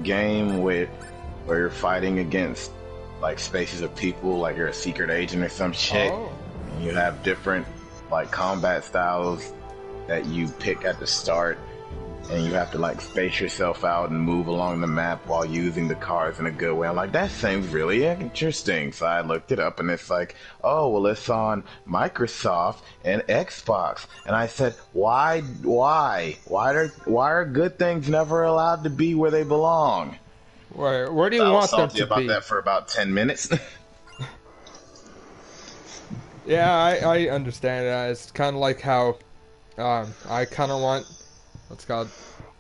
game where you're fighting against like spaces of people, like you're a secret agent or some shit. Oh. And you have different like combat styles that you pick at the start, and you have to like space yourself out and move along the map while using the cars in a good way. I'm like, that seems really interesting. So I looked it up, and it's like, oh, well, it's on Microsoft and Xbox. And I said, why are good things never allowed to be where they belong? Where do you want them to be? I was salty about that for about 10 minutes. Yeah, I understand it. It's kind of like how I kind of want what's called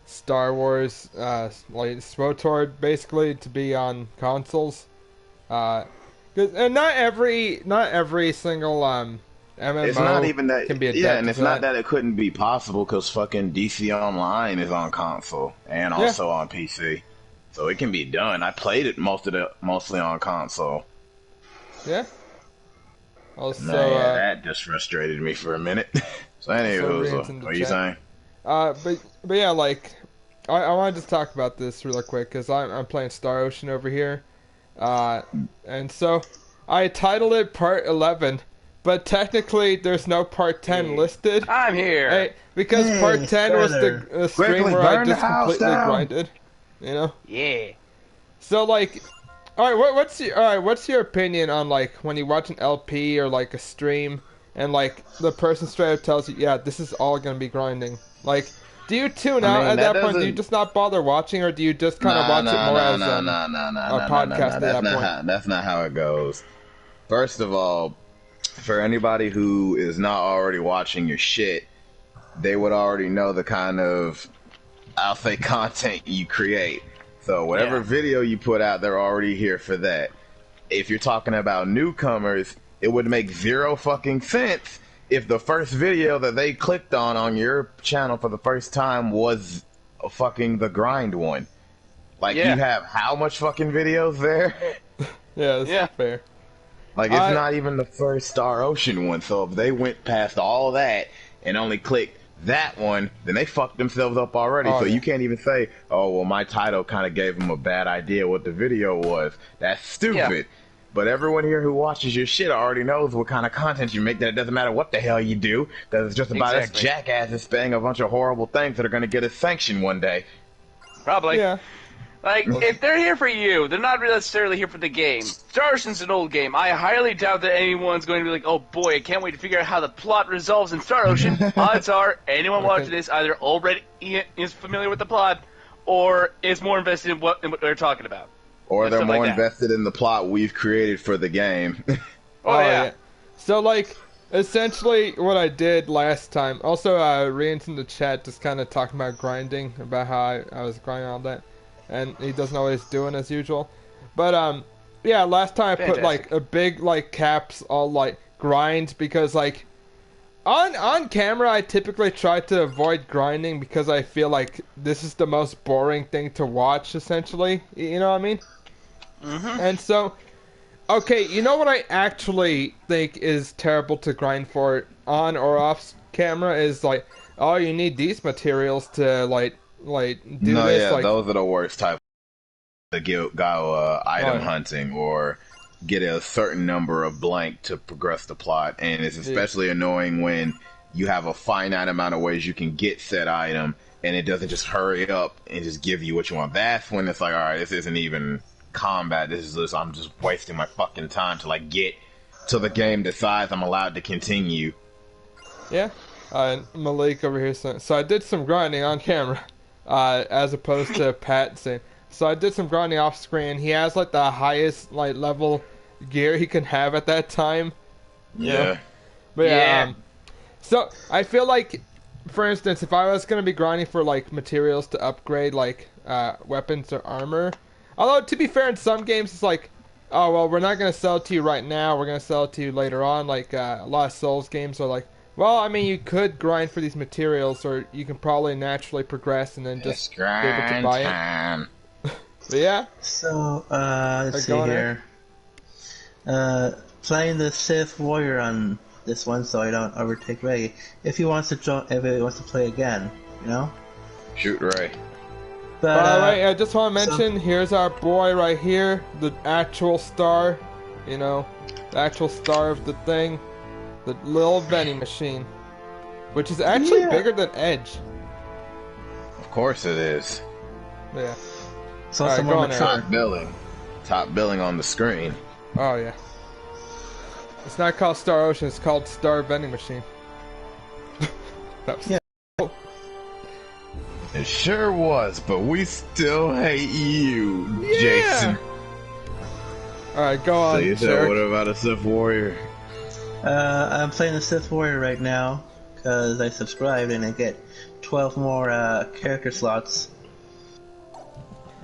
Star Wars, like SWTOR, basically to be on consoles. And not every single MMO it's not even that, can be yeah, and it's not that it couldn't be possible, because fucking DC Online is on console and also on PC, so it can be done. I played it mostly on console. Yeah. Also, that just frustrated me for a minute. So anyway, what are you saying? But yeah, like I wanted to talk about this really quick because I'm playing Star Ocean over here, and so I titled it Part 11, but technically there's no Part 10 listed. I'm here. Right? Because Part 10 was the stream where I just completely grinded, you know? Yeah. So like, all right, what's your opinion on like when you watch an LP or like a stream and like the person straight up tells you, yeah, this is all gonna be grinding. Like, do you tune out at that point? Do you just not bother watching, or do you just kind of watch it more as a podcast at that point? That's not how it goes. First of all, for anybody who is not already watching your shit, they would already know the kind of, I'll say, content you create. So whatever video you put out, they're already here for that. If you're talking about newcomers, it would make zero fucking sense if the first video that they clicked on your channel for the first time was fucking the grind one. Like, you have how much fucking videos there? Yeah, that's fair. Like, it's not even the first Star Ocean one, so if they went past all that and only clicked that one, then they fucked themselves up already. So you can't even say, oh, well, my title kind of gave them a bad idea what the video was. That's stupid. Yeah. But everyone here who watches your shit already knows what kind of content you make, that it doesn't matter what the hell you do, because it's just about us jackasses saying a bunch of horrible things that are going to get us sanctioned one day. Probably. Yeah. Like, if they're here for you, they're not necessarily here for the game. Star Ocean's an old game. I highly doubt that anyone's going to be like, oh boy, I can't wait to figure out how the plot resolves in Star Ocean. Odds are, anyone watching this either already is familiar with the plot, or is more invested in what they're talking about. Or they're more invested in the plot we've created for the game. Oh, yeah. So, like, essentially what I did last time, also, Rian's in the chat just kind of talking about grinding, about how I was grinding all that. And he doesn't always do it as usual. But, yeah, last time I put, like, a big, like, caps all, like, grind, because, like, on camera I typically try to avoid grinding because I feel like this is the most boring thing to watch, essentially. You know what I mean? Mm-hmm. And so, okay, you know what I actually think is terrible to grind for on or off camera is, like, oh, you need these materials to, like do this. Yeah, like, those are the worst type to go item hunting or get a certain number of blank to progress the plot, and it's especially annoying when you have a finite amount of ways you can get said item, and it doesn't just hurry up and just give you what you want. That's when it's like, alright, this isn't even combat, this is just, I'm just wasting my fucking time to like get till the game decides I'm allowed to continue. Yeah, Malik over here saying, so I did some grinding on camera, as opposed to Pat saying, so I did some grinding off screen. He has like the highest like level gear he can have at that time. Yeah. But yeah. So I feel like, for instance, if I was gonna be grinding for like materials to upgrade like weapons or armor, although to be fair, in some games it's like, oh well, we're not gonna sell it to you right now. We're gonna sell it to you later on. Like a lot of Souls games are like, well, I mean, you could grind for these materials, or you can probably naturally progress and then just be able to buy it. But yeah. So, let's see here. Playing the Sith Warrior on this one, so I don't overtake Ray. If he wants to play again, you know. Shoot Ray. But By the way, I just want to so- mention, here's our boy right here, the actual star, you know, the actual star of the thing, the little vending machine, which is actually Yeah. bigger than Edge. Of course it is. Yeah. it's also Alright, go more on, mature. Top billing on the screen. Oh yeah. It's not called Star Ocean, it's called Star Vending Machine. That was- Yeah. It sure was, but we still hate you, Yeah. Jason. Alright, go So on, you said, Sherrick. what about a Sith Warrior? I'm playing the Sith Warrior right now because I subscribed and I get 12 more character slots.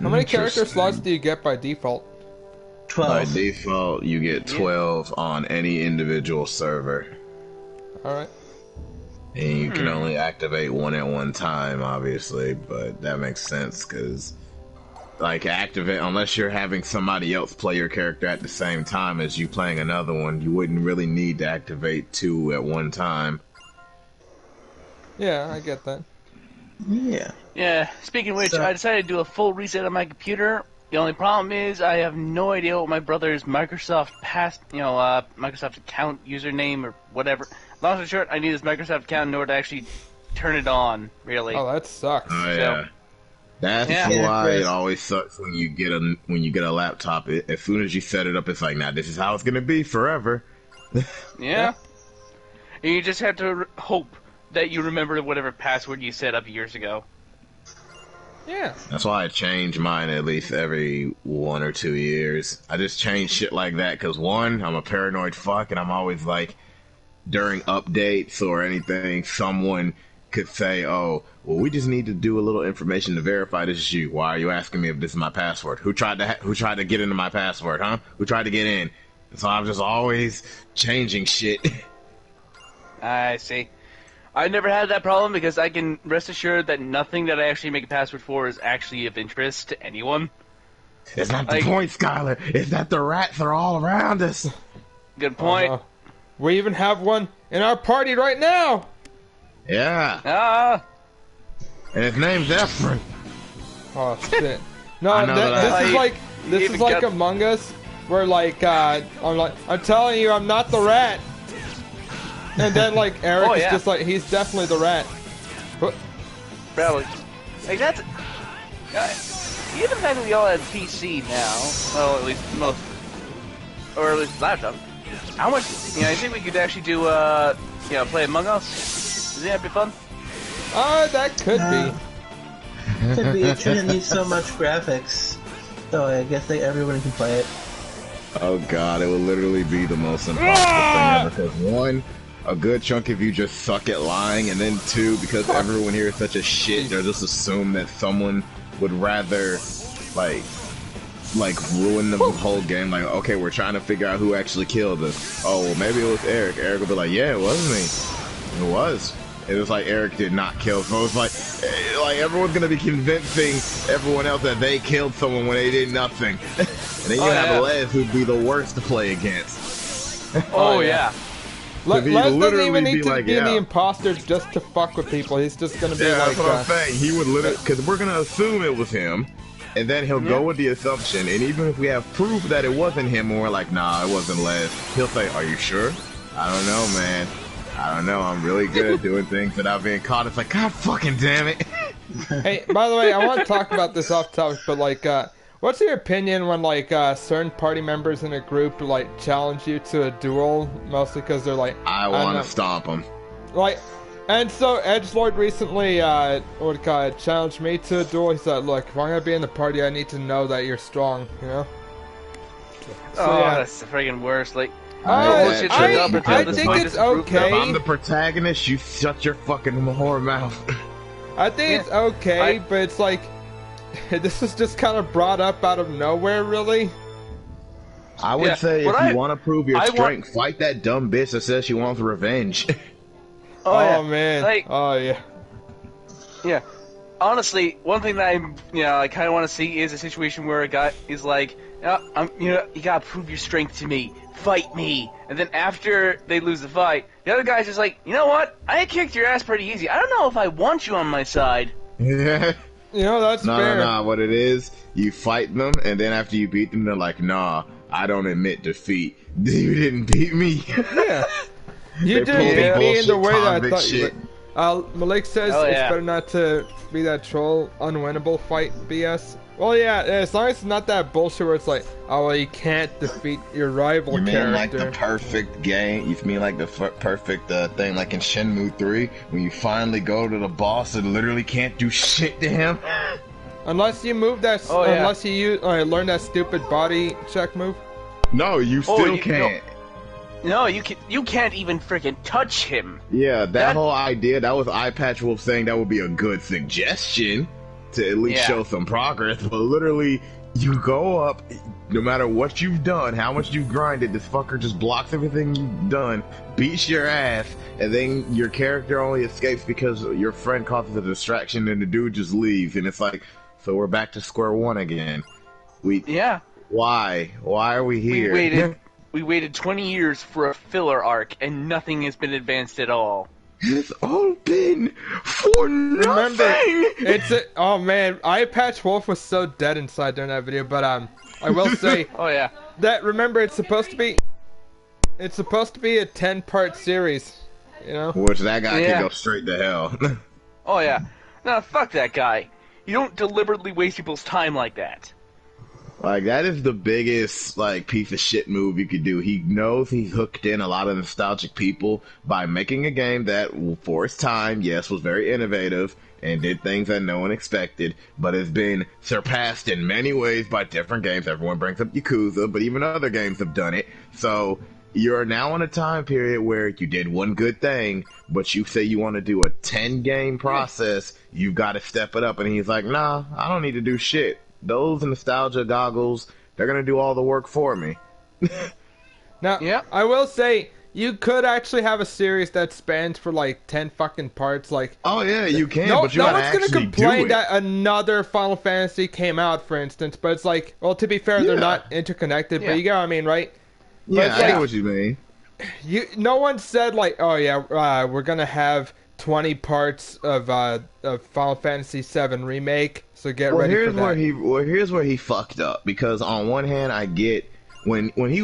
How many character Interesting. slots do you get by default? 12. By default, you get 12 on any individual server. Alright. And you can only activate one at one time, obviously, but that makes sense because, like, activate unless you're having somebody else play your character at the same time as you playing another one, you wouldn't really need to activate two at one time. Yeah, I get that. Yeah. Yeah, speaking of which, So- I decided to do a full reset on my computer. The only problem is I have no idea what my brother's Microsoft Microsoft account username or whatever. Long story short, I need this Microsoft account in order to actually turn it on, really. Oh, that sucks. Oh yeah, that's Yeah. why Chris. it always sucks when you get a laptop. As soon as you set it up, it's like, nah, this is how it's gonna be forever. Yeah. And you just have to hope that you remember whatever password you set up years ago. Yeah. That's why I change mine at least every 1 or 2 years. I just change shit like that because one, I'm a paranoid fuck, and I'm always like, during updates or anything, someone could say, "Oh, well, we just need to do a little information to verify this is you. Why are you asking me if this is my password? Who tried to get into my password? Huh? Who tried to get in?" So I'm just always changing shit. I see. I never had that problem because I can rest assured that nothing that I actually make a password for is actually of interest to anyone. It's not the Like- point, Skylar. It's that the rats are all around us. Good point. Uh-huh. We even have one in our party right now. Yeah, Ah, and his name's Ephraim. Oh shit! No, I know that this I- is like you even got- Among Us, where I'm telling you, I'm not the rat. And then like Eric Oh, is yeah. just like, he's definitely the rat. But probably. Like that's. Even the fact that we all have PC now, well, at least most, or at least laptop. How much? I think we could actually do, play Among Us. Isn't that be fun? that could be. Could be. It shouldn't need so much graphics. So I guess everyone can play it. Oh god, it would literally be the most impossible thing ever. Because one, a good chunk of you just suck at lying, and then two, because everyone here is such a shit, they'll just assume that someone would rather, like ruin the whole game. Like, okay, we're trying to figure out who actually killed us. Oh, well, maybe it was Eric. Eric will be like, yeah, it wasn't me. It was. It was like Eric did not kill. So it's like everyone's gonna be convincing everyone else that they killed someone when they did nothing. And then you Oh, have yeah. Les, who'd be the worst to play against. Oh, yeah. yeah. He'd Les doesn't literally even be need to like, be yeah. the imposter just to fuck with people. He's just gonna be Yeah, like, that's what I'm saying. He would literally, because we're gonna assume it was him, and then he'll go with the assumption. And even if we have proof that it wasn't him, and we're like, nah, it wasn't Les, he'll say, are you sure? I don't know, man. I don't know. I'm really good at doing things without being caught. It's like, God fucking damn it. Hey, by the way, I want to talk about this off topic, but like, what's your opinion when like certain party members in a group like challenge you to a duel, mostly because they're like, I don't want know. to stomp him. Like, and so Edgelord recently, challenged me to a duel. He said, "Look, if I'm gonna be in the party, I need to know that you're strong." You know. So, Oh, yeah. that's the friggin' worst. Like, I- I think it's okay. If I'm the protagonist, you shut your fucking whore mouth. I think it's okay, but it's like this is just kind of brought up out of nowhere, really. I would Yeah, say if what you want to prove your I want- strength, fight that dumb bitch that says she wants revenge. oh, yeah. Man, Like, oh yeah. yeah. Honestly, one thing that I kind of want to see is a situation where a guy is like, you gotta prove your strength to me. Fight me. And then after they lose the fight, the other guy's just like, you know what? I kicked your ass pretty easy. I don't know if I want you on my side. Yeah. That's No, fair. no, no. What it is, you fight them, and then after you beat them, they're like, "Nah, I don't admit defeat. You didn't beat me." Yeah. You They didn't pull beat me in the bullshit way that I convict thought you shit. would. Malik says Oh, it's yeah. better not to be that troll, unwinnable fight BS. Well, yeah, as long as it's not that bullshit where it's like, oh, well, you can't defeat your rival You mean character. like the perfect game? You mean like the perfect thing, like in Shenmue 3, when you finally go to the boss and literally can't do shit to him? Unless you move that, Oh, yeah. unless you learn that stupid body check move. No, you Oh, still you- can't. No, you can't even freaking touch him. Yeah, that That- whole idea, that was Eye Patch Wolf saying that would be a good suggestion to at least Yeah. show some progress, but literally, you go up, no matter what you've done, how much you've grinded, this fucker just blocks everything you've done, beats your ass, and then your character only escapes because your friend causes a distraction and the dude just leaves, and it's like, so we're back to square one again. Yeah. Why? Why are we here? We waited 20 years for a filler arc, and nothing has been advanced at all. It's all been for Remember, nothing! oh man, Eye Patch Wolf was so dead inside during that video, but I will say Oh yeah. that remember it's supposed to be a 10-part series, Which that guy Yeah. can go straight to hell. Oh yeah. No, fuck that guy. You don't deliberately waste people's time like that. Like, that is the biggest, like, piece of shit move you could do. He knows he's hooked in a lot of nostalgic people by making a game that, for its time, yes, was very innovative and did things that no one expected, but has been surpassed in many ways by different games. Everyone brings up Yakuza, but even other games have done it. So, you're now in a time period where you did one good thing, but you say you want to do a 10-game process, you've got to step it up. And he's like, nah, I don't need to do shit. Those nostalgia goggles, they're gonna do all the work for me. Now, Yeah. I will say you could actually have a series that spans for like 10 fucking parts. Like, Oh yeah, you can, no, but you no gotta one's gonna actually complain do it. that another Final Fantasy came out, for instance. But it's like, well, to be fair, they're Yeah. not interconnected. Yeah. But you get what I mean, right? Yeah, but I like- get what you mean. No one said like, oh yeah, we're gonna have 20 parts of Final Fantasy VII remake. So get Well, ready for here's that. here's where he fucked up, because on one hand, I get when it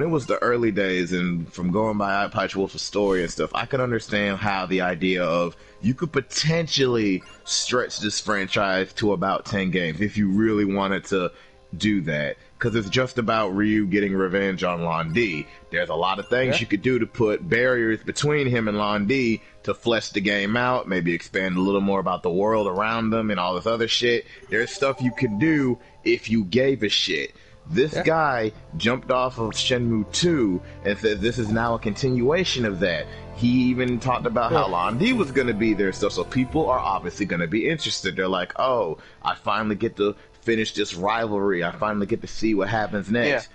was the early days and from going by Eye Patch Wolf's story and stuff, I could understand how the idea of you could potentially stretch this franchise to about 10 games if you really wanted to do that, because it's just about Ryu getting revenge on Lon D. There's a lot of things Yeah. you could do to put barriers between him and Lon D to flesh the game out, maybe expand a little more about the world around them and all this other shit. There's stuff you could do if you gave a shit. This Yeah. guy jumped off of Shenmue 2 and said this is now a continuation of that. He even talked about how Lon D was going to be there, so people are obviously going to be interested. They're like, oh, I finally get to finish this rivalry. I finally get to see what happens next.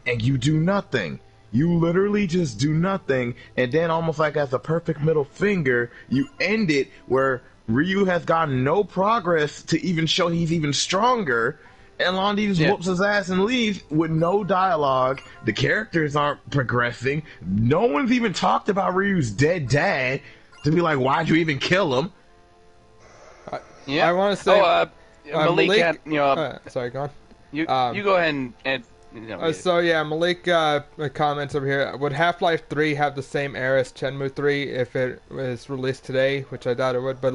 And you do nothing. You literally just do nothing, and then almost like as a perfect middle finger, you end it where Ryu has gotten no progress to even show he's even stronger, and Lon D just whoops his ass and leaves with no dialogue. The characters aren't progressing. No one's even talked about Ryu's dead dad to be like, why'd you even kill him? Yeah. I wanna say- Malik, Malik- had, sorry, go on. you um, you go ahead and So yeah, Malik comments over here. Would Half-Life 3 have the same era as Shenmue 3 if it was released today? Which I doubt it would. But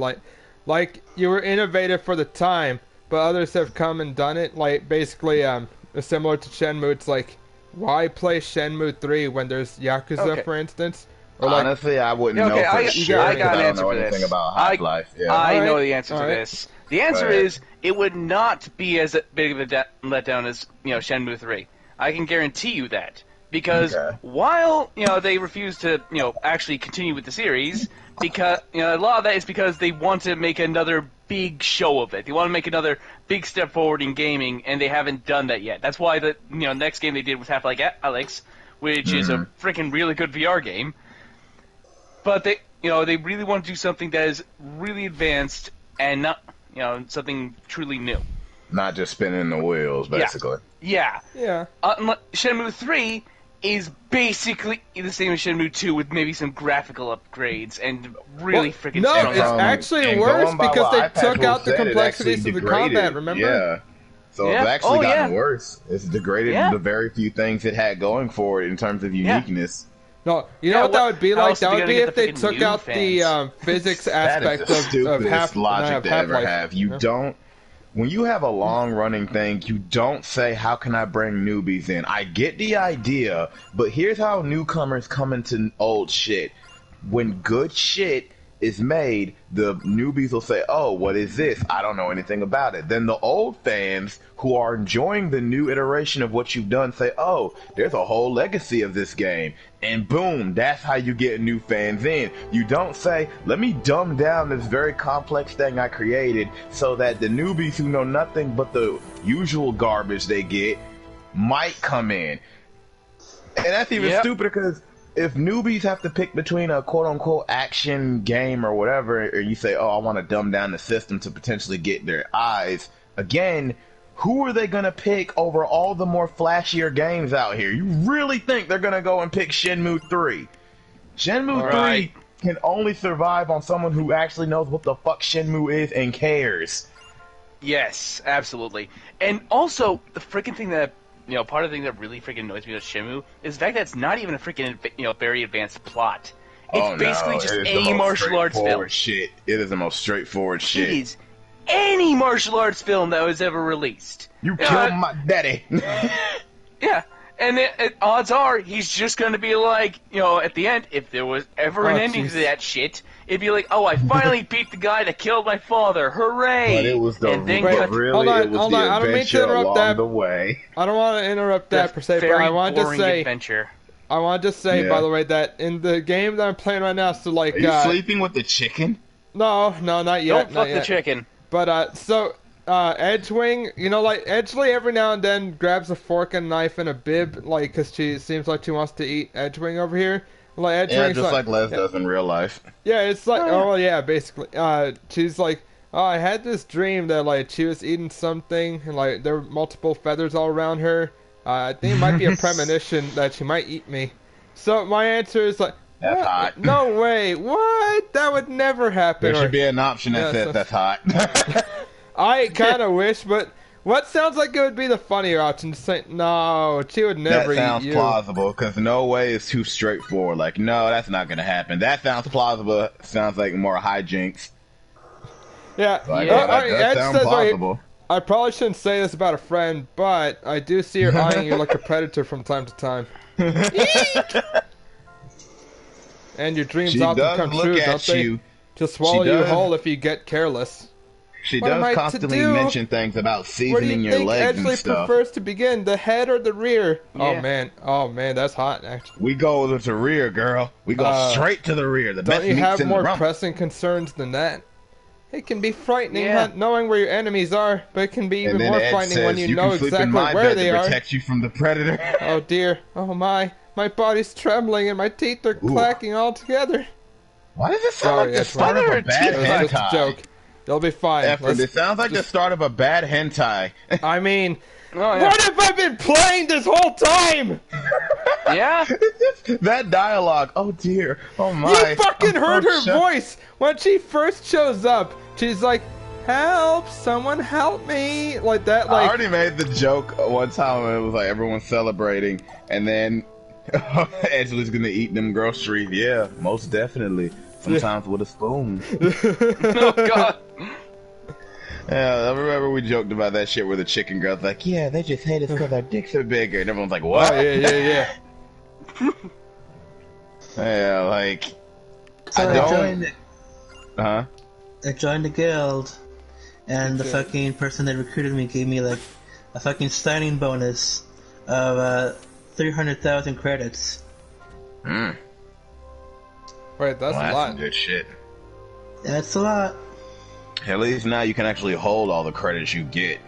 like you were innovative for the time, but others have come and done it. Like basically, similar to Shenmue. It's like, why play Shenmue 3 when there's Yakuza, Okay. for instance? Or like, Honestly, I wouldn't Yeah, okay, know for I sure got because an I don't answer know for anything this. about Half-Life. Yeah. I Alright, know the answer to alright. this. The answer Go ahead. is it would not be as big of a letdown as Shenmue 3. I can guarantee you that, because Okay. while they refuse to actually continue with the series, because a lot of that is because they want to make another big show of it. They want to make another big step forward in gaming, and they haven't done that yet. That's why the next game they did was Half-Life Alyx, which is a freaking really good VR game. But they really want to do something that is really advanced and not something truly new. Not just spinning the wheels, basically. Yeah. yeah, Shenmue 3 is basically the same as Shenmue 2 with maybe some graphical upgrades and really freaking no, strong. it's actually worse because they took out the complexities of the combat, remember? Yeah. So Yeah. it's actually Oh, gotten yeah. worse. It's degraded Yeah. the very few things it had going for it in terms of uniqueness. No, you Yeah, know what that would be how like? else are That they would gonna be get if the they freaking took new out the fans? physics That is aspect the of stupidest logic to ever Half-Life. have. You don't. When you have a long running thing, you don't say, how can I bring newbies in? I get the idea, but here's how newcomers come into old shit. When good shit is made, the newbies will say, oh, what is this? I don't know anything about it. Then the old fans who are enjoying the new iteration of what you've done say, oh, there's a whole legacy of this game. And boom, that's how you get new fans in. You don't say, let me dumb down this very complex thing I created so that the newbies who know nothing but the usual garbage they get might come in. And that's even Yep. stupider because if newbies have to pick between a quote-unquote action game or whatever, or you say, oh, I want to dumb down the system to potentially get their eyes, again, who are they going to pick over all the more flashier games out here? You really think they're going to go and pick Shenmue 3? Shenmue Right. 3 can only survive on someone who actually knows what the fuck Shenmue is and cares. Yes, absolutely. And also, the freaking thing that, part of the thing that really freaking annoys me about Shenmue is the fact that it's not even a freaking, very advanced plot. It's basically just it is the any most martial arts film. straightforward shit. It is the most straightforward shit. It is any martial arts film that was ever released. You Yeah, killed my daddy. Yeah, and odds are he's just going to be like, at the end, if there was ever an Oh, ending jeez. to that shit, it'd be like, oh, I finally beat the guy that killed my father, hooray! But it was the and then Wait, cut- really hold on, it was hold the on, I don't mean to adventure interrupt along that. the way. I don't want to interrupt that per se, but very I want to boring say, adventure. Yeah. by the way, that in the game that I'm playing right now, so like, Are you sleeping with the chicken? no, not yet, Don't not fuck the yet. chicken. But Edgewing, like Edgeley every now and then grabs a fork and knife and a bib, like, cause she seems like she wants to eat Edgewing over here. Like Yeah, Edgewing's just like Les does in real life. yeah, it's like, oh yeah, basically. She's like, oh, I had this dream that like she was eating something and like there were multiple feathers all around her. I think it might be a premonition that she might eat me. So my answer is like, That's what? hot. No way, what? That would never happen. There Or- should be an option that Yeah, says so- that's hot. I kind of wish, but what sounds like it would be the funnier option? To say, no, she would That never sounds eat you. plausible, because no way is too straightforward. Like, no, that's not going to happen. That sounds plausible. Sounds like more hijinks. Yeah, Like, Yeah. that alright, Ed sounds says right here, plausible. I probably shouldn't say this about a friend, but I do see her eyeing you like a predator from time to time. And your dreams She often does come look true, at don't they? you. Just swallow you does. whole if you get careless. She What am I does to constantly do? mention things about Where do seasoning you your think legs and Edgley stuff. prefers to begin, the head or the rear? Yeah. Oh man, that's hot, actually. We go to the rear, girl. We go straight to the rear. The best Don't you meat's have in more the rump. pressing concerns than that? It can be frightening Yeah. not knowing where your enemies are, but it can be even And then more Ed frightening says, when you you know can sleep exactly in my where bed they to are. protect you from the predator. Oh dear, oh my body's trembling and my teeth are clacking all together. Why does it sound Sorry, like the that's start of a fine. bad It was just a hentai? joke. It'll be fine. Effort. It sounds like the start of a bad hentai. I mean, Oh, yeah. what have I been playing this whole time? Yeah? That dialogue. Oh dear. Oh my. You fucking I'm heard so her shocked. voice when she first shows up. She's like, "Help! Someone help me!" Like that. I Like, already made the joke one time when it was like everyone celebrating, and then Angela's gonna eat them groceries. Yeah, most definitely. Sometimes with a spoon. Oh, God. Yeah, I remember we joked about that shit where the chicken girl's like, yeah, they just hate us because our dicks are bigger. And everyone's like, what? oh yeah. Yeah, like, So I I don't. joined, Huh? I joined the guild, and the Okay. fucking person that recruited me gave me like a fucking signing bonus of 300,000 credits. Mm. Wait, that's Well, a that's lot. some good shit. That's a lot. At least now you can actually hold all the credits you get.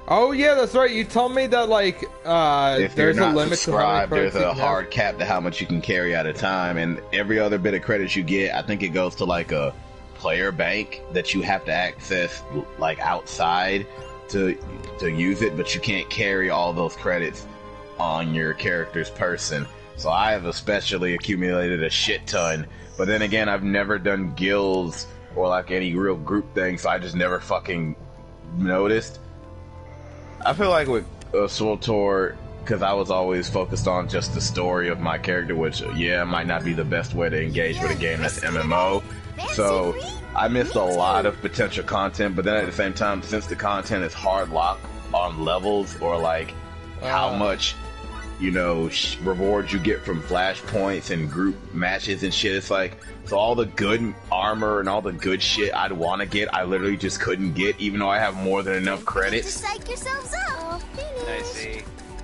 Oh yeah, that's right. You told me that like If you're there's a not limit to how many subscribed, credits there's you a can have. hard cap to how much you can carry at a time, and every other bit of credits you get, I think it goes to like a player bank that you have to access like outside to use it, but you can't carry all those credits on your character's person. So I have especially accumulated a shit ton. But then again, I've never done guilds or like any real group thing, so I just never fucking noticed. I feel like with SWTOR, because I was always focused on just the story of my character, which, yeah, might not be the best way to engage with a game that's MMO. So I missed a lot of potential content, but then at the same time, since the content is hard locked on levels or like how much, you know, rewards you get from flashpoints and group matches and shit, it's like, so all the good armor and all the good shit I'd want to get, I literally just couldn't get, even though I have more than enough credits. Psych yourselves up. I see.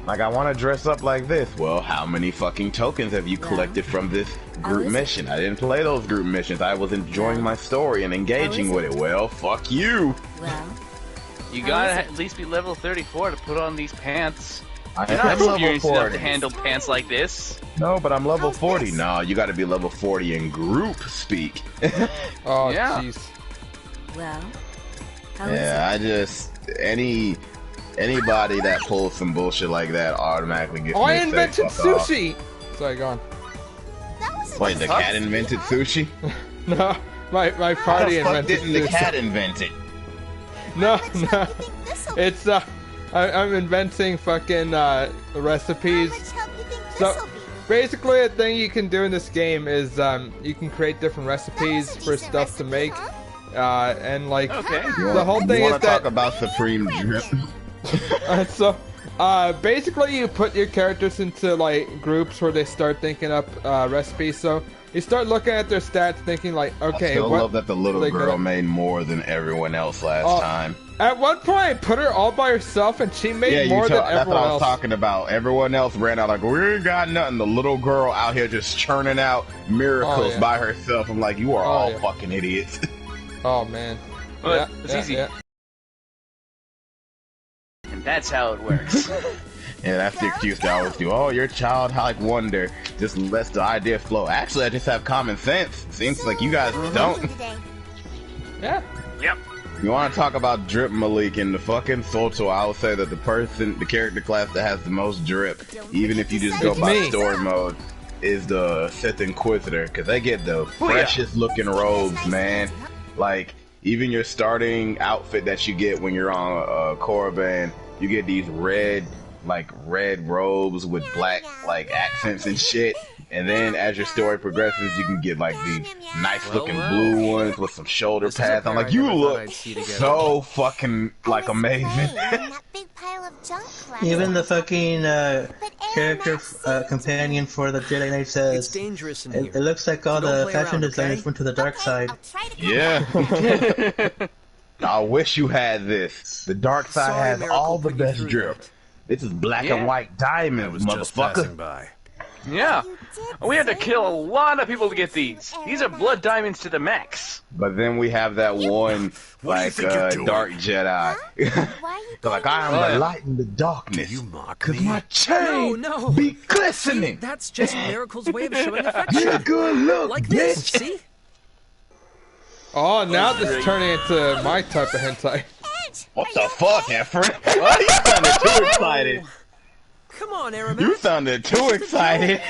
Like, I want to dress up like this. Well, how many fucking tokens have you collected from this group mission? I didn't play those group missions. I was enjoying my story and engaging with it. Well, fuck you. Well, You gotta at least be level 34 to put on these pants. I You're not am level experienced enough 40. to handle pants like this. No, but I'm level How's 40. this? No, you got to be level 40 in group speak. Oh, Yeah. jeez. well. How is Yeah, I just anybody that pulls some bullshit like that automatically gets. Oh, I me to say, invented "Fuck off." sushi! Sorry, go on. it? That was a Wait, the cat invented sushi? No, my How party the fuck invented didn't the sushi. cat invent it? No, How no. much help you think this'll be? It's, I'm inventing fucking, recipes. How much help you think So, this'll be? basically, a thing you can do in this game is, you can create different recipes That was a for decent stuff to recipe, make. huh? And, like, Okay. the whole thing You is want to talk that... about Supreme Drip? Basically you put your characters into like groups where they start thinking up recipes. So you start looking at their stats, thinking like, I okay, still what? love that the little they girl gonna- made more than everyone else last Oh, time. At one point, I put her all by herself, and she made Yeah, more than that's what everyone I was else. talking about. Everyone else ran out like, we ain't got nothing. The little girl out here just churning out miracles Oh, yeah. by herself. I'm like, you are Oh, all yeah. fucking idiots. Oh man, But it's easy. And that's how it works. Yeah, that's the excuse that I always do. Oh, your childlike wonder just lets the idea flow. Actually, I just have common sense. Seems like you guys don't. Today. Yeah. Yep. You want to talk about drip, Malik, in the fucking SWTOR, I would say that the character class that has the most drip, even if you just go It's by me. story mode, is the Sith Inquisitor, because they get the freshest looking robes, man. Like, even your starting outfit that you get when you're on Korriban, you get these red robes with black, like, accents and shit. And then as your story progresses, you can get, like, these nice looking blue ones with some shoulder pads. I'm like, you look so fucking, like, amazing. Hey, in that big pile of junk crap. Even the fucking But character Aaron, companion for the Jedi Knight It's says dangerous in it here. looks like all So don't the play fashion around, designers okay? went to the dark okay, side. I'll try to come Yeah. I wish you had this. The dark side Sorry, has Miracle all the put you best through drip. that. This is black Yeah. and white diamonds, motherfucker. by. Yeah. You did We had to say kill a lot of people to get these. These are blood diamonds to the max. But then we have that one, What do you like, think you're doing? dark Jedi. Why are you They're like, going I am Oh, the yeah. light in the darkness. You mock Cause me? my chain No. be glistening. That's just Miracle's way of showing Get a affection. good look, Like this, bitch. see? Oh, now this is turning into my type of hentai. Edge? What the fuck, Efren? Why you sounded too excited? Come on, Aramis. You sounded too excited.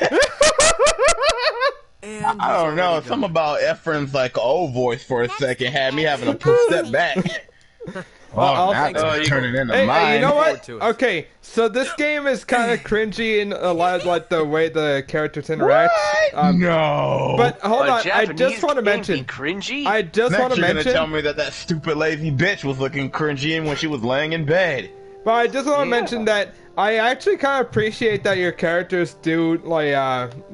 And I don't know. Something about Efren's like old voice for a second had me having to step back. I'll- now Oh, it's you- turning into Hey, mine. you know what? Forward to it. Okay, so this game is kind of cringy in a lot of like the way the characters interact. No. But hold A on, I Japanese just want to game mention. be cringy. I just Next want to you're gonna mention. tell me that stupid lazy bitch was looking cringy when she was laying in bed. But I just want to Yeah. mention that I actually kind of appreciate that your characters do like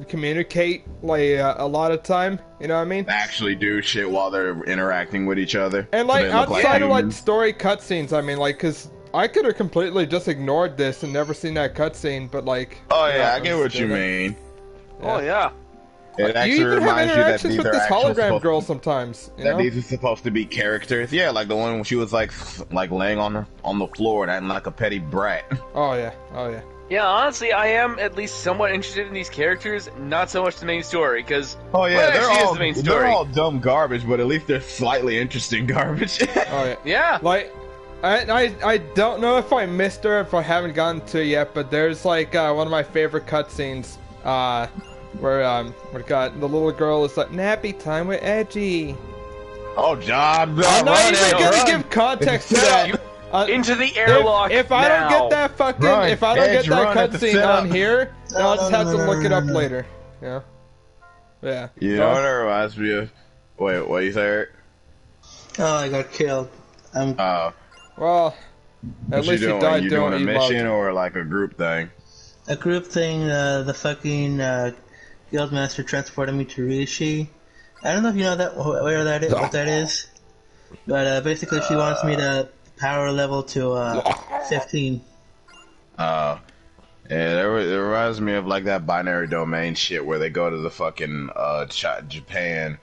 communicate like a lot of time. You know what I mean? Actually do shit while they're interacting with each other. And So like they look outside of like humans. story cutscenes, I mean, like, cause I could have completely just ignored this and never seen that cutscene, but like. Oh you yeah, know, I get what you understood it. mean. Oh yeah. It actually You even have reminds you that interactions these with are this actual hologram supposed girl sometimes. You that know? these are supposed to be characters. Yeah, like the one when she was like laying on the floor and acting like a petty brat. Oh yeah, oh yeah. Yeah, honestly, I am at least somewhat interested in these characters, not so much the main story, because Oh yeah, what they're actually is all the main they're story? all dumb garbage, but at least they're slightly interesting garbage. Oh yeah. Yeah. Like, I don't know if I missed her, if I haven't gotten to it yet, but there's like one of my favorite cutscenes, where we got the little girl is like nappy time with Edgy. Oh, John, I'm not even gonna give context to that. Into the airlock. If I don't now. get that fucking, Run, if I don't Edge, get that run at the cutscene setup. on here, then I'll just have to look it up No. later. Yeah. Yeah. You know what that reminds me of? Wait, what you say, Eric? Oh, I got killed. I'm Well, at What least you you doing? died You doing doing what a you mission loved. or like a group thing? a group thing. The fucking guildmaster transported me to Rishi. I don't know if you know that where that is, what that is, but basically she wants me to power level to 15. Yeah, it reminds me of like that binary domain shit where they go to the fucking Japan.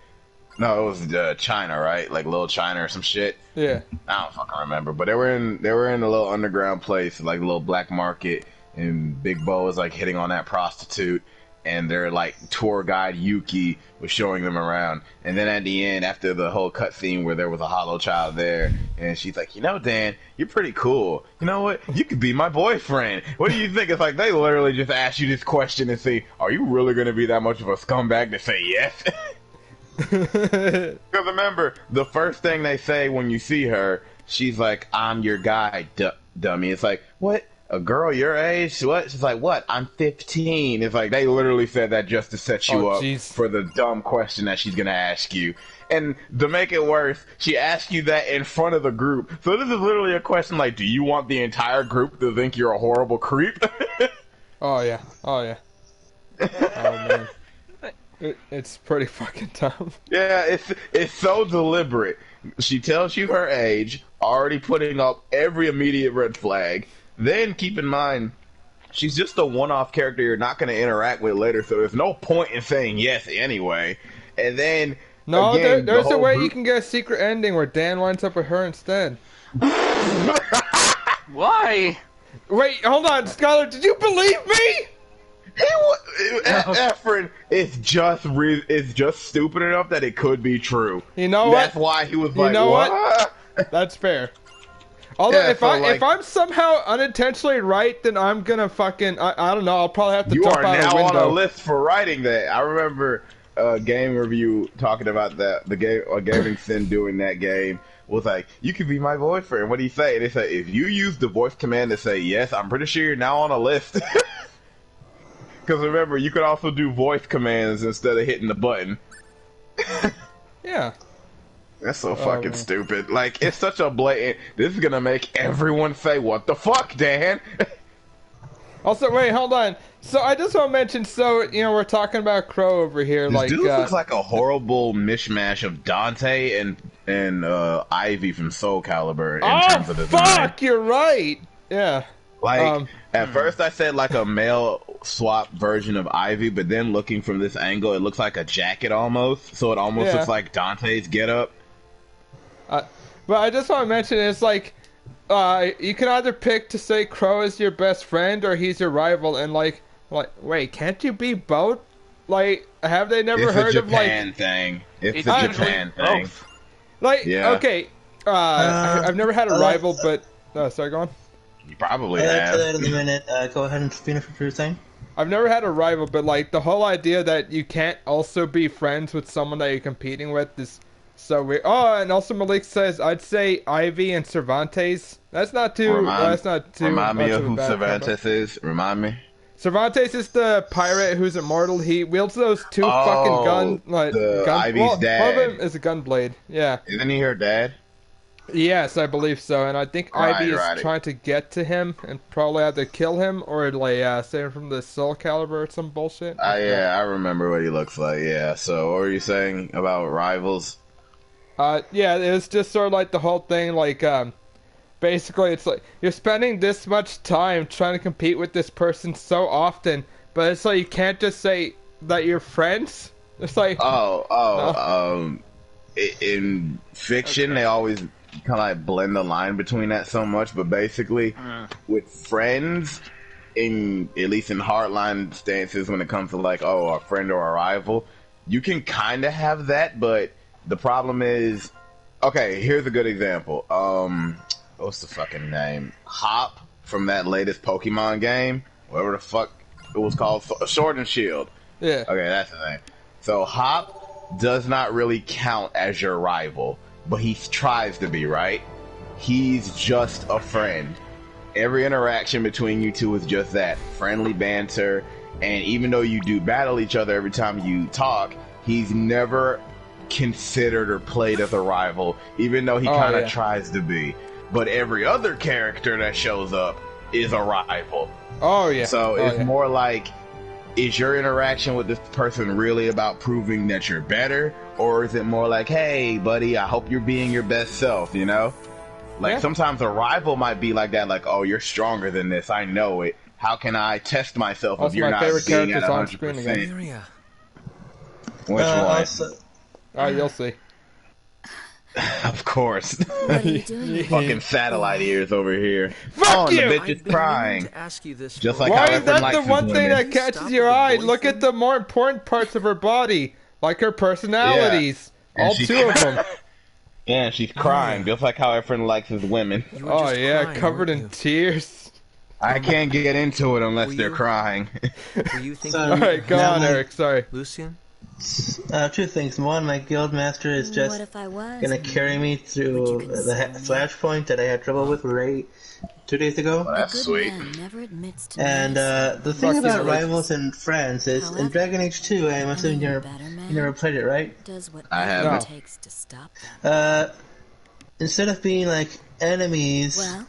No, it was China, right? Like Little China or some shit. Yeah. I don't fucking remember, but they were in a little underground place, like a little black market, and Big Bo was like hitting on that prostitute, and their like tour guide Yuki was showing them around, and then at the end, after the whole cutscene where there was a hollow child there, and she's like, you know, Dan, you're pretty cool. You know what? You could be my boyfriend. What do you think? It's like they literally just ask you this question and say, are you really gonna be that much of a scumbag to say yes? Because remember, the first thing they say when you see her, she's like, I'm your guy, dummy. It's like, what? A girl your age? What? She's like, what? I'm 15. It's like, they literally said that just to set you Oh, up jeez. for the dumb question that she's going to ask you. And to make it worse, she asked you that in front of the group. So this is literally a question like, do you want the entire group to think you're a horrible creep? Oh yeah. Oh yeah. Oh man. It's pretty fucking dumb. Yeah, it's so deliberate. She tells you her age, already putting up every immediate red flag. Then keep in mind, she's just a one-off character you're not going to interact with later, so there's no point in saying yes anyway. And then No, again, there's the a whole way group- you can get a secret ending where Dan winds up with her instead. Why? Wait, hold on, Skylar, did you believe me? Efren is just stupid enough that it could be true. You know That's what? why he was You like, know what? what? That's fair. Although Yeah, if so, if I'm somehow unintentionally right, then I'm gonna fucking I don't know. I'll probably have to You jump are out now a on window. a list for writing that. I remember a game review talking about that. The game, Gaming Sin doing that game was like, you could be my boyfriend. What do you say? And they said, if you use the voice command to say yes, I'm pretty sure you're now on a list. Because remember, you could also do voice commands instead of hitting the button. Yeah. That's so fucking man. stupid. Like, it's such a blatant. This is gonna make everyone say, "What the fuck, Dan?" Also, wait, hold on. So I just want to mention. So you know, we're talking about Crow over here. This Like, dude looks like a horrible mishmash of Dante and Ivy from Soul Calibur in terms oh of design. fuck, you're right. Yeah. Like, at first I said like a male swap version of Ivy, but then looking from this angle, it looks like a jacket almost. So it almost Yeah. looks like Dante's getup. But I just want to mention it's like, you can either pick to say Crow is your best friend or he's your rival, and like, wait, can't you be both? Like, have they never It's heard a of like, Japan thing. It's It's a usually Japan thing. both. like, Yeah. okay, I've never had a rival, but sorry, go on. You probably I'll answer have. that in a minute. Go ahead and finish what you were saying. I've never had a rival, but like the whole idea that you can't also be friends with someone that you're competing with is so weird. Oh, and also Malik says I'd say Ivy and Cervantes. That's not too. That's not too. Remind me much of a who bad combo. Cervantes is. Remind me. Cervantes is the pirate who's immortal. He wields those two fucking the Ivy's One of dad. them is a gun blade. Yeah. Isn't he her dad? Yes, I believe so. And I think Right, Ivy is right. trying to get to him and probably either kill him or like save him from the Soul Calibur or some bullshit. Yeah, I remember what he looks like. Yeah. So, what were you saying about rivals? Yeah, it's just sort of like the whole thing, like, basically it's like, you're spending this much time trying to compete with this person so often, but it's like, you can't just say that you're friends. It's like, In fiction, they always kind of like blend the line between that so much, but basically, with friends, at least in hardline stances, when it comes to like, a friend or a rival, you can kind of have that, but the problem is, okay, here's a good example. what's the fucking name? Hop from that latest Pokemon game, whatever the fuck it was called, Sword and Shield. Yeah. Okay, that's the name. So Hop does not really count as your rival, but he tries to be, right? He's just a friend. Every interaction between you two is just that, friendly banter, and even though you do battle each other every time you talk, he's never considered or played as a rival, even though he kind of tries to be. But every other character that shows up is a rival. Oh yeah. So it's more like, is your interaction with this person really about proving that you're better, or is it more like, hey buddy, I hope you're being your best self, you know? Like sometimes a rival might be like that, like, oh, you're stronger than this, I know it. How can I test myself if you're not being at 100%? Which one? Alright, you'll see. Of course. What are you doing? Fucking satellite ears over here. Fuck you! The bitch is crying. To ask you this Just for- like Why how is that everyone the likes one his thing women. that catches Stop your with the eye? boy Look thing. at the more important parts of her body, like her personalities. And All she- two of them. Yeah, she's crying, just like how everyone likes his women. You were Oh just yeah, crying, covered weren't in tears. I can't get into it unless Were they're you? crying. you? Were you thinking, So- Alright, go Now on, my- Eric. Sorry. Lucian? Two things. One, my guild master is What just if I was? gonna carry me Would through you the console me? flashpoint that I had trouble with right 2 days ago. Well, that's A good sweet. man never admits to And noticing. the thing Fuck about you. rivals and friends is in However, Dragon Age 2, I am assuming being a you better never man played it, right? does what I it haven't. takes to stop them. Instead of being like enemies, Well,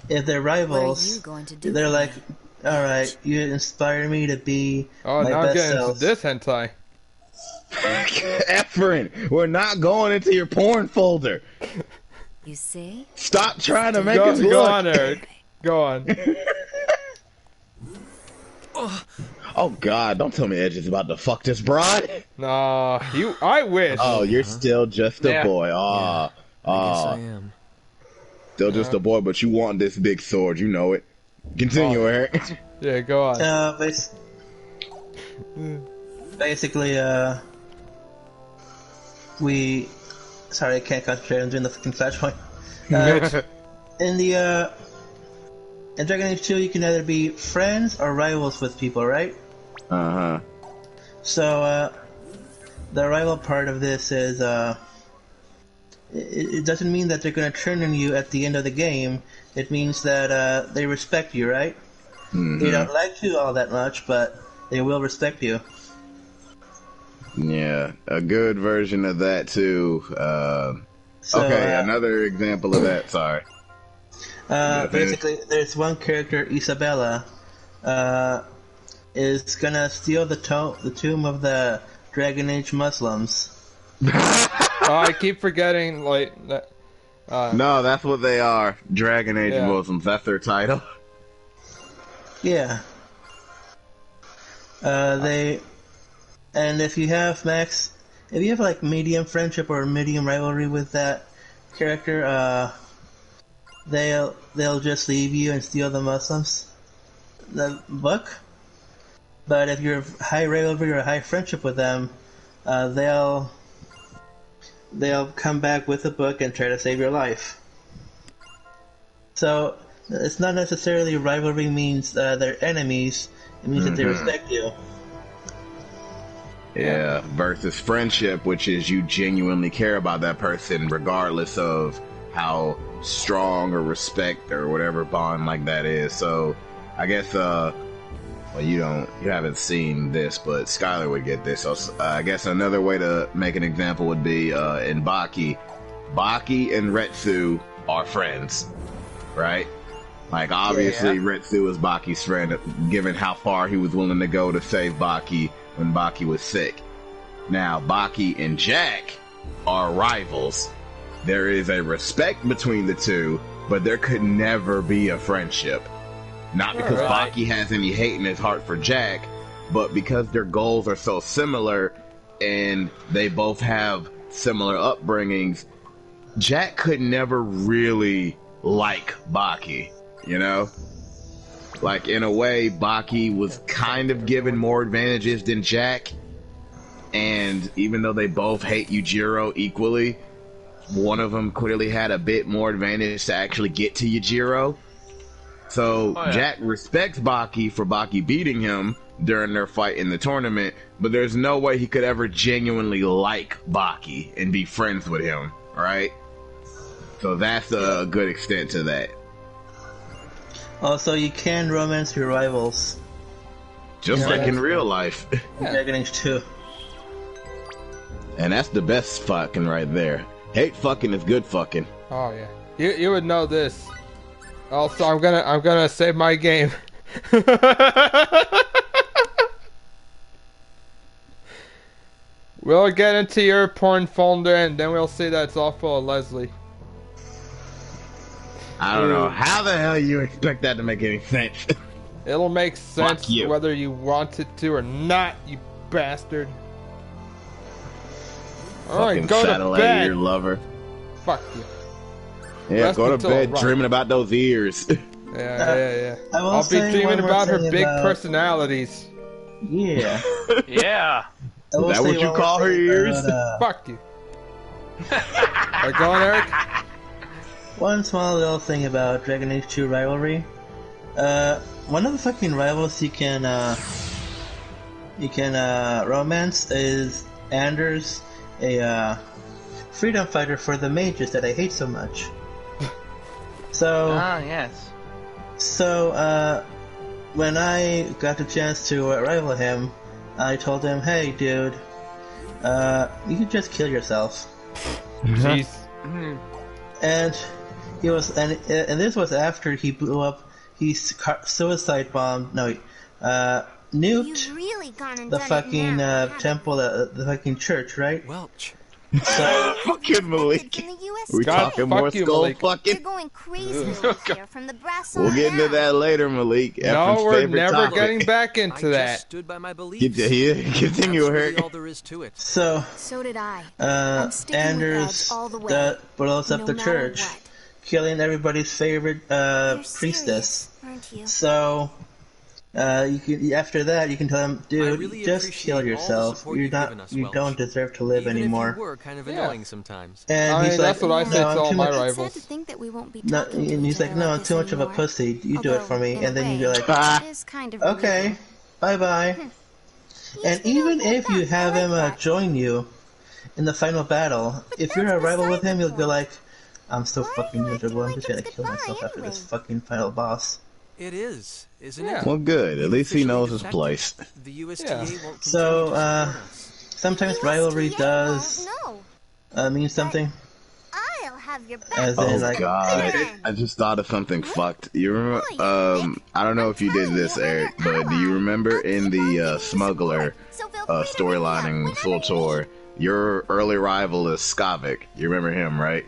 if they're what are rivals, you going to do? they're for like, me? alright, you inspire me to be Oh, my now I'm best getting self. into this hentai. Efren, we're not going into your porn folder. You see? Stop trying to make Go, us go look. on, Eric. Go on. Oh God, don't tell me Edge is about to fuck this broad. Nah, I wish. Oh, you're still just a Yeah. boy. I guess I am. Still just a boy, but you want this big sword. You know it. Continue, Eric. Yeah, go on. Basically, sorry, I can't concentrate. I'm doing the fucking flashpoint. In Dragon Age 2, you can either be friends or rivals with people, right? Uh-huh. So, the rival part of this is, it doesn't mean that they're gonna turn on you at the end of the game. It means that, they respect you, right? They don't like you all that much, but they will respect you. Yeah, a good version of that too. So, Okay, another example of that. Sorry. basically, there's one character, Isabella, is gonna steal the tomb of the Dragon Age Muslims. Oh, I keep forgetting, like, that. No, that's what they are. Dragon Age Yeah. Muslims. That's their title. Yeah. And if you have if you have like medium friendship or medium rivalry with that character, they'll just leave you and steal the book. But if you're high rivalry or high friendship with them, they'll come back with the book and try to save your life. So it's not necessarily rivalry means they're enemies. It means that they respect you. Yeah, versus friendship, which is you genuinely care about that person regardless of how strong or respect or whatever bond like that is. So I guess well, you haven't seen this, but Skylar would get this. So I guess another way to make an example would be in Baki and Retsu are friends, right? Like obviously Retsu is Baki's friend, given how far he was willing to go to save Baki when Baki was sick. Now, Baki and Jack are rivals. There is a respect between the two, but there could never be a friendship. Not because Alright. Baki has any hate in his heart for Jack, but because their goals are so similar and they both have similar upbringings, Jack could never really like Baki, you know? Like, in a way, Baki was kind of given more advantages than Jack. And even though they both hate Yujiro equally, one of them clearly had a bit more advantage to actually get to Yujiro. So Jack respects Baki for Baki beating him during their fight in the tournament, but there's no way he could ever genuinely like Baki and be friends with him, right? So that's a good extent to that. Also, you can romance your rivals. Just like in real life. Dragon Age 2. And that's the best fucking right there. Hate fucking is good fucking. Oh yeah, you would know this. Also, I'm gonna save my game. We'll get into your porn folder and then we'll see that it's all full of Leslie. I don't know how the hell you expect that to make any sense. It'll make sense you. whether you want it to or not, you bastard. Alright, go to bed. Ear lover. Fuck you. Yeah, Rest go to until bed right. dreaming about those ears. Yeah. will I'll be say dreaming one more about her thing big about- personalities. Yeah. Yeah. I will Is that say what you one call more her thing ears? about, Fuck you. Alright, go on, Eric. one small little thing about Dragon Age 2 rivalry. One of the fucking rivals you can romance is Anders, a freedom fighter for the mages that I hate so much. So Yes. when I got the chance to rival him, I told him, "Hey, dude, you could just kill yourself." Jeez. And he was, and this was after he blew up. He suicide bombed. No, nuked You've really gone and the done it fucking now, haven't you? temple, the fucking church, right? Welch. So Fucking Malik. Kids in the US We God, talking fuck more you, skull Malik. They're fucking? going crazy over here from the brass We'll on get into down. that later, Malik. No, Efren's we're favorite never topic. getting back I into just that. stood by my beliefs. Continue, That's really Eric. all there is to it. So So did I. I'm sticking with Anders Edge all the way. blows up No the matter church, what. killing everybody's favorite You're priestess. serious, aren't you? So you can, after that, you can tell him, dude, really just appreciate kill all the yourself. support You're you've not, given us, you Welch. don't deserve to live Even anymore. if you were kind of Yeah. annoying sometimes. And I he's mean, that's like, what I say no, to I'm all too my much. It's sad rivals. to think that we won't be No, talking to and each he's like, other no, like I'm this too much of a anymore. pussy. You do it for me. Although, And then in a you'd be way, like, Ah. it is kind of okay, relieving. bye bye. And Usually even don't hold if you back. have I him like that. join you in the final battle, if you're a that's rival with beside him, the you'll be point. like, I'm so Why fucking do you miserable. I'm acting just like gonna it's kill goodbye myself after this anyway? fucking final boss. It is, isn't Yeah. it? Well, good. At least he Officially knows his defected. place. The USTA Yeah. won't continue So, to support us. sometimes USTA rivalry won't does know. mean something. I'll have your back. As in, Oh like, God! I just thought of something fucked. You remember? I don't know if you did this, Eric, but do you remember in the Smuggler storyline in Full Tour, your early rival is Skavik? You remember him, right?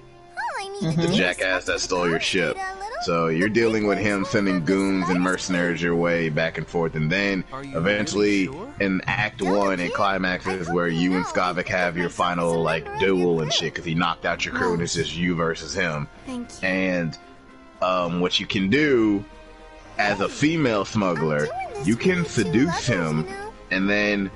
The jackass that stole your ship. So you're dealing with him sending goons and mercenaries your way back and forth, and then Are you eventually really sure? in Act 1 it climaxes where you and Skavik have your final like duel and shit because he knocked out your crew and it's just you versus him. Thank you. And what you can do as a female smuggler, you can seduce him and then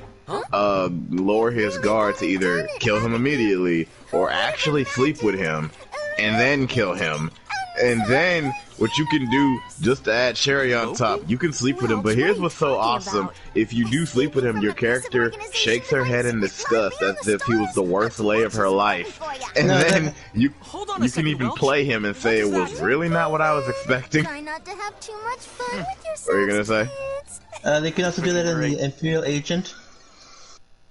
lower his guard to either kill him immediately or actually sleep with him and then kill him. And then what you can do, just to add cherry on top, you can sleep with him. But here's what's so awesome. If you do sleep with him, your character shakes her head in disgust as if he was the worst lay of her life. And No, then you Hold on a can second, even Welch. play him and say it was really not what I was expecting. Try not to have too much fun with yourself. What are you gonna say? they can also do that in the Imperial Agent.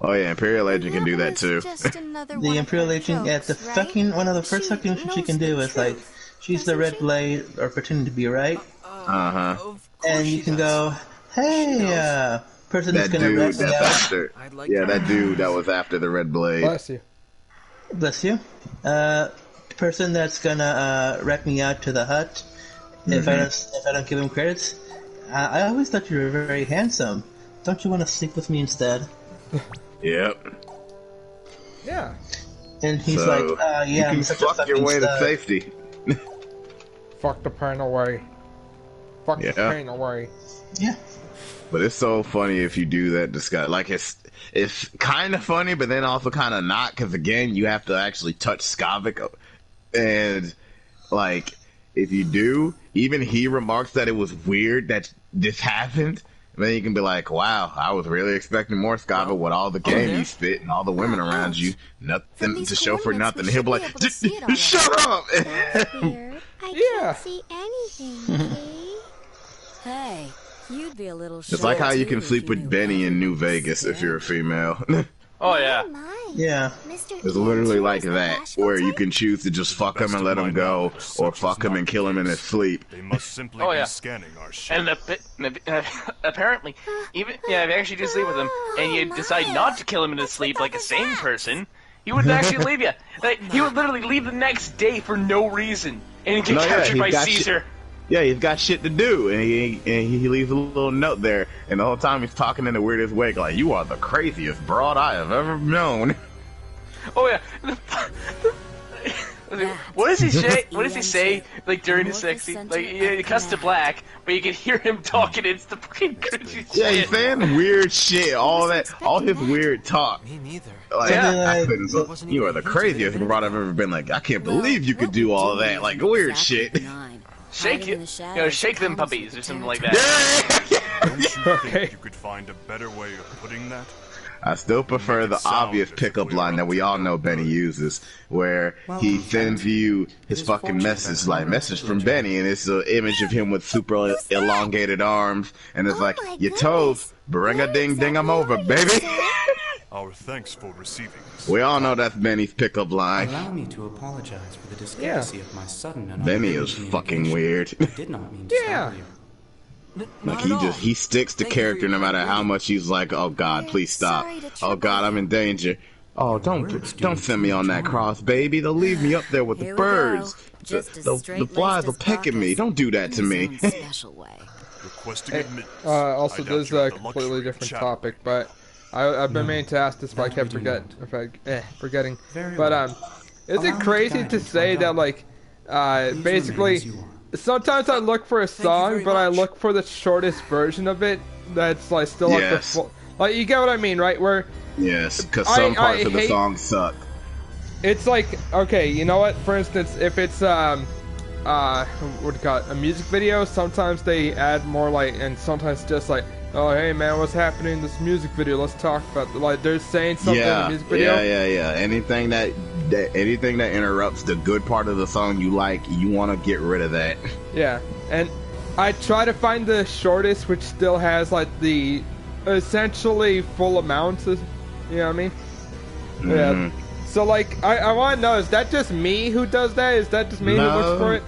Oh yeah, Imperial Agent can do that too. The Imperial Agent, yeah, the fucking one of the first fucking things she can do is like, she's the Red Blade, or pretending to be, right? Uh-huh. Of course And she you can does. go, hey, person that's That gonna dude, rat that's me out. after. I'd like Yeah, to- that dude that was after the Red Blade. Bless you. Bless you. Person that's gonna rat me out to the hut. If I don't give him credits. I always thought you were very handsome. Don't you want to sleep with me instead? Yep. Yeah. And he's So, like, yeah, you I'm can such a fuck your fucking way to stud. safety. Fuck the pain away. Fuck the Yeah. pain away. Yeah. But it's so funny if you do that disguise. Like it's kind of funny, but then also kind of not, because again, you have to actually touch Skavik And like, if you do, even he remarks that it was weird that this happened. And then you can be like, wow, I was really expecting more, Scott, but with all the game you spit and all the women around you, nothing to show for nothing. He'll be like, shut up! Weird. I can't see anything, Kay. Hey, you'd be a little It's like how you can sleep with Benny in New Vegas if you're a female. Oh yeah. Yeah. It's literally like that, where you can choose to just fuck him and let him go, or fuck him and kill him in his sleep. They must simply be scanning our ship. And apparently, even if you actually do sleep with him, and you decide not to kill him in his sleep like a sane person, he would actually leave you. Like, he would literally leave the next day for no reason, and get captured by Caesar. Yeah, he's got shit to do, and he leaves a little note there, and the whole time he's talking in the weirdest way, like, you are the craziest broad I have ever known. Oh yeah. What does he say? What does he say? Like during his sex scene, like he cuts to black, but you can hear him talking. It's the fucking craziest Yeah, shit. he's saying weird shit, all his weird talk. Me neither. Like, Yeah. you are the craziest broad I've ever been. Like, I can't believe you could do all that. Like, weird shit. Shake it, shake them puppies or something like that. Don't you Okay. think you could find a better way of putting that? I still prefer the obvious pickup line that we all know Benny uses, where he sends you his fucking message, like message from Benny, and it's an image of him with super elongated arms, and it's like, your toes, bring a ding ding, I'm over, baby. Our thanks for receiving this. We all know that's Benny's pickup line. Allow me to apologize for the discourtesy of my sudden and Benny unwitting is fucking communication. weird. I did not mean to startle you. Like he sticks to character no matter how much he's like, oh God, please stop. Oh God, I'm in danger. Oh, don't send me on that cross, baby. They'll leave me up there with the birds. The flies will peck at me. Don't do that to me. Requesting admittance. Also, I doubt this is you a have the completely luxury of different chatter. topic, but I've been meaning to ask this, but I kept forgetting. But is it crazy to say that like, basically, sometimes I look for a song, but I look for the shortest version of it. That's like still like the full. Like, you get what I mean, right? Where yes, because some parts of the song suck. it's like, okay, you know what? For instance, if it's what do you call it, a music video, sometimes they add more like, and sometimes just like, oh hey man, what's happening in this music video? Let's talk about like they're saying something in the music video. Yeah. Anything that interrupts the good part of the song you like, you want to get rid of that. Yeah, and I try to find the shortest, which still has like the essentially full amounts. You know what I mean? Mm-hmm. Yeah. So like, I want to know, is that just me who does that? Is that just me who looks for it?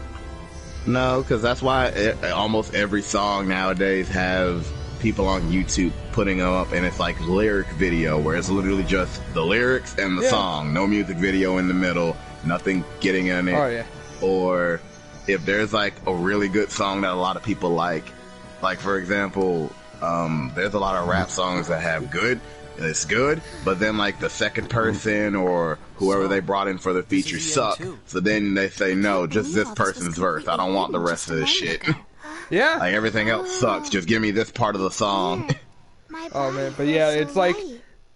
No, because that's why almost every song nowadays have people on YouTube putting them up, and it's like lyric video, where it's literally just the lyrics and the song, no music video in the middle, nothing getting in it. Oh yeah. Or if there's like a really good song that a lot of people like for example, there's a lot of rap songs that have it's good, but then like the second person or whoever they brought in for the feature suck, so then they say no, just this person's verse, I don't want the rest of this shit. Yeah. Like everything else sucks, just give me this part of the song. Oh man, but yeah, it's like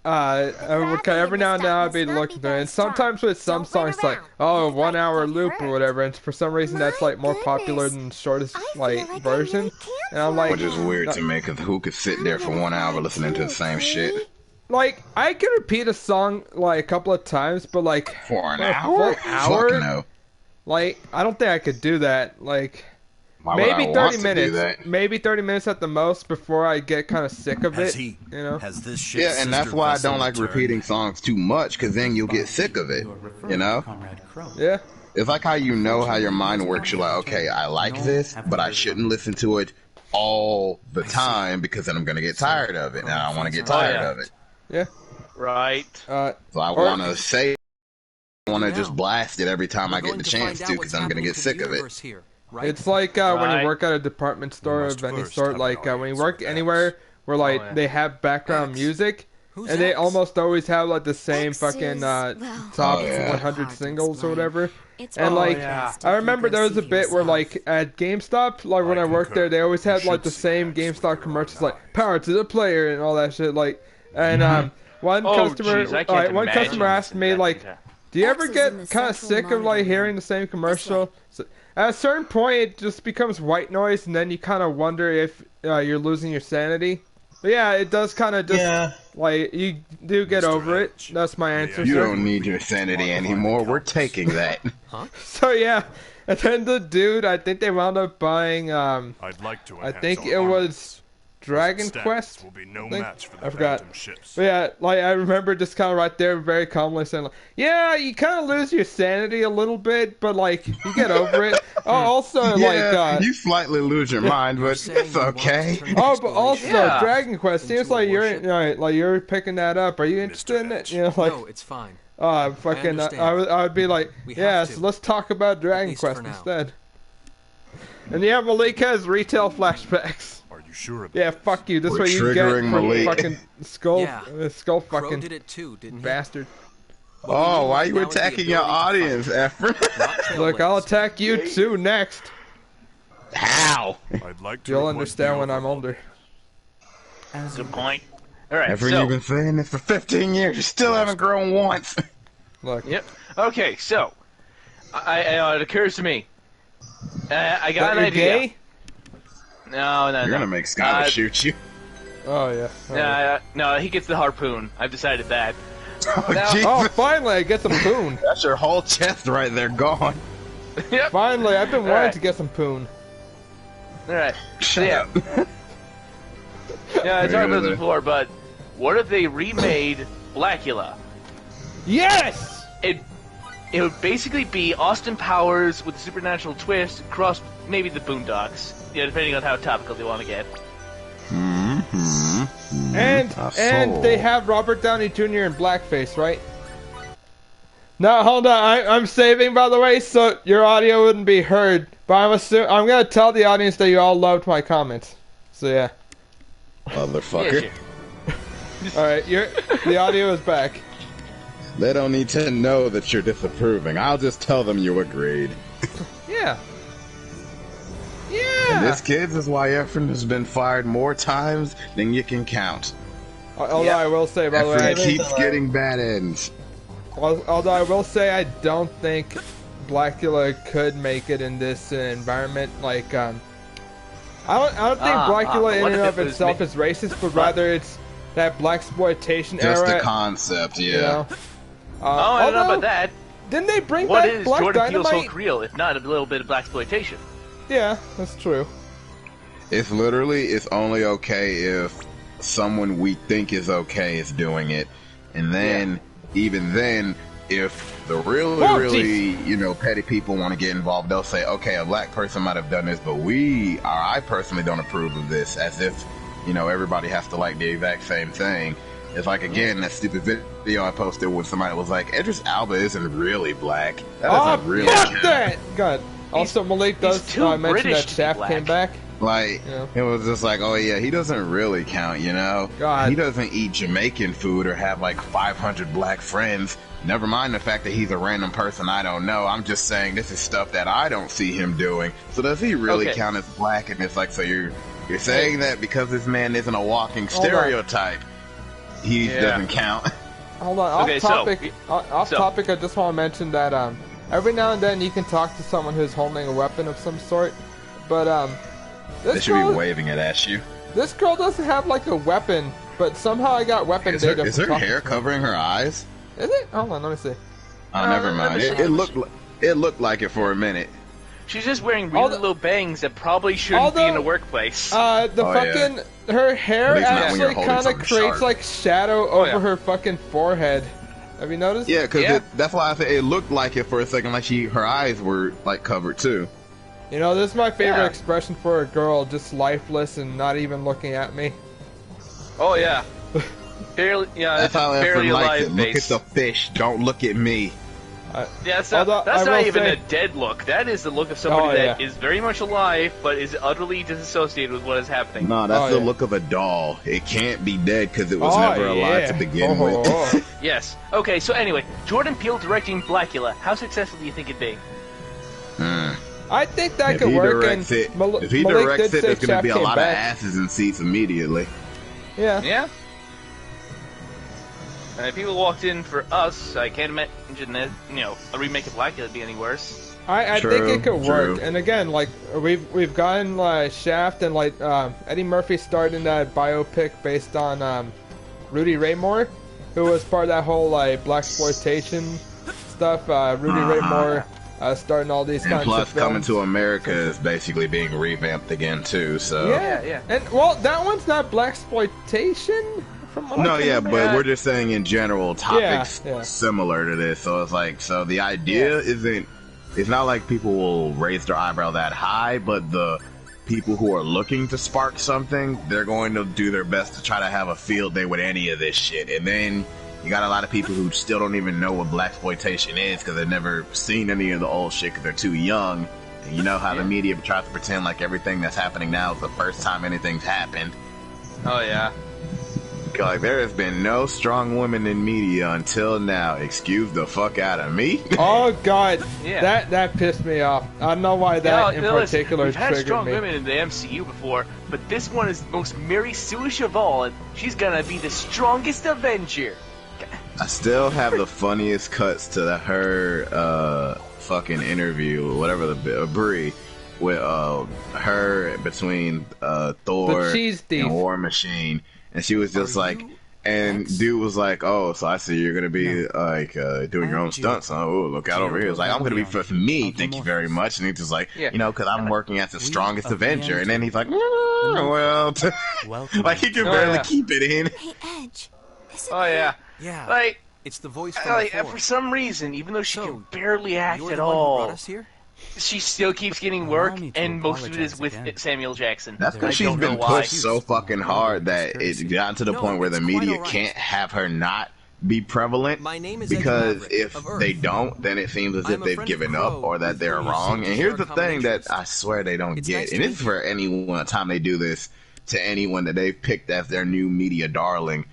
every now and then I'll be looking through it, and sometimes with some songs it's like, oh, 1 hour loop or whatever, and for some reason that's like more popular than the shortest like version, and I'm like, which is weird to me, because who could sit there for 1 hour listening to the same shit? Like, I can repeat a song like a couple of times, but like for an hour? Fuck no. Like, I don't think I could do that. Like, why would maybe I 30 want to do minutes. that? Maybe 30 minutes at the most before I get kind of sick of it. You know? Has this Yeah, and that's why I don't like repeating songs too much, because then you'll get sick of it. You know? Yeah. It's like how you know how your mind works. You're like, okay, I like this, but I shouldn't listen to it all the time, because then I'm going to get tired of it, and I don't want to get tired of it. Yeah. Right. So I want to say, I want to just blast it every time I get the chance to, because I'm going to get sick of it. It's like when you work at a department store of any sort, like when you work anywhere where like they have background music, and they almost always have like the same fucking top 100 singles or whatever. And like, I remember there was a bit where like at GameStop, like when I worked there, they always had like the same GameStop commercials, like "Power to the player" and all that shit. Like, and one customer asked me like, Do you X ever is get in the kind of central sick of like monitoring hearing room. the same commercial? So, at a certain point, it just becomes white noise, and then you kind of wonder if you're losing your sanity. But yeah, it does kind of just like you do get Mr. over it. Edge, That's my answer, You sir. don't need your sanity anymore. We're taking that. So yeah, and then the dude, I think they wound up buying. I'd like to I enhance think our it armor. was Dragon Stats Quest. will be no I think? match for the I forgot. Phantom ships. But yeah, like I remember just kind of right there, very calmly saying, like, "Yeah, you kind of lose your sanity a little bit, but like you get over it." Oh, also like you slightly lose your mind, but it's okay. oh, but also Yeah. Dragon Quest seems Into a like you're warship? like you're picking that up. Are you interested in it? You know, like No, it's fine. fucking. understand. I would be like, We yeah, have so to. let's talk about Dragon least Quest for now. instead. And yeah, Malik has retail flashbacks. Are you sure of Yeah, fuck you. This We're what you get triggering from Malik. fucking skull, Yeah. skull Crow fucking did it too, didn't he? bastard. What we Oh, need why right you now is the attacking your ability to audience, fight, Efren? not Look, I'll trailblaze. attack you too next. How? I'd like to You'll request understand the when I'm overlord. older. Good point. All right. Efren, So you've been saying this for 15 years. You still haven't grown once. Look, Yep. Okay, so it occurs to me. I got that an you're idea. gay? No. You're gonna make Skylar shoot you. Oh yeah. Oh. No, he gets the harpoon. I've decided that. Oh, Now- Jesus. Oh, finally, I get some poon. That's your whole chest right there gone. Yep. Finally, I've been wanting Alright. to get some poon. All right. Shut yeah. up. Yeah, I talked about this Really? before, but what if they remade Blackula? Yes! It would basically be Austin Powers with a supernatural twist, cross maybe the Boondocks. Yeah, depending on how topical they want to get. And they have Robert Downey Jr. in blackface, right? No, hold on. I'm saving, by the way, so your audio wouldn't be heard. But I'm gonna tell the audience that you all loved my comments. So yeah. Motherfucker. Yeah, All right, the audio is back. They don't need to know that you're disapproving. I'll just tell them you agreed. Yeah. And Yeah. this, kids, is why Efren has been fired more times than you can count. Although I will say, by the way, Efren I keeps getting bad ends. although I will say I don't think Blackula could make it in this environment. Like, I don't think Blackula in what and if of it was itself is racist, but rather it's that blaxploitation Just era. the concept, yeah. You know? Oh, I don't know although, about that. Didn't they bring What back is Black Jordan Peele's Dynamite? Hulk real, if not a little bit of blaxploitation? Yeah, that's true. It's only okay if someone we think is okay is doing it. And then, even then, if the really, petty people want to get involved, they'll say, okay, a black person might have done this, but I personally don't approve of this, as if, everybody has to like the exact same thing. It's like, again, that stupid video I posted when somebody was like, Idris Alba isn't really black. That doesn't really fuck count. that! God. Also, Malik does too mention British that to be Shaft black. came back. Like, Yeah. it was just like, oh yeah, he doesn't really count, God. He doesn't eat Jamaican food or have like 500 black friends. Never mind the fact that he's a random person I don't know. I'm just saying this is stuff that I don't see him doing. So does he really Okay. count as black? And it's like, so you're saying that because this man isn't a walking Hold on. stereotype, he doesn't count. Hold on, Okay, off so- topic. Off so- topic. I just want to mention that every now and then you can talk to someone who's holding a weapon of some sort, but They this should girl, be waving it at you. this girl doesn't have like a weapon, but somehow I got weapon Is her, data. is from her talking hair to her. covering her eyes? Is it? Hold on, let me see. Oh, never mind. It looked like it for a minute. She's just wearing really low bangs that probably shouldn't be in a workplace. The Oh, yeah. fucking her hair At least not when you're actually holding kind of something creates sharp. like shadow over yeah. her fucking forehead. Have you noticed? Yeah, because Yeah. that's why I said it looked like it for a second, like her eyes were like covered too. You know, this is my favorite Yeah. expression for a girl, just lifeless and not even looking at me. Oh yeah, barely. Yeah, That's it's a how barely Efren likes alive it. Look at face. the fish. Don't look at me. Yeah, that's not, Although, that's I not will even say- a dead look. That is the look of somebody Oh, that yeah. is very much alive, but is utterly disassociated with what is happening. No, that's Oh, the yeah. look of a doll. It can't be dead because it was Oh, never alive yeah. to begin Oh, with. oh, oh. Yes. Okay, so anyway, Jordan Peele directing Blackula. How successful do you think it'd be? I think that If could he work. directs And it, Malik if he did directs it, say there's going to Shaft be a came lot back. of asses in seats immediately. Yeah. Yeah. And if people walked in for us, I can't imagine that, a remake of Blackula would be any worse. I think it could work. And again, like we've gotten Shaft and like Eddie Murphy starred in that biopic based on Rudy Ray Moore, who was part of that whole like blaxploitation stuff. Rudy Ray Moore starting all these kinds of films. Plus, Coming to America is basically being revamped again too. So yeah. And well, that one's not blaxploitation. But we're just saying in general topics similar to this. So it's like, so the idea isn't. It's not like people will raise their eyebrow that high, but the people who are looking to spark something, they're going to do their best to try to have a field day with any of this shit. And then you got a lot of people who still don't even know what blaxploitation is because they've never seen any of the old shit because they're too young. And you know how the media tries to pretend like everything that's happening now is the first time anything's happened. Oh yeah. Like, there has been no strong women in media until now. Excuse the fuck out of me. Oh god, that pissed me off. I don't know why that in particular we've had triggered strong me. women in the MCU before, but this one is the most Mary Sue-ish of all, and she's gonna be the strongest Avenger. I still have the funniest cuts to her fucking interview, whatever the Brie, with her between Thor and War Machine. And she was just like, and dude was like, oh, so I see you're going to be like doing your own stunts. Oh, look out over here. It's like, I'm going to be for me, thank you very much. And he's just like, because I'm working as the strongest Avenger. And then he's like, well, like he can barely keep it in. Hey, Edge. Oh, yeah. Yeah. Like, it's the voice from before. For some reason, even though she can barely act you're at the one who all, brought us here? she still keeps getting work, and most of it is with Samuel Jackson. That's because she's been pushed so fucking hard that it's gotten to the point where the media can't have her not be prevalent, because if they don't, then it seems as if they've given up or that they're wrong. And here's the thing that I swear they don't get, and it's for anyone time they do this to anyone that they've picked as their new media darling.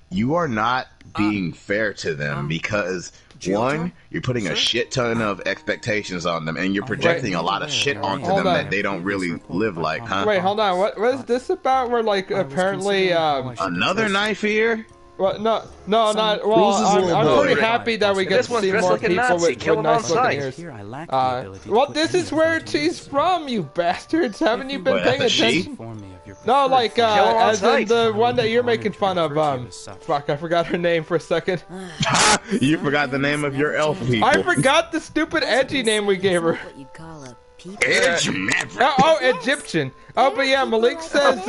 You are not being fair to them because, one, you're putting a shit ton of expectations on them, and you're projecting a lot of shit onto them that they don't really live like, huh? Wait, hold on. What is this about? Where, like, apparently, another knife here? Well, no, not. Well, I'm pretty happy that we get to see more people with nice looking ears. Well, this is where she's from, you bastards. Haven't you been paying attention? No, like, as in the one that you're making fun of. Fuck, I forgot her name for a second. You forgot the name of your elf people. I forgot the stupid edgy name we gave her. Oh, Egyptian. Oh, but yeah, Malik says,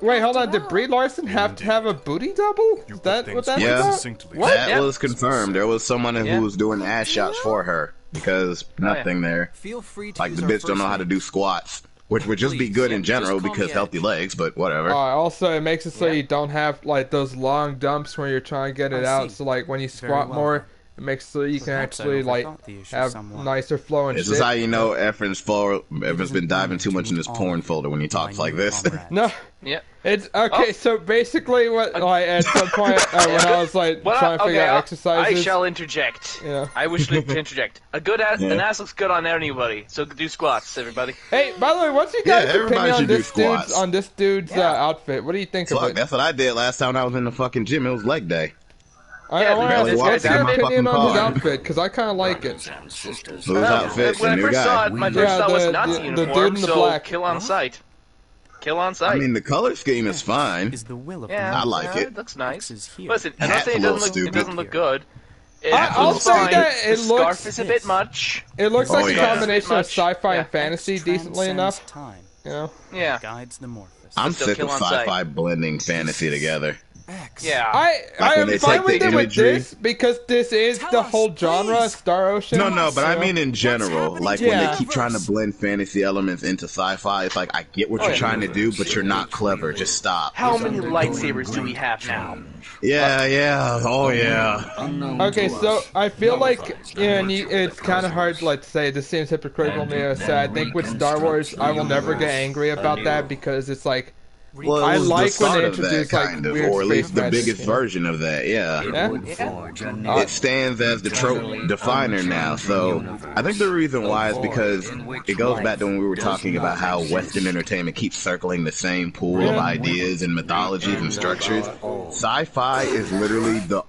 wait, hold on, did Brie Larson have to have a booty double? Is that what that's about? What? That was confirmed. There was someone who was doing ass shots for her, because nothing there. Like, the bitch don't know how to do squats. Which would just be good in general because healthy legs, but whatever. Also, it makes it so you don't have, like, those long dumps where you're trying to get it out, so, like, when you squat more, it makes so you can actually, like, have nicer flow and shit. This is how you know Efren's been diving too much in his porn folder when he talks like this. No. Yeah. It's okay. So basically, what like at some point when I was like trying to figure out exercises, I shall interject. Yeah. I wish to interject. An ass looks good on anybody, so do squats, everybody. Hey, by the way, what's your guys' opinion on this dude's outfit? What do you think of it? That's what I did last time I was in the fucking gym. It was leg day. I want to ask, what's your opinion on his outfit? Because I kind of like it. Whose outfit? When I first saw it, my first thought was Nazi uniform, the dude in the black. Kill on sight. Kill on sight. I mean, the color scheme is fine. I like it. It looks nice. Listen, I'm not saying it doesn't look good. I'll say that it looks. The scarf is a bit much. It looks like a combination of sci-fi and fantasy, decently enough. You know? Yeah. I'm sick of sci-fi blending fantasy together. Yeah. I am fine with it with this because this is the whole genre, Star Ocean. No, but I mean in general. Like when they keep trying to blend fantasy elements into sci-fi, it's like I get what you're trying to do, but you're not clever. Just stop. How many lightsabers do we have now? Yeah. Oh yeah. Okay, so I feel like it's kind of hard to like say. This seems hypocritical to me to say. I think with Star Wars, I will never get angry about that because it's like. Well, I like the when they introduce like weird or at least the magic. biggest version of that. Yeah. It stands as the trope definer now. So I think the reason why is because it goes back to when we were talking about how Western entertainment keeps circling the same pool of ideas and mythologies and structures. Sci-fi is literally the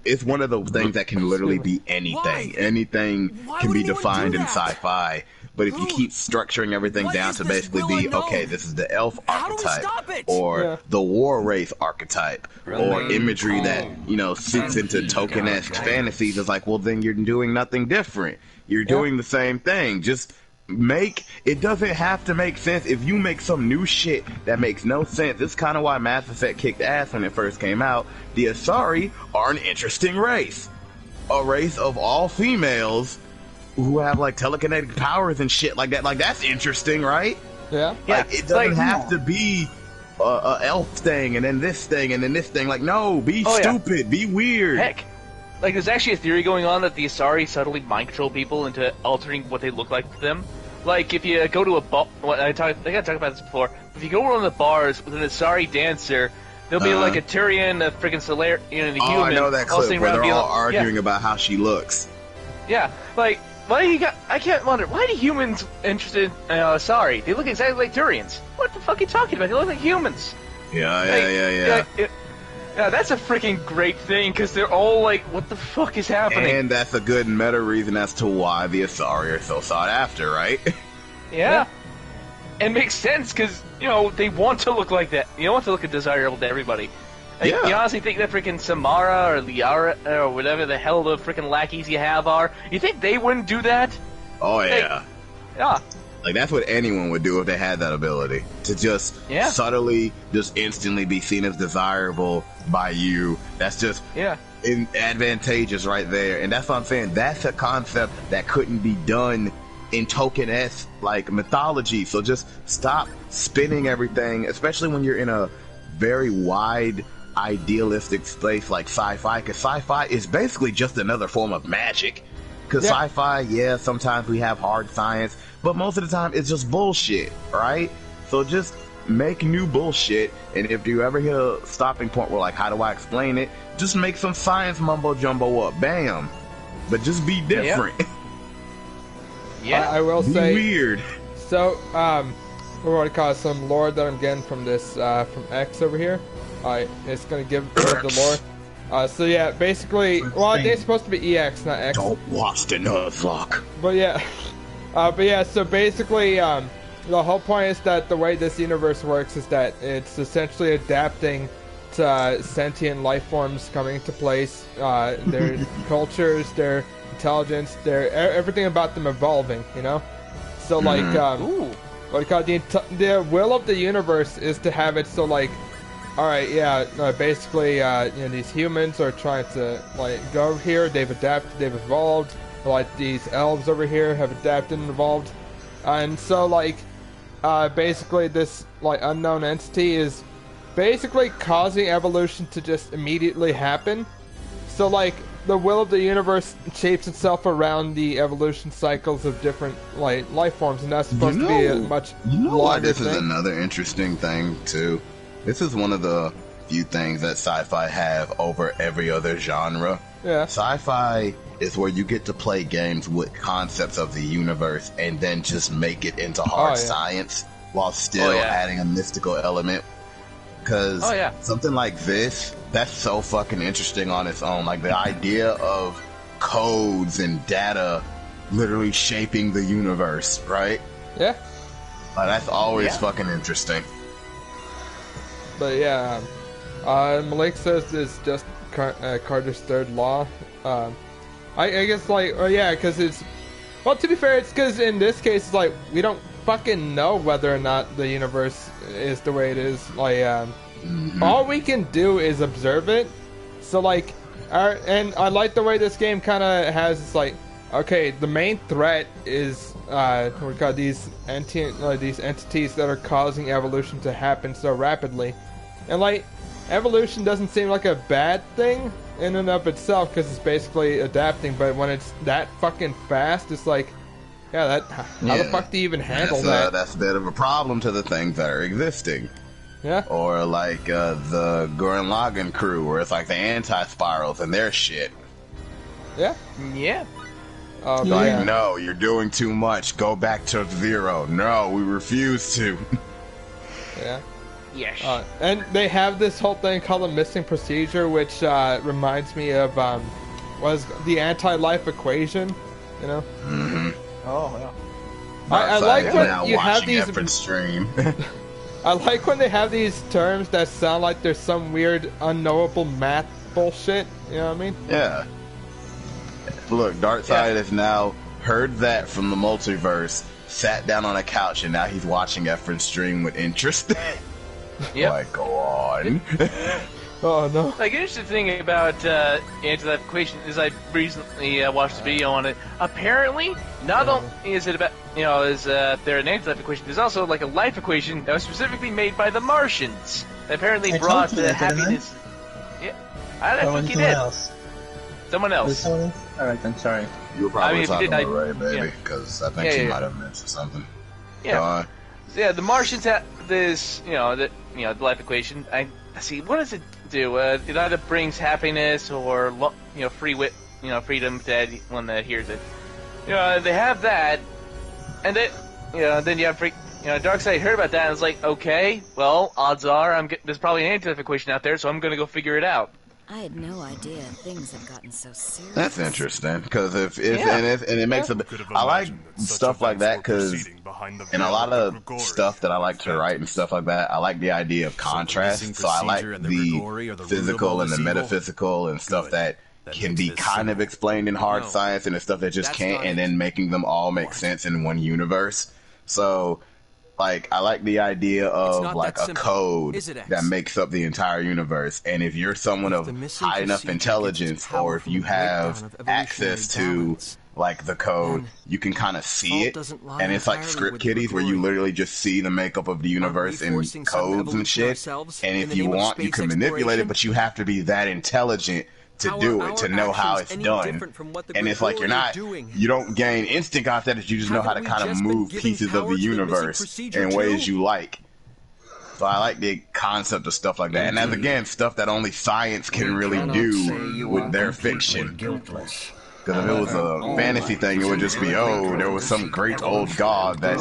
it's one of those things that can literally be anything. Why? Anything Why can would be anyone defined do in that? sci-fi. But if you keep structuring everything What down is to this basically will be, unknown? okay, this is the elf How do we archetype, stop it? or the war wraith archetype, or imagery that, you know, sits into token-esque fantasies, it's like, well, then you're doing nothing different. You're doing the same thing. Just it doesn't have to make sense. If you make some new shit that makes no sense, this is kind of why Mass Effect kicked ass when it first came out. The Asari are an interesting race. A race of all females who have like telekinetic powers and shit like that. Like, that's interesting, right? Yeah. Like, it doesn't have to be a elf thing and then this thing and then this thing. Like, no, be stupid, be weird. Heck, like, there's actually a theory going on that the Asari subtly mind control people into altering what they look like to them. Like, if you go to a bar, I think I talked about this before. If you go to one of the bars with an Asari dancer, there'll be like a Turian, a freaking Solar, you know, the human. Oh, I know that all clip sitting where around they're all being arguing about how she looks. Yeah, like, I can't wonder, why do humans interested in Asari? They look exactly like Turians. What the fuck are you talking about? They look like humans. Yeah. Yeah, that's a freaking great thing, because they're all like, what the fuck is happening? And that's a good meta reason as to why the Asari are so sought after, right? Yeah. It makes sense, because, you know, they want to look like that. You want to look desirable to everybody. Like, you honestly think that freaking Samara or Liara or whatever the hell the freaking lackeys you have are, you think they wouldn't do that? Oh, yeah. Yeah. Like, that's what anyone would do if they had that ability. To just subtly, just instantly be seen as desirable by you. That's just advantageous right there. And that's what I'm saying. That's a concept that couldn't be done in token-esque, like, mythology. So just stop spinning everything, especially when you're in a very wide, idealistic space like sci-fi. Because sci-fi is basically just another form of magic. Because sci-fi, sometimes we have hard science, but most of the time it's just bullshit, right? So just make new bullshit, and if you ever hit a stopping point where, like, how do I explain it? Just make some science mumbo-jumbo up. Bam. But just be different. Yeah. I will be say... weird. So, what do I call it? Some lore that I'm getting from this, from X over here. It's gonna give the lore. So yeah, basically, well, it's supposed to be EX, not X. Don't watch the Nuzlocke. But yeah, so basically, the whole point is that the way this universe works is that it's essentially adapting to sentient life forms coming into place, their cultures, their intelligence, their everything about them evolving, you know? So like, what do you call it? The will of the universe is to have it so like, alright, basically, you know, these humans are trying to, like, go over here, they've adapted, they've evolved, like, these elves over here have adapted and evolved, and so, like, basically this, like, unknown entity is basically causing evolution to just immediately happen, so, like, the will of the universe shapes itself around the evolution cycles of different, like, life forms, and that's supposed to be a much why this is another interesting thing, too? This is one of the few things that sci-fi have over every other genre. Yeah. Sci-fi is where you get to play games with concepts of the universe and then just make it into hard science while still adding a mystical element. Because something like this, that's so fucking interesting on its own. Like, the idea of codes and data literally shaping the universe, right? Yeah. Like, that's always fucking interesting. But yeah, Malik says it's just Carter's third law. I guess, like, because it's, well, to be fair, it's because in this case, it's like, we don't fucking know whether or not the universe is the way it is. Like, all we can do is observe it. So, like, and I like the way this game kind of has, it's like, okay, the main threat is, we got these entities that are causing evolution to happen so rapidly. And, like, evolution doesn't seem like a bad thing in and of itself, because it's basically adapting, but when it's that fucking fast, it's like, how the fuck do you even handle that? That's a bit of a problem to the things that are existing. Yeah. Or, like, the Gurren Lagann crew, where it's like the anti-spirals and their shit. Yeah. Yeah. No, you're doing too much. Go back to zero. No, we refuse to. Yeah. Yes. And they have this whole thing called a missing procedure, which reminds me of was the anti-life equation, you know? Mm-hmm. Oh, yeah. I like when you have these. Stream. I like when they have these terms that sound like there's some weird, unknowable math bullshit. You know what I mean? Yeah. Look, Darkseid has now heard that from the multiverse, sat down on a couch, and now he's watching Efren's stream with interest. Yep. Like, go on. Oh no. Like, an interesting thing about anti-life equation is I recently watched a video on it. Apparently, not only is it about, is there an anti-life equation, there's also like a life equation that was specifically made by the Martians. That apparently brought happiness. Yeah, I think you did. Someone else. Alright, then, sorry. You were probably talking about Ray, baby, because I think she might have mentioned something. Yeah. So, yeah, the Martians have this, the life equation. I see. What does it do? It either brings happiness or freedom to anyone that hears it. They have that, and then you have Darkseid heard about that and was like, okay, well, odds are there's probably an anti-life equation out there, so I'm gonna go figure it out. I had no idea things had gotten so serious. That's interesting, because and it makes I like stuff like that, because in a lot of stuff that I like to write and stuff like that, I like the idea of contrast. So I like the physical and the metaphysical and stuff that can be kind of explained in hard science, and the stuff that just can't, and then making them all make sense in one universe. So, like, I like the idea of like a code that makes up the entire universe, and if you're someone of high enough intelligence, or if you have access to like the code, you can kind of see it, and it's like Script Kiddies, where you literally just see the makeup of the universe in codes and shit, and if you want, you can manipulate it, but you have to be that intelligent to do it, to know how it's done. And it's like you don't gain instant concept, you just know how to kind of move pieces of the universe in ways you like. So I like the concept of stuff like that. And that's, again, stuff that only science can really do with their fiction. Because if it was a fantasy thing, it would just be, there was some great old god that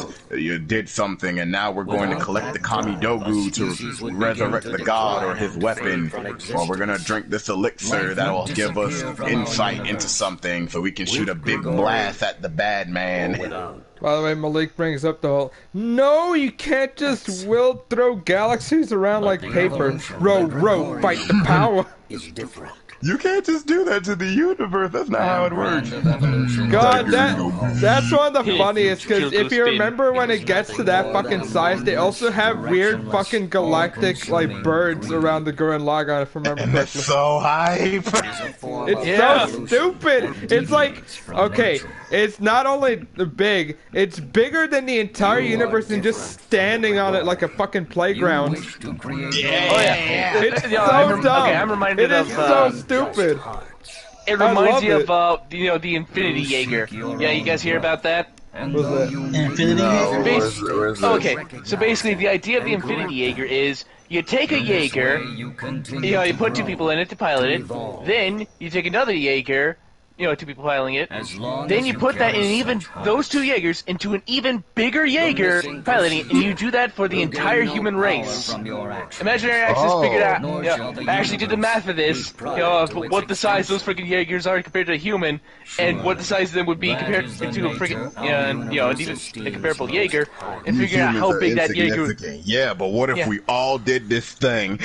did something, and now we're going to collect the Kamidogu to resurrect the god or his weapon, or we're going to drink this elixir that will give us insight into something so we can shoot a big blast at the bad man. By the way, Malik brings up the whole, no, you can't just throw galaxies around like paper. Row, fight the power. Is different. You can't just do that to the universe. That's not how it works. God, that's one of the funniest, because if you remember when it gets to that fucking size, they also have weird fucking galactic, like, birds around the Gurren Lagann, if I remember correctly. It's so hype. It's so stupid. It's like, okay, it's not only big, it's bigger than the entire universe and just standing on it like a fucking playground. Yeah. It's so dumb. Okay, I'm reminded of so stupid. It reminds me of the Infinity Jaeger. Yeah, you guys hear about that? What's that? Infinity Jaeger? Okay, so basically the idea of the Infinity Jaeger is you take a Jaeger, you put two people in it to pilot it, then you take another Jaeger, two people piloting it, then you put that in those two Jaegers into an even bigger Jaeger piloting it, and you do that for the entire human race. Imaginary Access figured out, I actually did the math for this, what the size those freaking Jaegers are compared to a human, and what the size of them would be compared to a freaking, even a comparable Jaeger, and figured out how big that Jaeger would be. Yeah, but what if we all did this thing?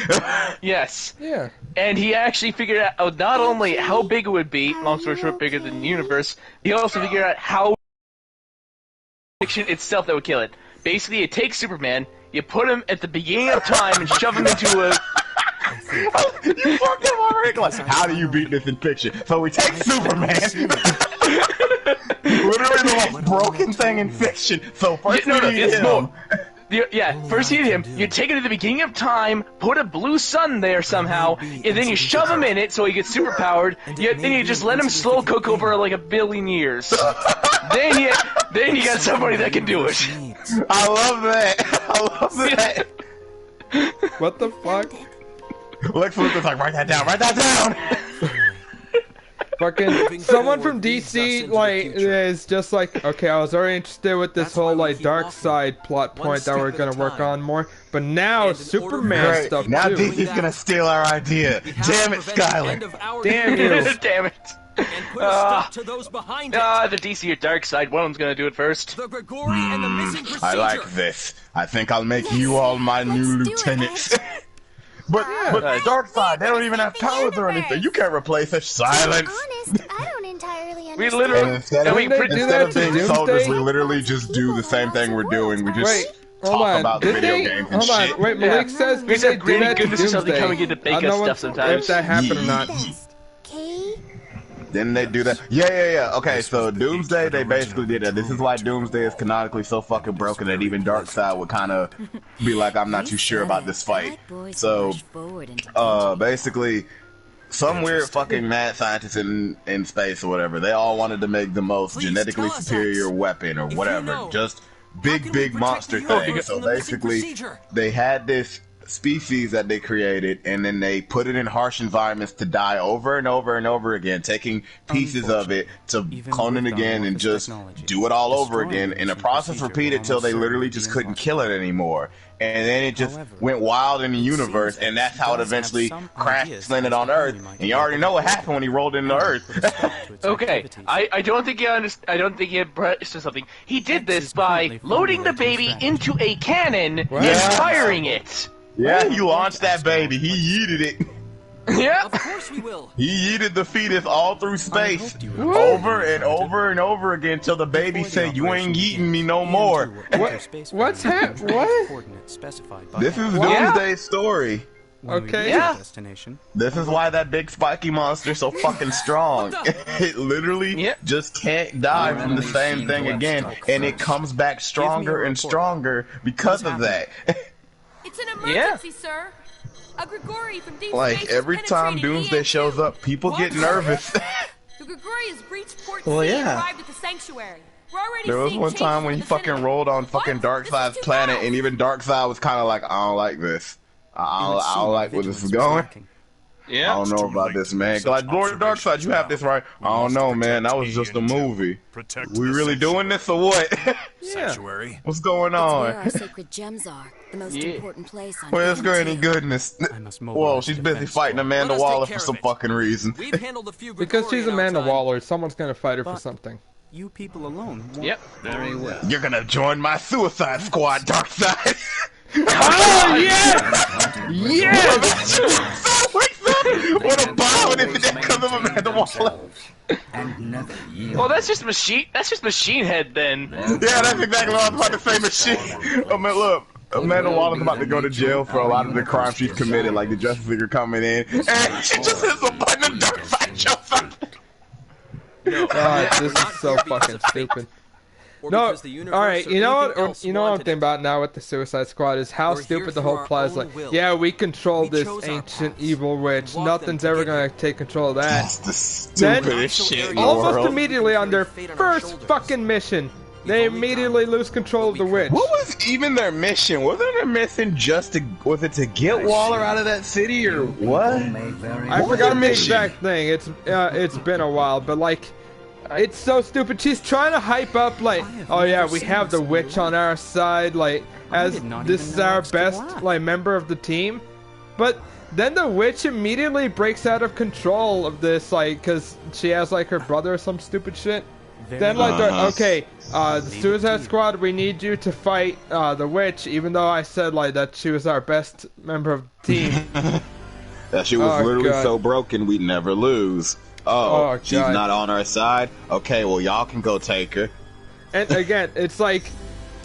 Yes. Yeah. And he actually figured out not only how big it would be, long story short, bigger than the universe, he also figured out how fiction itself that would kill it. Basically, you take Superman, you put him at the beginning of time and shove him into a... You fucked him already! Like, how do you beat this in fiction? So we take Superman... Literally the most broken thing in fiction. So first we need him... First you hit him, you take it at the beginning of time, put a blue sun there somehow, and then you shove him in it so he gets superpowered, then you just let him slow cook over like 1 billion years. then you got somebody that can do it. I love that. What the fuck? Lex Luthor's like, write that down. Fucking someone from DC like is just like, okay, I was already interested with this whole like dark side plot point that we're gonna work on more, but now Superman stuff now too. DC's gonna steal our idea. Damn it, Skyler. Damn you. Damn it. And put a stop to those behind it. The DC or dark side. One of them's gonna do it first. The Grigori and the missing procedure. I like this. I think I'll make you all my new lieutenants. But Darkseid, they don't even have powers or anything. You can't replace us. Silence. Honest, I don't entirely understand. We literally, instead of being Doomsday? soldiers, we literally just do the same thing we're doing. We just talk about the video games and shit. Hold on, wait, Malik says we said do that to goodness is something Doomsday. coming in to bake I don't us know stuff sometimes. if that happened or not. Okay. Didn't they do that? Yeah. Okay, so Doomsday, they basically did that. This is why Doomsday is canonically so fucking broken that even Darkseid would kind of be like, I'm not too sure about this fight. So, basically, some weird fucking mad scientist in space or whatever, they all wanted to make the most genetically superior weapon or whatever. Just big monster thing. So basically, they had this species that they created, and then they put it in harsh environments to die over and over and over again, taking pieces of it to clone it again and just do it all over again, and the process repeated till they literally just couldn't kill it anymore. And then it just went wild in the universe, and that's how it eventually crashed landed on Earth. And you already know what happened when he rolled into Earth. Okay, I don't think you understand. I don't think you understood something. He did this by loading the baby into a cannon and firing it. Yeah, he launched that baby. He yeeted it. Yeah. Of course we will. He yeeted the fetus all through space, over and over and over again, till the baby said, "You ain't yeeting me no more." What's happening? What? This is Doomsday's story. Okay. Yeah. This is why that big spiky monster's so fucking strong. It literally just can't die from the same thing again, and it comes back stronger and stronger because of that. It's an emergency, sir. A Grigori from deep Like, space every has time penetrated Doomsday EM2. shows up, people get nervous. The Grigori has breached Port Well, C and yeah. arrived at the sanctuary. We're already There was seeing one time changes when in he the fucking vicinity. rolled on fucking Darkseid's planet, and even Darkseid was kind of like, I don't like this. I don't like where this is going. Yeah. I don't know about this, man. Like, Lord of Darkseid, you have this right. I don't know, man. That was just a movie. We really doing this or what? Sanctuary. What's going It's where on? our sacred gems are. The most important place on Where's Earth, Granny too. Goodness? Whoa, she's busy fighting Amanda Waller for some fucking reason. We've handled a few Because she's Grigori in our Amanda time. Waller, someone's gonna fight her for something. You people alone. Yep. Very well. You're gonna join my Suicide Squad, Darkseid. Oh yeah! Yeah! What a bomb if it didn't come of Amanda Waller. Well, that's just machine. That's just Machine Head then. Yeah, that's exactly what I was about to say, Machine. I mean, look, Amanda Waller's about to go to jail for a lot of the crimes she's committed, like the Justice League are coming in, and she just hits a button and Darkseid shows up. God, this is so fucking stupid. No, alright, you know what? You know what I'm thinking about now with the Suicide Squad is how stupid the whole plot is. Like, yeah, we control this ancient evil witch. Nothing's ever gonna take control of that. That's the stupidest shit in the Almost world. immediately on their first fucking mission, they immediately lose control of the witch. What was even their mission? Wasn't their mission just to, was it to get Waller out of that city or what? I forgot the exact thing. It's been a while, but like, it's so stupid. She's trying to hype up like, oh yeah, we have the witch on our side, like, as this is our best like member of the team. But then the witch immediately breaks out of control of this, like, because she has like her brother or some stupid shit. Then like, okay, the Suicide Squad, we need you to fight the witch, even though I said like that she was our best member of the team. That she was literally God. so broken we'd never lose. Oh, she's God. not on our side? Okay, well y'all can go take her. And again, it's like,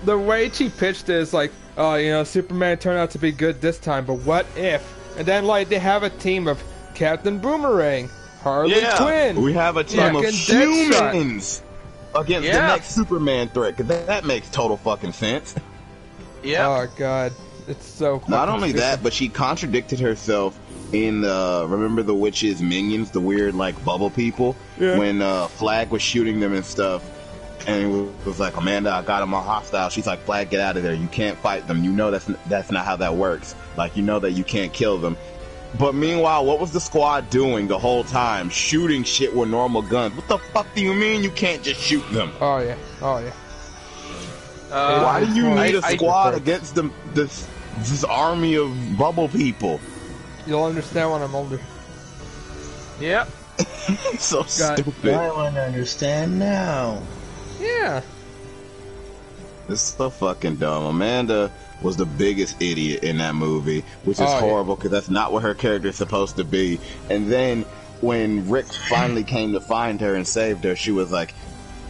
the way she pitched it is like, oh, you know, Superman turned out to be good this time, but what if? And then like, they have a team of Captain Boomerang, Harley Quinn. We have a team of fucking Deadshot. humans against the next Superman threat, because that makes total fucking sense. Yeah. Oh god, it's so fucking Not only stupid. that, but she contradicted herself in remember the witch's minions, the weird like bubble people, when Flag was shooting them and stuff, and it was like, Amanda, I got them all hostile. She's like, Flag, get out of there. You can't fight them. You know that's not how that works. Like, you know that you can't kill them. But meanwhile, what was the squad doing the whole time? Shooting shit with normal guns. What the fuck do you mean you can't just shoot them? Oh yeah. Why do you need a squad against this army of bubble people? You'll understand when I'm older. Yep. So stupid. I want to understand now. Yeah. This is so fucking dumb. Amanda was the biggest idiot in that movie, which is horrible because that's not what her character is supposed to be. And then when Rick finally came to find her and saved her, she was like,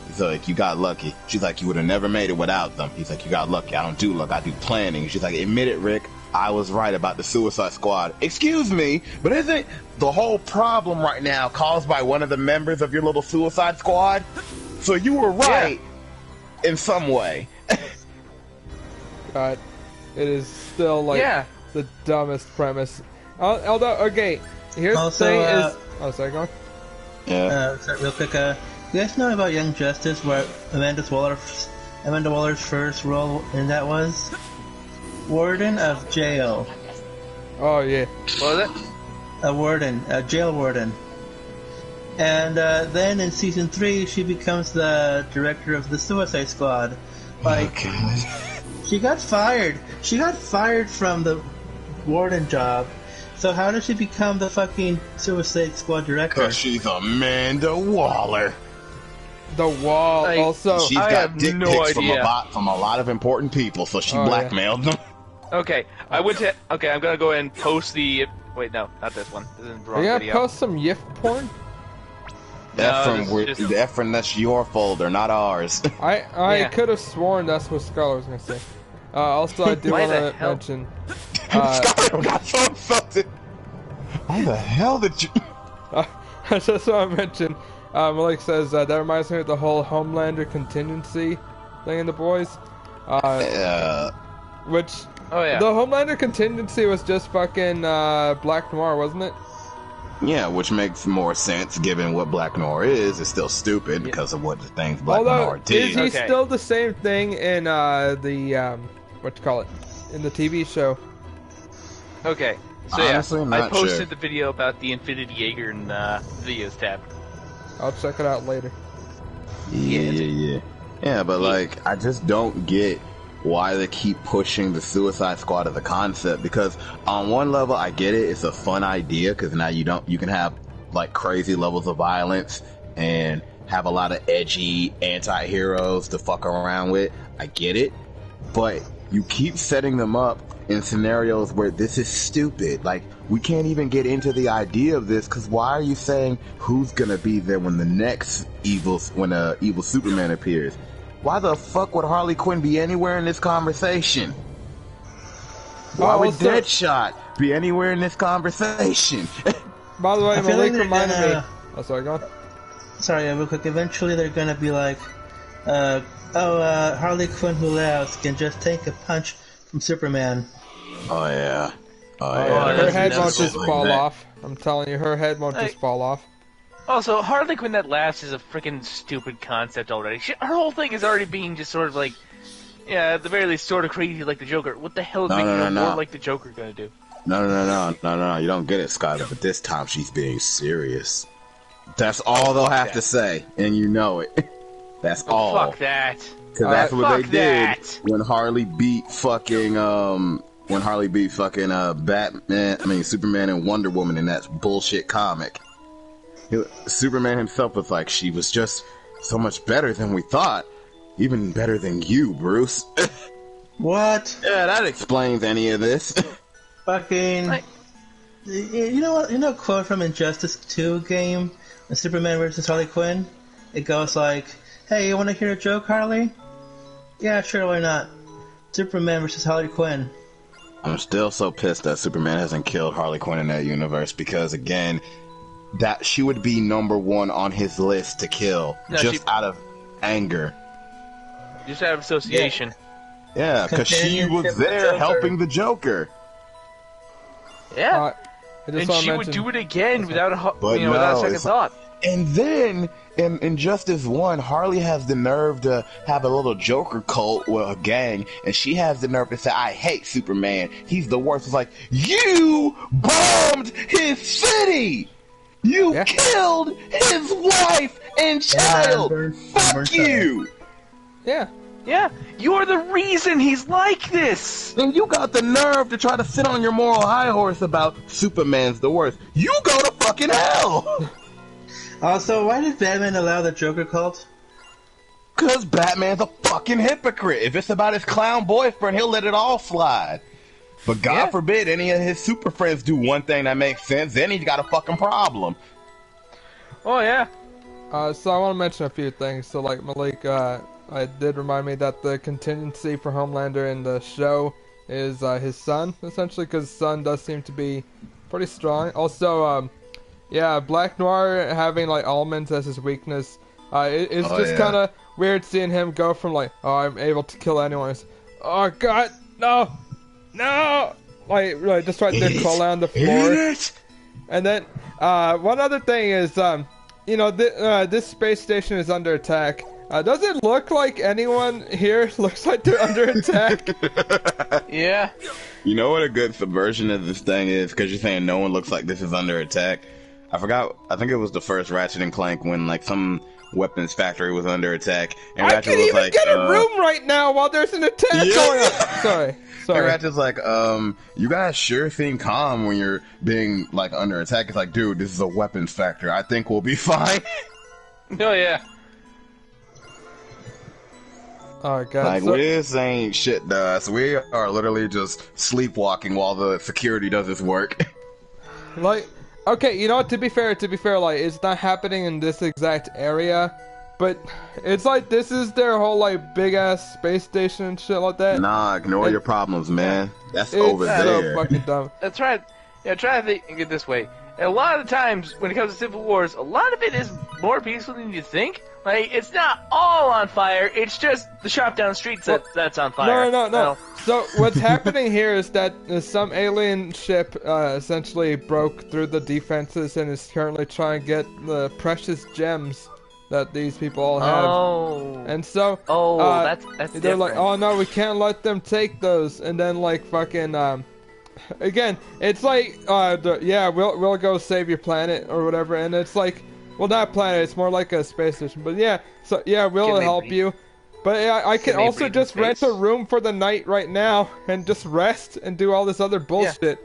he's like, you got lucky. She's like, you would have never made it without them. He's like, you got lucky. I don't do luck. I do planning. She's like, admit it, Rick. I was right about the Suicide Squad. Excuse me, but isn't the whole problem right now caused by one of the members of your little Suicide Squad? So you were right in some way. God, it is still like the dumbest premise. Although, okay, here's also, the thing is... Oh, sorry, go on. Yeah. Sorry, real quick, you guys know about Young Justice, where Amanda Waller's first role in that was? Warden of Jail. Oh, yeah. What was it? A warden, a jail warden. And then in season 3, she becomes the director of the Suicide Squad. Like, she got fired. She got fired from the warden job. So how did she become the fucking Suicide Squad director? Because she's Amanda Waller. The Wall. Like, also, She's got dick pics from a lot of important people, so she blackmailed them. Okay, I went to. Okay, I'm gonna go ahead and post the. Wait, no, not this one. This is the wrong are you gonna video. post some YIF porn? Efren, that's your folder, not ours. I could have sworn that's what Scarlet was gonna say. Also, I do want to mention. Scarlet got so insulted. Why the hell did you? I just want to mention. Malik says that reminds me of the whole Homelander contingency thing in The Boys. Which. Oh yeah. The Homelander contingency was just fucking Black Noir, wasn't it? Yeah, which makes more sense given what Black Noir is. It's still stupid because of what the things Black Noir did. Is he still the same thing in the in the TV show? Okay. So honestly, I'm I not posted sure. the video about the Infinity Jaeger in videos tab. I'll check it out later. Yeah, but like, I just don't get why they keep pushing the Suicide Squad as a concept, because on one level I get it, it's a fun idea because now you can have like crazy levels of violence and have a lot of edgy anti-heroes to fuck around with. I get it, but you keep setting them up in scenarios where this is stupid. Like, we can't even get into the idea of this because why are you saying who's gonna be there when the next evil Superman appears? Why the fuck would Harley Quinn be anywhere in this conversation? Why would Deadshot be anywhere in this conversation? By the way, Malik reminded me. Oh, sorry, go on. Sorry, real quick. Eventually, they're gonna be like, Harley Quinn who laughs can just take a punch from Superman. Oh yeah. Her head won't just fall off. I'm telling you, her head won't just fall off. Also, Harley Quinn that laughs is a freaking stupid concept already. Her whole thing is already being just sort of like, at the very least, sort of crazy like the Joker. What the hell is making her more like the Joker gonna do? No, you don't get it, Skyler, but this time she's being serious. That's all they'll have to say, and you know it. That's all. Fuck that. Because that's what they did when Harley beat fucking, Superman and Wonder Woman in that bullshit comic. Superman himself was like, she was just so much better than we thought. Even better than you, Bruce. What? Yeah, that explains any of this. Fucking... You know what? You know a quote from Injustice 2 game? Superman vs. Harley Quinn? It goes like, hey, you want to hear a joke, Harley? Yeah, sure, why not? Superman vs. Harley Quinn. I'm still so pissed that Superman hasn't killed Harley Quinn in that universe because, again, that she would be number one on his list to kill out of anger. Just out of association. Yeah, because she was there helping the Joker. Yeah. And she would do it again without a second thought. And then in Injustice 1, Harley has the nerve to have a little Joker cult with a gang, and she has the nerve to say, I hate Superman. He's the worst. It's like, you bombed his city! You killed his wife and child! Fuck you! Yeah. Yeah, you're the reason he's like this! And you got the nerve to try to sit on your moral high horse about Superman's the worst. You go to fucking hell! Also, why did Batman allow the Joker cult? Cause Batman's a fucking hypocrite. If it's about his clown boyfriend, he'll let it all slide. But God forbid any of his super friends do one thing that makes sense, then he's got a fucking problem. Oh, yeah. So I want to mention a few things. So, like, Malik, it did remind me that the contingency for Homelander in the show is his son, essentially, because his son does seem to be pretty strong. Also, yeah, Black Noir having, like, almonds as his weakness, it's just kind of weird seeing him go from, like, oh, I'm able to kill anyone. It's, oh, God, no! No! Like, just right there crawling on the floor. And then, one other thing is, you know, this space station is under attack. Does it look like anyone here looks like they're under attack? Yeah. You know what a good subversion of this thing is? Because you're saying no one looks like this is under attack. I forgot. I think it was the first Ratchet and Clank when like some weapons factory was under attack, and I Ratchet can't was even like, get a room right now while there's an attack going on. Sorry. And Ratchet's like, you guys sure seem calm when you're being like under attack. It's like, dude, this is a weapons factory. I think we'll be fine. Oh yeah. Oh god. Like this ain't shit to us. We are literally just sleepwalking while the security does its work. Like, okay, you know what? To be fair, like it's not happening in this exact area, but it's like this is their whole like big ass space station and shit like that. Nah, ignore your problems, man. That's over It's there. so fucking dumb. That's right. Yeah, try to think it this way. And a lot of the times when it comes to civil wars, a lot of it is more peaceful than you think. Like, it's not all on fire, it's just the shop down streets that's on fire. No. So what's happening here is that some alien ship essentially broke through the defenses and is currently trying to get the precious gems that these people all have. Oh. And so that's they're different. like, oh no, we can't let them take those. And then like fucking again, it's like we'll go save your planet or whatever. And it's like, well, not planet, it's more like a space station. But yeah, so yeah, we'll help you. But yeah, I can also just rent a room for the night right now and just rest and do all this other bullshit.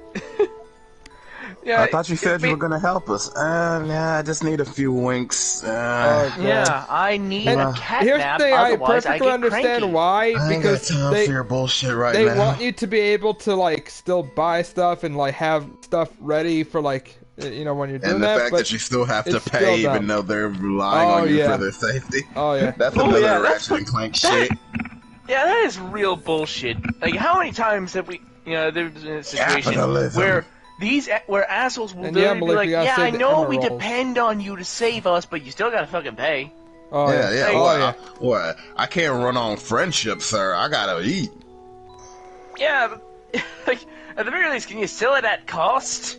I thought you said you were gonna help us. Yeah, I just need a few winks. I need a cat Here's nap. the thing, I Otherwise perfectly get understand cranky. why, because for your bullshit right they now. want you to be able to like still buy stuff and like have stuff ready for like you know when you're doing And the that. fact but that you still have to it's pay still even dumb. though they're relying on you for their safety. Oh yeah. That's another Ratchet and Clank shit. Yeah, that is real bullshit. Like, how many times have we, there's been a situation Capitalism. where assholes will And literally be Malik, like, you gotta yeah, save I the know we emeralds. depend on you to save us, but you still gotta fucking pay. Oh yeah. Well, well, I can't run on friendship, sir. I gotta eat. Yeah, but, like, at the very least, can you sell it at cost?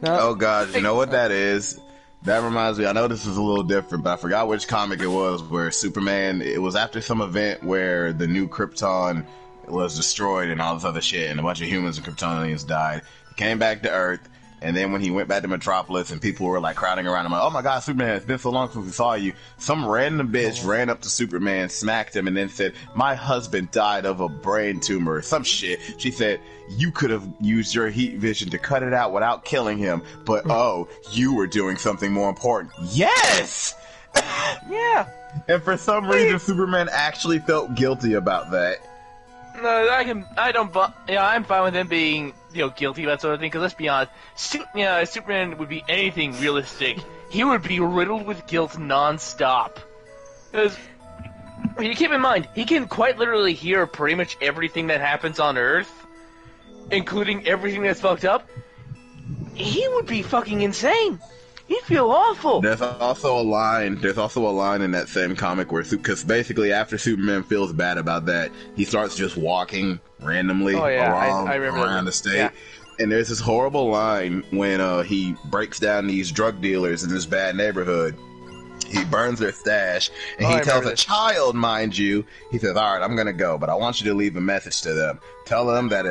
No. Oh god, you know what that is? That reminds me, I know this is a little different, but I forgot which comic it was where Superman, it was after some event where the new Krypton was destroyed and all this other shit, and a bunch of humans and Kryptonians died. He came back to Earth, and then when he went back to Metropolis and people were like crowding around him, like, oh my god, Superman, it's been so long since we saw you. Some random bitch ran up to Superman, smacked him, and then said, my husband died of a brain tumor or some shit. She said, you could have used your heat vision to cut it out without killing him, but oh, you were doing something more important. Yes! Yeah. And for some reason, Superman actually felt guilty about that. No, I'm fine with him being, guilty about sort of thing. Because let's be honest, if Superman would be anything realistic, he would be riddled with guilt non-stop. Because you keep in mind, he can quite literally hear pretty much everything that happens on Earth, including everything that's fucked up. He would be fucking insane. He'd feel awful. There's also a line in that same comic where, because basically after Superman feels bad about that, he starts just walking randomly around the state. Yeah. And there's this horrible line when he breaks down these drug dealers in this bad neighborhood. he burns their stash, and he tells a child, mind you, he says, "All right, I'm gonna go, but I want you to leave a message to them. Tell them that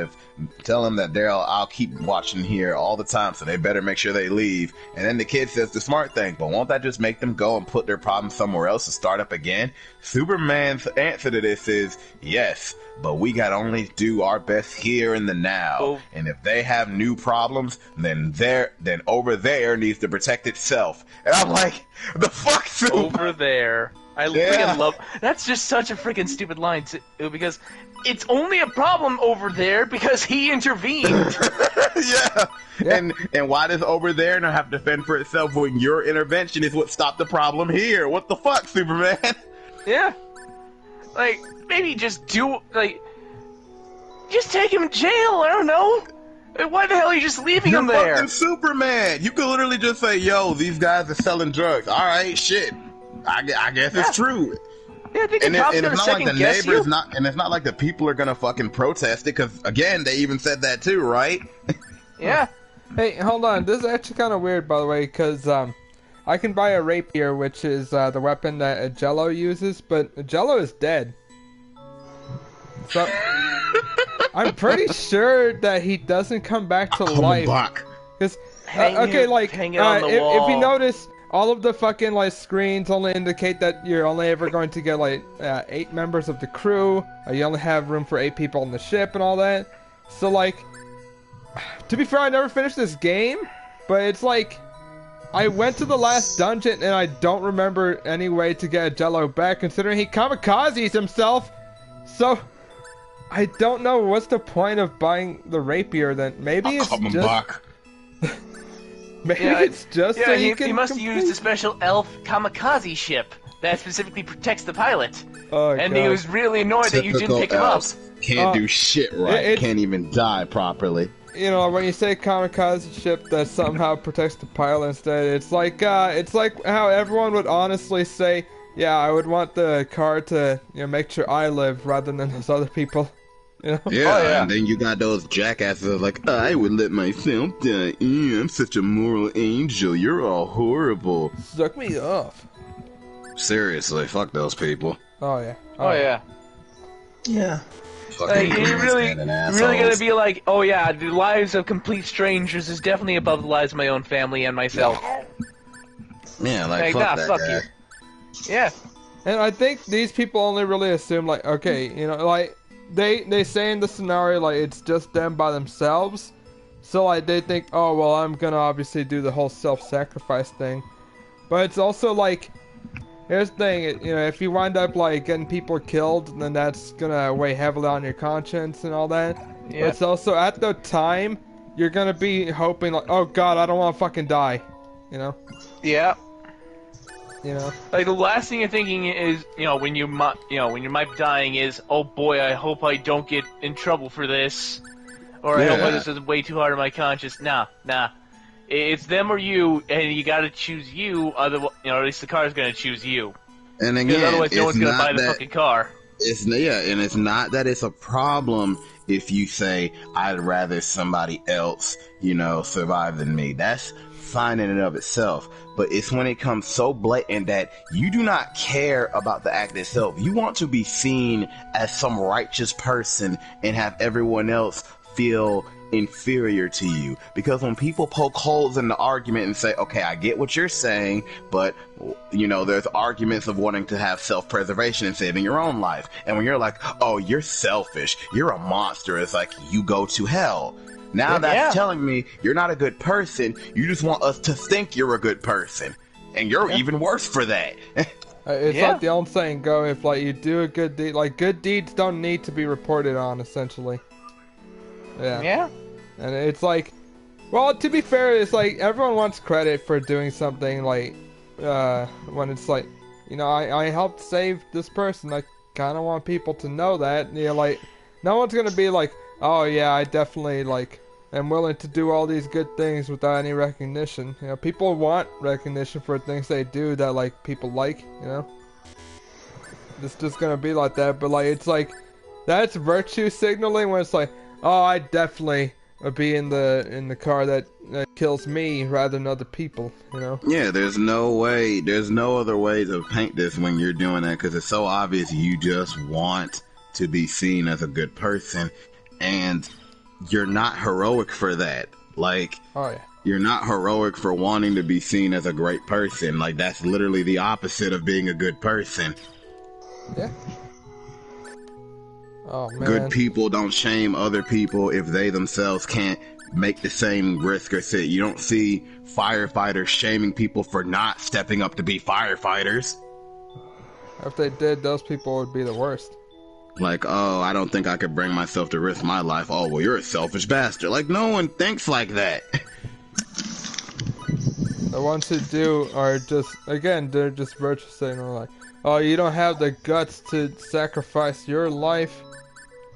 I'll keep watching here all the time, so they better make sure they leave." And then the kid says the smart thing, "But won't that just make them go and put their problem somewhere else to start up again?" Superman's answer to this is, "Yes, but we gotta only do our best here in the now. And if they have new problems, then over there needs to protect itself." And I'm like, the fuck, Superman? Over there. I freaking love. That's just such a freaking stupid line too, because it's only a problem over there because he intervened. Yeah. And why does over there not have to fend for itself when your intervention is what stopped the problem here? What the fuck, Superman? Yeah. Like, maybe just just take him to jail. I don't know. Why the hell are you just leaving him there? You're fucking Superman. You could literally just say, "Yo, these guys are selling drugs." All right, shit. I guess it's true. Yeah, and it's not like the neighbors and it's not like the people are gonna fucking protest it, because again, they even said that too, right? Yeah. Hey, hold on. This is actually kind of weird, by the way, because I can buy a rapier, which is the weapon that Jello uses, but Jello is dead. So I'm pretty sure that he doesn't come back to life. Because hang it on the wall. If you notice, all of the fucking screens only indicate that you're only ever going to get 8 members of the crew. You only have room for 8 people on the ship and all that. So to be fair, I never finished this game, but it's I went to the last dungeon and I don't remember any way to get Jello back, considering he kamikazes himself. So I don't know what's the point of buying the rapier then. Maybe it's just maybe it's just so he must use the special elf kamikaze ship that specifically protects the pilot. Oh, and God. He was really annoyed that you didn't pick him up. Can't do shit right. Can't even die properly. You know, when you say kamikaze ship that somehow protects the pilot instead, it's like how everyone would honestly say, "Yeah, I would want the car to make sure I live rather than those other people." You know? Yeah, and then you got those jackasses that are like, "I would let myself die. I'm such a moral angel. You're all horrible." Suck me off. Seriously, fuck those people. Oh yeah. Yeah. You're really gonna be like, "Oh yeah, the lives of complete strangers is definitely above the lives of my own family and myself." Yeah, fuck that guy. You. Yeah. And I think these people only really assume okay, they say in the scenario it's just them by themselves, so they think, "Oh well, I'm gonna obviously do the whole self-sacrifice thing," but it's also here's the thing, if you wind up getting people killed, then that's gonna weigh heavily on your conscience and all that. Yeah. But it's also at the time you're gonna be hoping "Oh God, I don't want to fucking die," Yeah. The last thing you're thinking is, when you might be dying is, "Oh boy, I hope I don't get in trouble for this," or "I hope this is way too hard on my conscience." Nah. It's them or you, and you gotta choose you, otherwise, at least the car's gonna choose you. And again, otherwise no one's gonna buy the fucking car. And it's not that it's a problem if you say, "I'd rather somebody else, survive than me." That's fine in and of itself. But it's when it comes so blatant that you do not care about the act itself. You want to be seen as some righteous person and have everyone else feel inferior to you. Because when people poke holes in the argument and say, "Okay, I get what you're saying, but there's arguments of wanting to have self-preservation and saving your own life." And when you're like, "Oh, you're selfish, you're a monster," it's like, you go to hell. Now that's telling me you're not a good person. You just want us to think you're a good person, and you're even worse for that. It's like the old saying go, if you do a good deed, good deeds don't need to be reported on, essentially. Yeah. And it's well, to be fair, it's everyone wants credit for doing something when it's I helped save this person. I kind of want people to know that. No one's gonna be "Oh yeah, I definitely am willing to do all these good things without any recognition." People want recognition for things they do that people like. It's just gonna be like that. But it's that's virtue signaling when it's "Oh, I definitely be in the car that kills me rather than other people, you know? Yeah, there's no other way to paint this when you're doing that, because it's so obvious you just want to be seen as a good person, and you're not heroic for that. Like, oh yeah, you're not heroic for wanting to be seen as a great person. Like, that's literally the opposite of being a good person. Yeah. Oh man. Good people don't shame other people if they themselves can't make the same risk or sit. You don't see firefighters shaming people for not stepping up to be firefighters. If they did, those people would be the worst. Like, oh, I don't think I could bring myself to risk my life. Oh, well, you're a selfish bastard. Like, no one thinks like that. The ones who do are just, again, they're just virtue signaling, like, oh, you don't have the guts to sacrifice your life.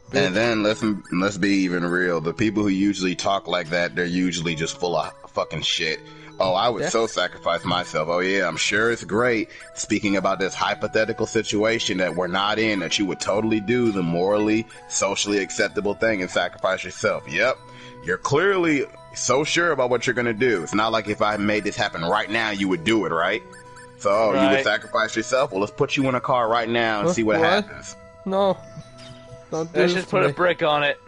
Bitch. And then let's be even real. The people who usually talk like that, they're usually just full of fucking shit. Oh, I would so sacrifice myself. Oh yeah, I'm sure it's great. Speaking about this hypothetical situation that we're not in, that you would totally do the morally, socially acceptable thing and sacrifice yourself. Yep. You're clearly so sure about what you're gonna do. It's not like if I made this happen right now, you would do it, right? So you would sacrifice yourself? Well, let's put you in a car right now and see what happens. No. Don't do Let's just put a brick on it.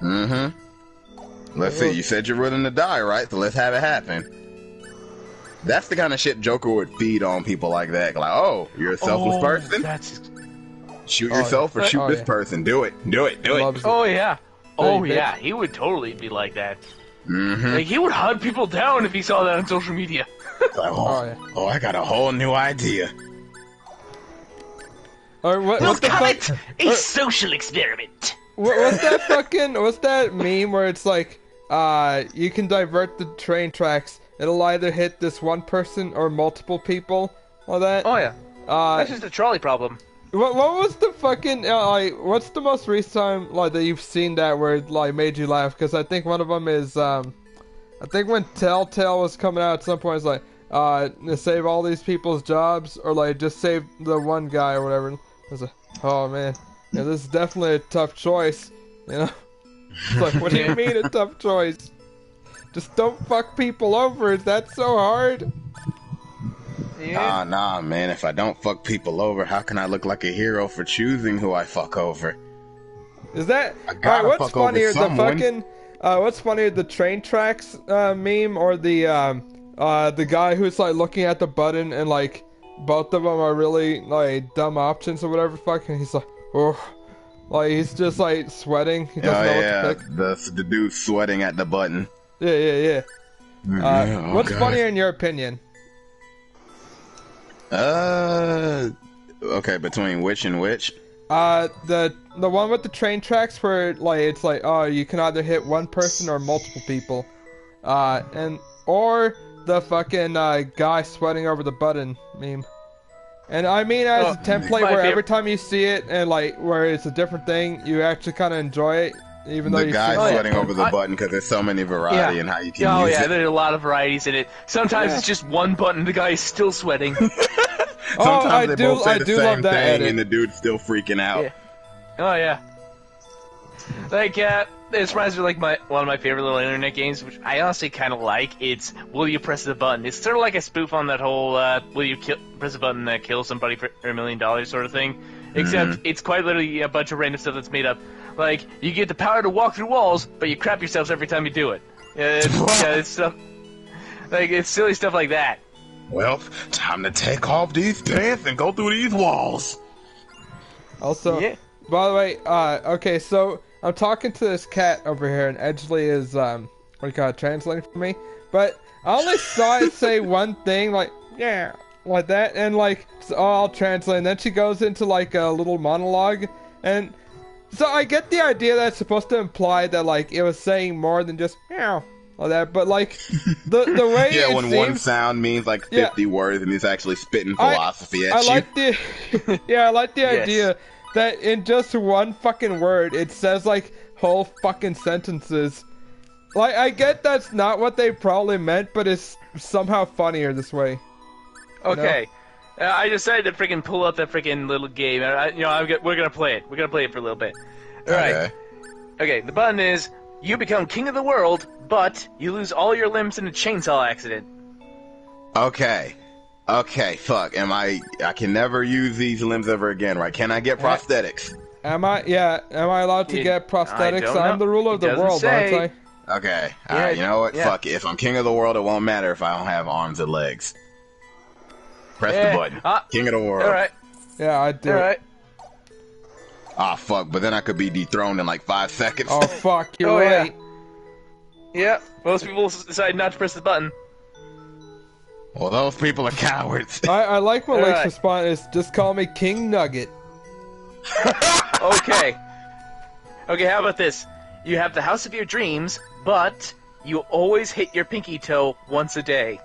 Mm-hmm. Let's see. You said you're willing to die, right? So let's have it happen. That's the kind of shit Joker would feed on people like that. Like, oh, you're a selfless person? Shoot yourself or shoot this person. Do it. Do it. Do it. Oh, yeah. Oh, yeah. He would totally be like that. Mm-hmm. Like, he would hunt people down if he saw that on social media. Like, oh, I got a whole new idea. Or we'll call it a social experiment. What's that meme where it's like, you can divert the train tracks. It'll either hit this one person or multiple people. All that. Oh yeah. That's just a trolley problem. What was the fucking what's the most recent time like that you've seen that where it like made you laugh? Because I think one of them is I think when Telltale was coming out at some point, it's like to save all these people's jobs or like just save the one guy or whatever. I was like, oh man, yeah, this is definitely a tough choice, you know? It's like, what do you mean a tough choice? Just don't fuck people over. Is that so hard? Yeah. Nah, man. If I don't fuck people over, how can I look like a hero for choosing who I fuck over? Is that alright? What's funnier, the fucking what's funnier, the train tracks meme or the guy who's like looking at the button and like both of them are really like dumb options or whatever fucking he's like, oh, like he's just like sweating. He doesn't know what to pick. The dude sweating at the button. Yeah. What's funnier in your opinion? Okay, between which and which? The one with the train tracks where like it's like, oh, you can either hit one person or multiple people, or the fucking guy sweating over the button meme. And I mean as a template where every time you see it and like where it's a different thing, you actually kind of enjoy it, even though the guy sweating over the button because there's so many variety in how you can use it. Oh yeah, there's a lot of varieties in it. Sometimes it's just one button, the guy is still sweating. Sometimes they both say the same thing and the dude's still freaking out. Yeah. Oh yeah. Like this reminds me of like one of my favorite little internet games, which I honestly kind of like. It's Will You Press the Button? It's sort of like a spoof on that whole Will You press a button that kills somebody for $1 million sort of thing. Except it's quite literally a bunch of random stuff that's made up. Like, you get the power to walk through walls, but you crap yourselves every time you do it. It's stuff. Like, it's silly stuff like that. Well, time to take off these pants and go through these walls. Also, by the way, okay, so I'm talking to this cat over here, and Edgley is, translating for me. But I only saw it say one thing, like, yeah, like that, and like, so I'll translate, and then she goes into like a little monologue, and so I get the idea that it's supposed to imply that like it was saying more than just meow or that, but like the way it when seems, one sound means like 50 words and he's actually spitting philosophy at you. I like the idea that in just one fucking word it says like whole fucking sentences. Like I get that's not what they probably meant, but it's somehow funnier this way. Okay. I decided to freaking pull up that freaking little game. We're gonna play it. We're gonna play it for a little bit. All right. Okay. The button is you become king of the world, but you lose all your limbs in a chainsaw accident. Okay, fuck. I can never use these limbs ever again, right? Can I get prosthetics? Am I allowed to get prosthetics? I'm the ruler of the world, aren't I? Okay, alright, you know what? Fuck it. If I'm king of the world, it won't matter if I don't have arms and legs. Press the button. King of the world. Alright. Yeah, I do. Alright. Ah, fuck, but then I could be dethroned in like 5 seconds. Oh, fuck, you're right. Yeah, most people decide not to press the button. Well, those people are cowards. I like what Lake's response is, just call me King Nugget. Okay. Okay, how about this? You have the house of your dreams, but you always hit your pinky toe once a day.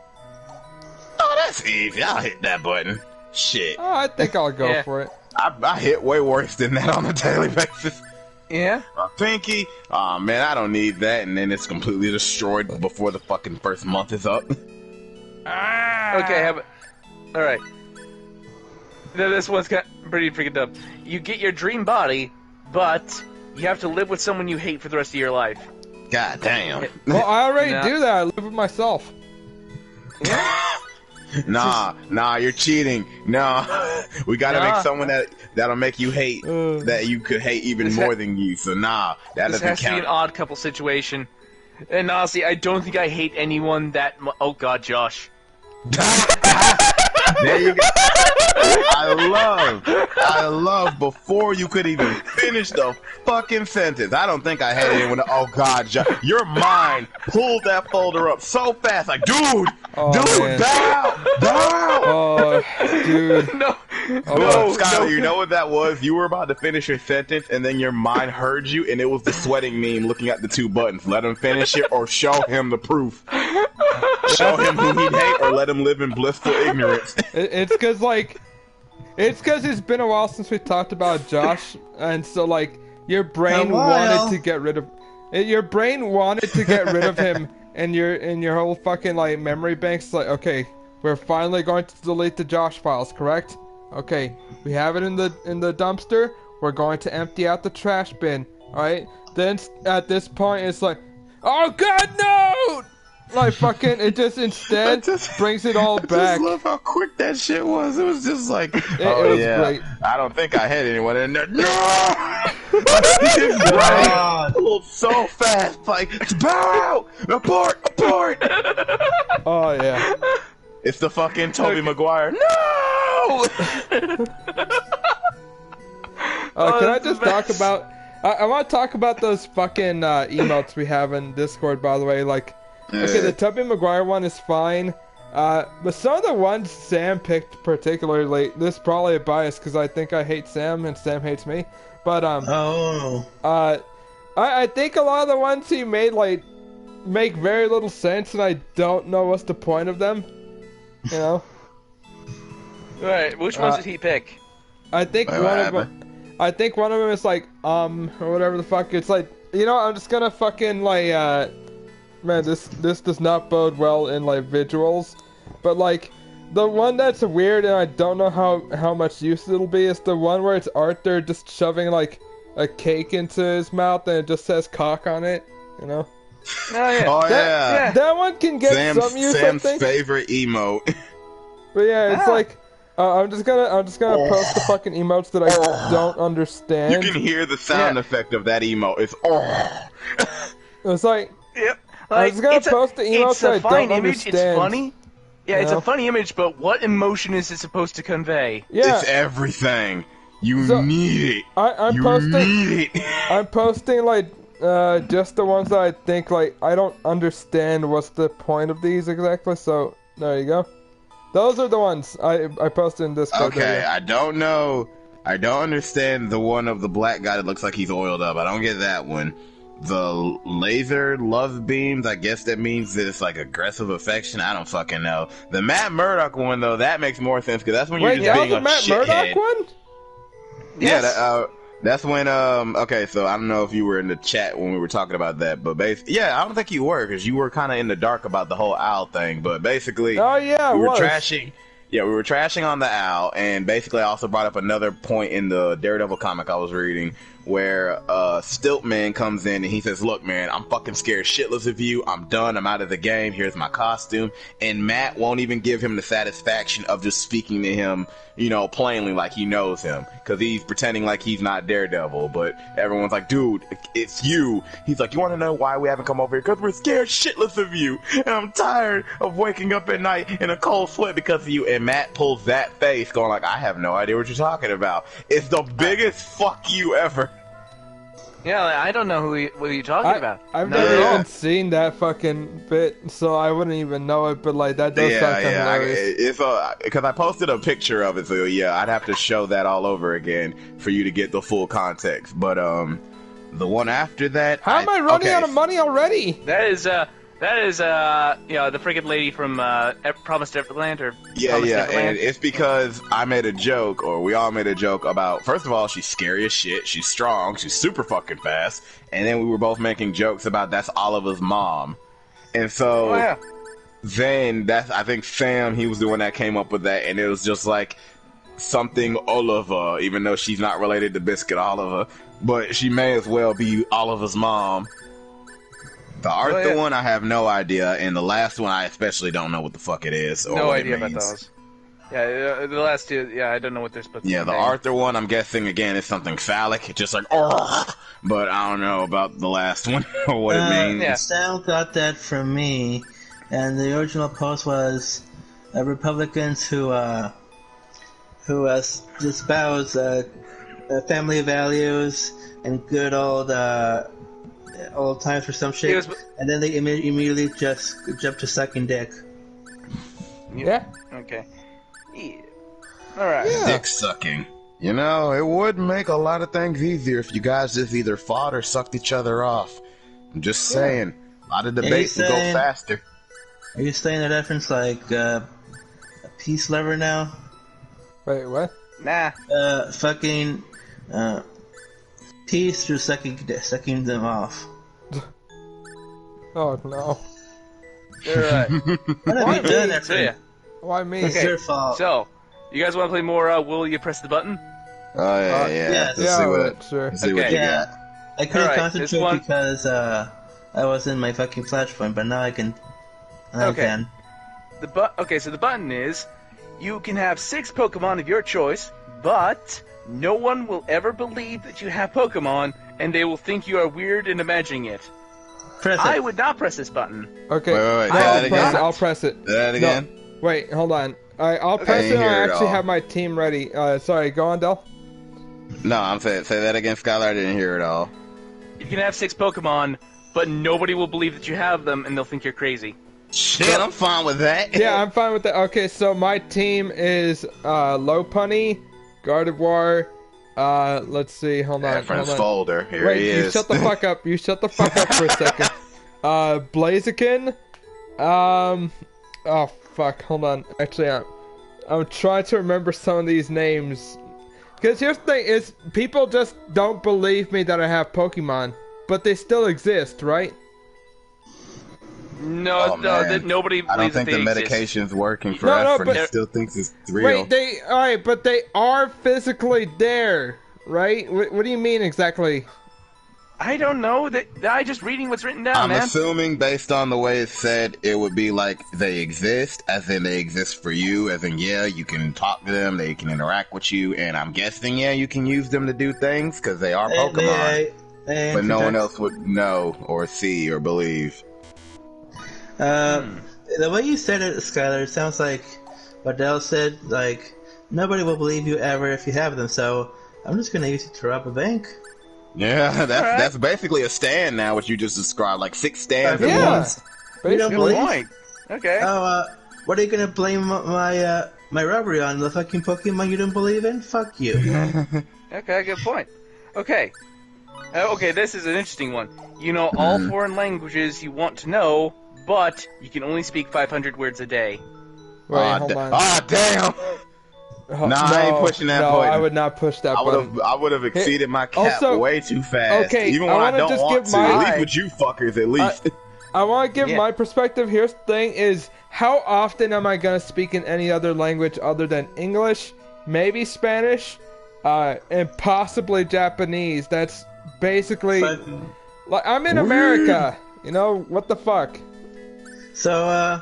Oh, that's easy. I'll hit that button. Shit. Oh, I think I'll go for it. I hit way worse than that on a daily basis. Yeah? Pinky? Aw, man, I don't need that, and then it's completely destroyed before the fucking first month is up. Okay, how about... Alright. This one's pretty freaking dumb. You get your dream body, but you have to live with someone you hate for the rest of your life. God damn. Well, I already do that. I live with myself. Nah, you're cheating. No, we gotta make someone that'll make you hate that you could hate even more than you. So that doesn't count. This has to be an odd couple situation. And honestly, I don't think I hate anyone that oh god, Josh. There you go. I love before you could even finish the fucking sentence. I don't think I had anyone. Oh god, your mind pulled that folder up so fast, like, dude, man. bow. Oh, dude. No, Skylar, you know what that was? You were about to finish your sentence, and then your mind heard you, and it was the sweating meme looking at the 2 buttons. Let him finish it, or show him the proof. Show him who he'd hate, or let him live in blissful ignorance. It's because it's been a while since we talked about Josh, and so like your brain wanted to get rid of him, and your whole fucking like memory bank's like, okay, we're finally going to delete the Josh files, correct? Okay, we have it in the dumpster. We're going to empty out the trash bin. All right. Then at this point, it's like, oh god, no! Like fucking, it just instead brings it all back. I just love how quick that shit was. It was just like, it was great. I don't think I had anyone in there. No! His brain pulled so fast, like, bow! Abort! Oh yeah. It's the fucking Tobey Maguire. No! Can I just talk about? I want to talk about those fucking emotes we have in Discord. By the way, like, okay, the Tobey Maguire one is fine, but some of the ones Sam picked particularly, this is probably a bias because I think I hate Sam and Sam hates me. But I think a lot of the ones he made like make very little sense, and I don't know what's the point of them. You know. Right. Which ones did he pick? I think one of them is like or whatever the fuck. It's like, you know, I'm just gonna fucking like man, this does not bode well in like visuals, but like the one that's weird and I don't know how much use it'll be is the one where it's Arthur just shoving like a cake into his mouth and it just says cock on it, you know. Oh yeah. That one can get some use. Sam's favorite emote. But yeah, it's like I'm just gonna post the fucking emotes that I don't understand. You can hear the sound effect of that emote. It's It's like, yep. Like, I'm just gonna post the emotes that I don't understand. It's funny. Yeah, it's a funny image, but what emotion is it supposed to convey? Yeah, it's everything. You need it. I'm posting like just the ones that I think like I don't understand what's the point of these exactly. So there you go. Those are the ones I posted in this. Okay, I don't know. I don't understand the one of the black guy that looks like he's oiled up. I don't get that one. The laser love beams, I guess that means that it's like aggressive affection. I don't fucking know. The Matt Murdock one though, that makes more sense because that's when you're just being a Matt shithead. Murdock one? Yes. Yeah, that's when okay, so I don't know if you were in the chat when we were talking about that, but yeah, I don't think you were because you were kind of in the dark about the whole owl thing. But basically, oh yeah, we were trashing. Yeah, we were trashing on the owl, and basically I also brought up another point in the Daredevil comic I was reading where Stiltman comes in and he says, "Look, man, I'm fucking scared shitless of you. I'm done. I'm out of the game. Here's my costume." And Matt won't even give him the satisfaction of just speaking to him, plainly like he knows him, because he's pretending like he's not Daredevil. But everyone's like, "Dude, it's you." He's like, "You want to know why we haven't come over here? Because we're scared shitless of you, and I'm tired of waking up at night in a cold sweat because of you." And Matt pulls that face, going like, "I have no idea what you're talking about." It's the biggest fuck you ever. Yeah, I don't know what you're talking about. I've never even seen that fucking bit, so I wouldn't even know it. But like that does sound kind of hilarious. It's because I posted a picture of it, so yeah, I'd have to show that all over again for you to get the full context. But the one after that, how am I running out of money already? That is the freaking lady from Promised Neverland, or and it's because I made a joke, or we all made a joke about, first of all, she's scary as shit, she's strong, she's super fucking fast, and then we were both making jokes about that's Oliver's mom, and so then I think Sam, he was the one that came up with that, and it was just like something Oliver, even though she's not related to Biscuit Oliver, but she may as well be Oliver's mom. The Arthur one, I have no idea, and the last one, I especially don't know what the fuck it is. Or no what idea it means. About those. Yeah, the last two, I don't know what they're supposed to be. Yeah, the Arthur one, I'm guessing, again, is something phallic, just like, but I don't know about the last one, or what it means. Yeah. Sal got that from me, and the original post was Republicans who espouse family values and good old times for some shit, and then they immediately just jump to sucking dick. Yeah. Okay. Yeah. All right. Yeah. Dick sucking. It would make a lot of things easier if you guys just either fought or sucked each other off. I'm just saying, a lot of debates would go faster. Are you saying a reference like a peace lover now? Wait, what? Nah. Fucking peace through sucking them off. Oh no. You're right. What have you done that to you? Why me? It's your fault. So, you guys want to play more Will You Press the Button? Oh, yeah. Let's see what you got. I couldn't concentrate because I was in my fucking flashpoint, but now I can. Okay. So the button is, you can have 6 Pokemon of your choice, but no one will ever believe that you have Pokemon, and they will think you are weird in imagining it. Press it. I would not press this button. Okay. Wait. I'll press it. Say that again? No, wait, hold on. I'll press it and I actually have my team ready. Sorry, go on, Del. No, I'm saying, say that again, Skylar. I didn't hear it all. You can have 6 Pokemon, but nobody will believe that you have them, and they'll think you're crazy. Shit, I'm fine with that. Yeah, I'm fine with that. Okay, so my team is Lopunny, Gardevoir, let's see, hold on. Reference folder. Here he is. You shut the fuck up. You shut the fuck up for a second. Blaziken. Oh fuck, hold on. Actually, I'm trying to remember some of these names. Because here's the thing, is people just don't believe me that I have Pokemon, but they still exist, right? No, nobody believes I don't think the medication's working for Efren. He still thinks it's real. Wait, alright, but they are physically there, right? What do you mean exactly? I don't know. I just reading what's written down, man. I'm assuming, based on the way it's said, it would be like they exist, as in they exist for you, as in, yeah, you can talk to them, they can interact with you, and I'm guessing, yeah, you can use them to do things, because they are Pokemon. But no one else would know, or see, or believe. The way you said it, Skylar, it sounds like what Del said, like, nobody will believe you ever if you have them, so I'm just gonna use it to rob a bank. Yeah, that's basically a stand now, what you just described, like 6 stands at once. You don't believe? Okay. Oh, what are you gonna blame my robbery on? The fucking Pokemon you don't believe in? Fuck you. Okay, good point. Okay. Okay, this is an interesting one. You know all foreign languages you want to know, but you can only speak 500 words a day. Wait, hold on. Ah, damn! I ain't pushing that button. No, I would not push that button. I would have exceeded my cap way too fast. Okay, even when I don't want to. At least with you fuckers, at least. I want to give my perspective. Here's the thing: is how often am I gonna speak in any other language other than English, maybe Spanish, and possibly Japanese. That's basically like I'm in America. You know what the fuck? So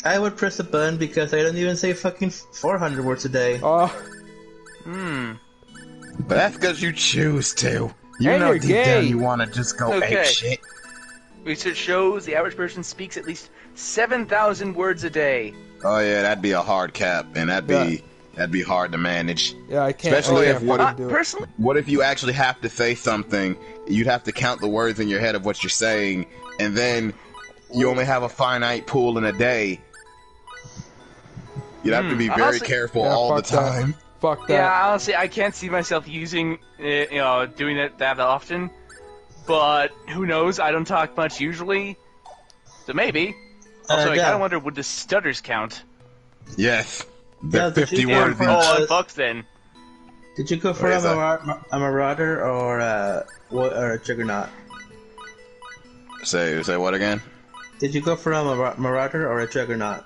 I would press a button because I don't even say fucking 400 words a day. Oh. But that's because you choose to. You And know you're deep gay. down you want to just go ape shit. Research shows the average person speaks at least 7,000 words a day. Oh yeah, that'd be a hard cap, and that'd be hard to manage. Yeah, I can't. Especially I if can't personally, what if you actually have to say something? You'd have to count the words in your head of what you're saying, and then you only have a finite pool in a day. You'd have to be very honestly, careful all the time. Fuck that. Yeah, honestly, I can't see myself using, doing it that often. But who knows? I don't talk much usually, so maybe. Also, I kind of wonder, would the stutters count? Yes, they're 50 words each. Oh, fuck then. Did you go for a Marauder or a Juggernaut? Say what again? Did you go for a Marauder or a Juggernaut?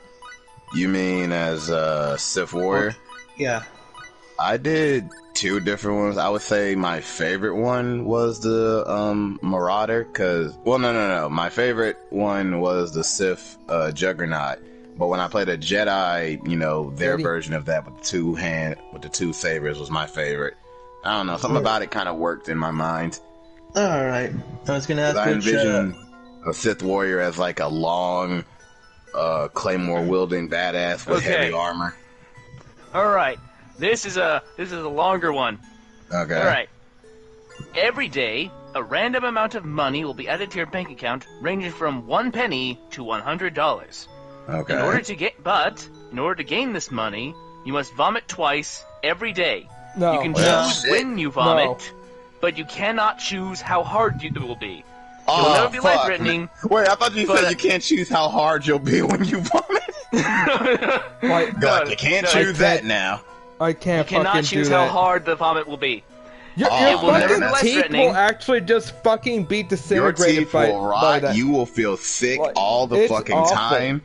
You mean as a Sith Warrior? Yeah. I did 2 different ones. I would say my favorite one was the Marauder, no. My favorite one was the Sith Juggernaut. But when I played a Jedi, their version of that with the 2 sabers was my favorite. I don't know, something about it kind of worked in my mind. All right, I was gonna ask. I envision a Sith warrior as like a long, claymore wielding badass with heavy armor. All right, this is a longer one. Okay. All right. Every day, a random amount of money will be added to your bank account, ranging from 1 penny to $100. Okay. In order to gain this money, you must vomit twice every day. No. You can choose when you vomit, but you cannot choose how hard it will be. It will never be life-threatening. Wait, I thought you said you can't choose how hard you'll be when you vomit. You can't choose that now. I can't. You cannot choose how hard the vomit will be. Your fucking teeth will actually just fucking be disintegrated. Your teeth will rot. That. You will feel sick all the fucking time.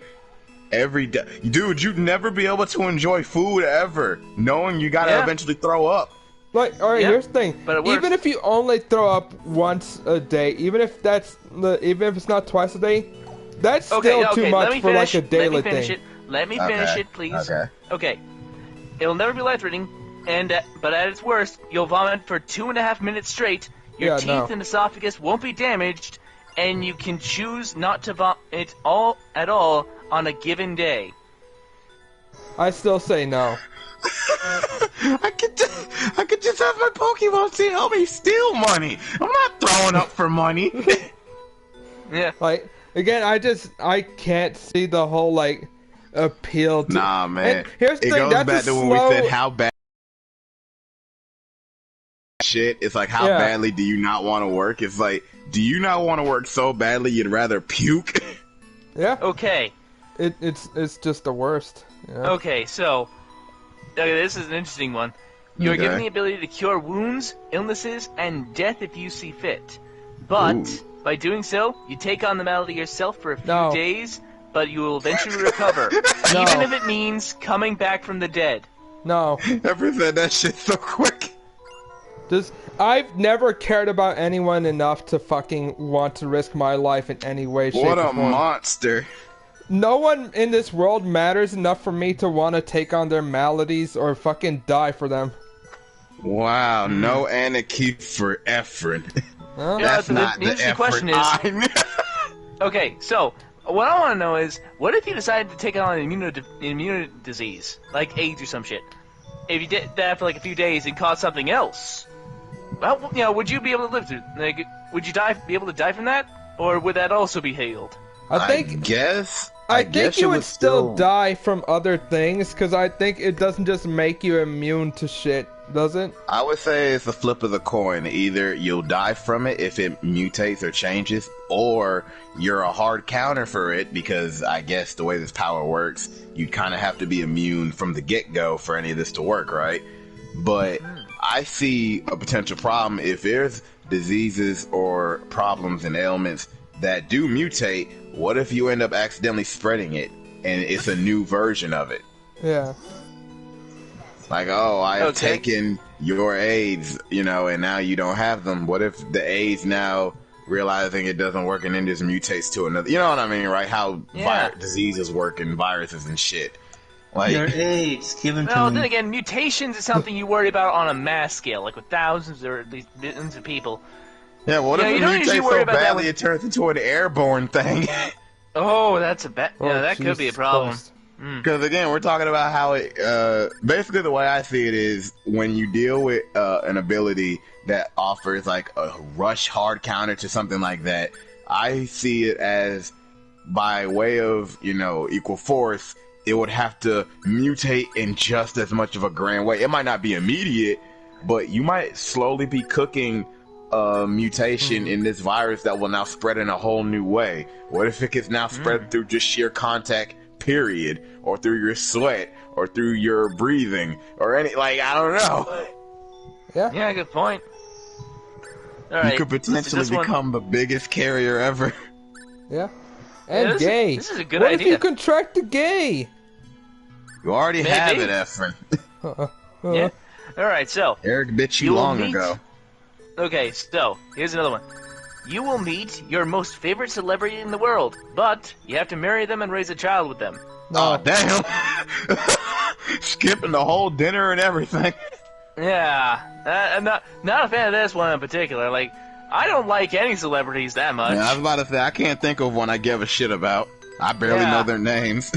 Every day. Dude, you'd never be able to enjoy food ever, knowing you gotta eventually throw up. Like, alright, here's the thing. Even if you only throw up once a day, even if it's not twice a day, that's still too much for like a daily thing. Let me finish it, please. Okay. It'll never be life-threatening, but at its worst, you'll vomit for 2.5 minutes straight. Your teeth and esophagus won't be damaged, and you can choose not to vomit at all on a given day. I still say no. I could just have my Pokemon to help me steal money. I'm not throwing up for money. Yeah. Like, again, I can't see the whole, like, appeal to... Nah, man. And here's the thing, goes back to when we said how bad shit. It's like, how badly do you not want to work? It's like, do you not want to work so badly you'd rather puke? Yeah. Okay. It's just the worst. Yeah. Okay, so this is an interesting one. You are given the ability to cure wounds, illnesses, and death if you see fit. But by doing so, you take on the malady yourself for a few days, but you will eventually recover, even if it means coming back from the dead. No. Never said that shit so quick. I've never cared about anyone enough to fucking want to risk my life in any way, shape, or form. What a monster. No one in this world matters enough for me to want to take on their maladies or fucking die for them. Wow, no Anakin for Efren. Huh? That's not the interesting question is... Okay, so, what I want to know is, what if you decided to take on an immune disease, like AIDS or some shit? If you did that for like a few days and caught something else, well, would you be able to live through? Like, would you be able to die from that, or would that also be healed? I think you would still die from other things, because I think it doesn't just make you immune to shit, does it? I would say it's the flip of the coin. Either you'll die from it if it mutates or changes, or you're a hard counter for it, because I guess the way this power works, you'd kind of have to be immune from the get-go for any of this to work, right? But I see a potential problem if there's diseases or problems and ailments that do mutate. What if you end up accidentally spreading it and it's a new version of it? Yeah. Like, I have taken your aids, you know, and now you don't have them? What if the aids now realizing it doesn't work and then just mutates to another? You know what I mean, right? How diseases work and viruses and shit. Like, your aids given to well, me. then again, mutations is something you worry about on a mass scale, like with thousands or at least millions of people. Yeah, what if it mutates so badly it turns into an airborne thing? Oh, that's a bad. Yeah, that could be a problem. Because again, we're talking about how it. Basically, the way I see it is when you deal with an ability that offers like a rush hard counter to something like that, I see it as by way of, you know, equal force. It would have to mutate in just as much of a grand way. It might not be immediate, but you might slowly be cooking a mutation in this virus that will now spread in a whole new way. What if it gets now spread through just sheer contact, period, or through your sweat, or through your breathing, or any, like, I don't know. Yeah, good point. All right, you could potentially become the biggest carrier ever. Yeah. And gay. This is a good idea. What if you contract the gay? You already have it, Efren. Yeah. All right, so Eric bit you long ago. Okay, so here's another one. You will meet your most favorite celebrity in the world, but you have to marry them and raise a child with them. Oh, damn. Skipping the whole dinner and everything. Yeah, I'm not a fan of this one in particular. Like, I don't like any celebrities that much. Yeah, I was about to say, I can't think of one I give a shit about. I barely know their names.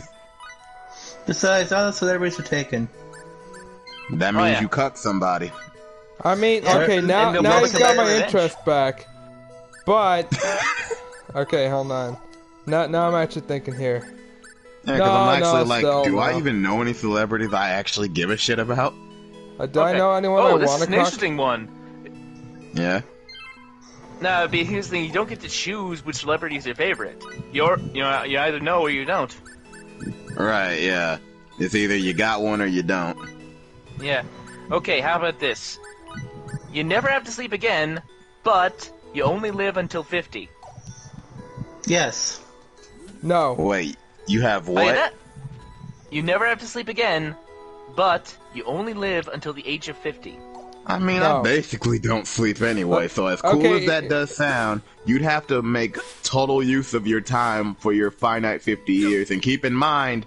Besides, all the celebrities are taken. That means you cuck somebody. I mean, okay, now you got my interest back. But, okay, hold on. Now I'm actually thinking here. Yeah, because I'm actually do I even know any celebrities I actually give a shit about? Do I know anyone I want to this is an interesting one. Yeah. No, but here's the thing: you don't get to choose which celebrity is your favorite. You either know or you don't. Right? Yeah. It's either you got one or you don't. Yeah. Okay. How about this? You never have to sleep again, but you only live until 50. Yes. No. Wait. You have what? You never have to sleep again, but you only live until the age of 50. I mean, I basically don't sleep anyway, so as cool as that does sound, you'd have to make total use of your time for your finite 50 years. And keep in mind,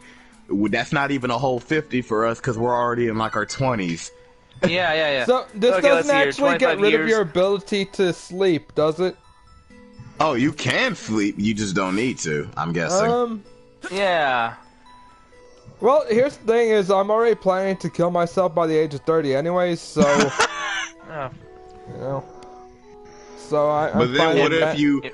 that's not even a whole 50 for us, because we're already in, like, our 20s. Yeah. So, this doesn't actually get rid of your ability to sleep, does it? Oh, you can sleep, you just don't need to, I'm guessing. Yeah. Well, here's the thing: is I'm already planning to kill myself by the age of 30, anyways. So, you know. So I'm But then,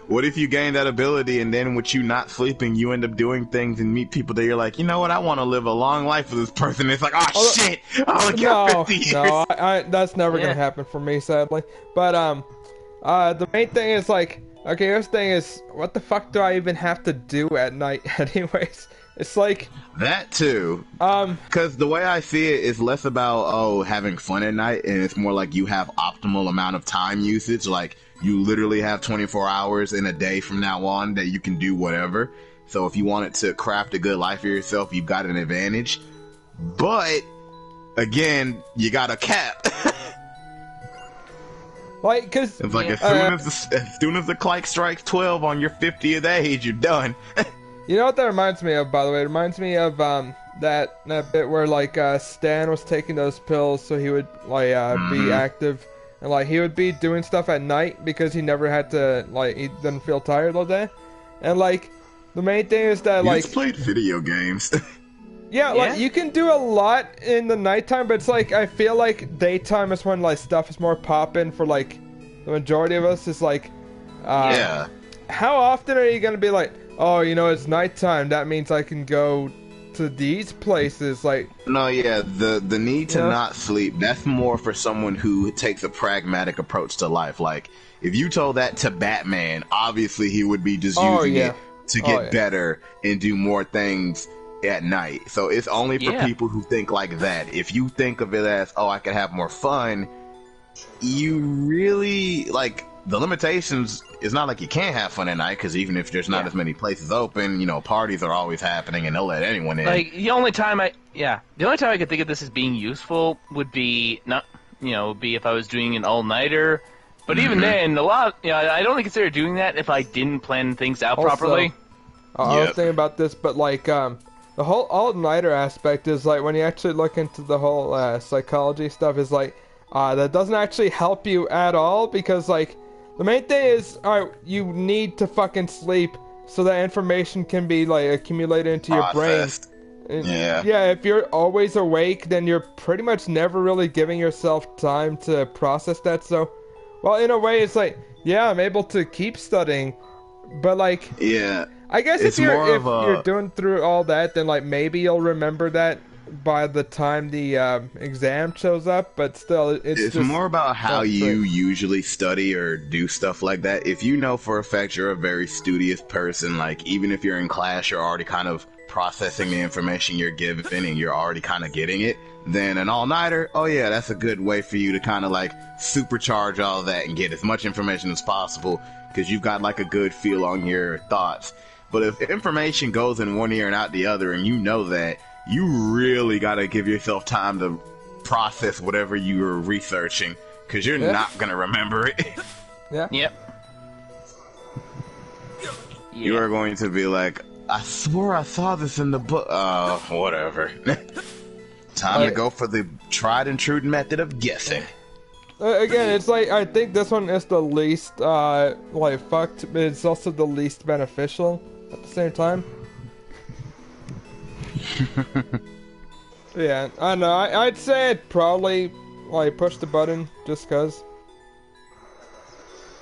what if you gain that ability, and then with you not sleeping, you end up doing things and meet people that you're like, you know what? I want to live a long life with this person. It's like, oh shit! I only got 50 years. No, that's never gonna happen for me, sadly. But the main thing is like, okay, here's the thing: is what the fuck do I even have to do at night, anyways? It's like that too. Because the way I see it is less about having fun at night, and it's more like you have optimal amount of time usage. Like you literally have 24 hours in a day from now on that you can do whatever. So if you wanted to craft a good life for yourself, you've got an advantage. But again, you got a cap. Like, cause it's like as soon as the clock strikes 12 on your 50th age, you're done. You know what that reminds me of, by the way? It reminds me of that bit where like Stan was taking those pills so he would like be active, and like he would be doing stuff at night because he never had to, like, he didn't feel tired all day, and like the main thing is that like played video games. Yeah, like you can do a lot in the nighttime, but it's like I feel like daytime is when like stuff is more poppin' for like the majority of us. Is like, how often are you gonna be like, oh, you know, it's nighttime, that means I can go to these places, like... No, yeah, the need to not sleep, that's more for someone who takes a pragmatic approach to life. Like, if you told that to Batman, obviously he would be just using it to get better and do more things at night. So it's only for people who think like that. If you think of it as, oh, I can have more fun, you really, like... The limitations, it's not like you can't have fun at night, because even if there's not as many places open, you know, parties are always happening and they'll let anyone in. Like, the only time I could think of this as being useful would be, not be if I was doing an all-nighter. But even then, I don't consider doing that if I didn't plan things out properly. I was thinking about this, but like, the whole all-nighter aspect is like, when you actually look into the whole psychology stuff, is like, that doesn't actually help you at all, because like, the main thing is, alright, you need to fucking sleep so that information can be like accumulated into your brain. Yeah, if you're always awake, then you're pretty much never really giving yourself time to process that. So, well, in a way, it's like, yeah, I'm able to keep studying, but like, I guess if you're doing through all that, then like maybe you'll remember that by the time the exam shows up. But still, it's just more about how you usually study or do stuff like that. If you know for a fact you're a very studious person, like even if you're in class, you're already kind of processing the information you're given and you're already kind of getting it, then an all-nighter, that's a good way for you to kind of like supercharge all of that and get as much information as possible, because you've got like a good feel on your thoughts. But if information goes in one ear and out the other, and you know that, you really got to give yourself time to process whatever you're researching, because you're not going to remember it. You are going to be like, I swore I saw this in the book. Whatever. Time to go for the tried and true method of guessing. Again, it's like, I think this one is the least, like, fucked, but it's also the least beneficial at the same time. Yeah, I don't know. I'd say I'd probably, like, push the button just cause.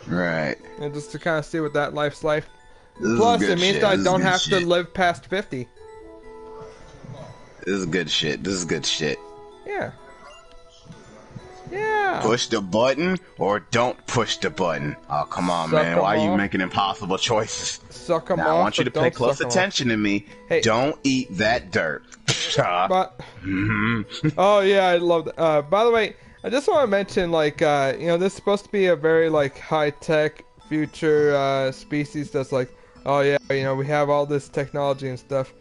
Right. And just to kind of see what that life's like. Plus, it means that I don't have to live past 50. This is good shit. This is good shit. Yeah. Yeah. Push the button or don't push the button. Oh, come on, man. Why are you making impossible choices? Suck them off. I want you to pay close attention to me. Hey. Don't eat that dirt. But, oh, yeah, I love that. By the way, I just want to mention, like, this is supposed to be a very, like, high-tech future species that's like, oh, yeah, we have all this technology and stuff.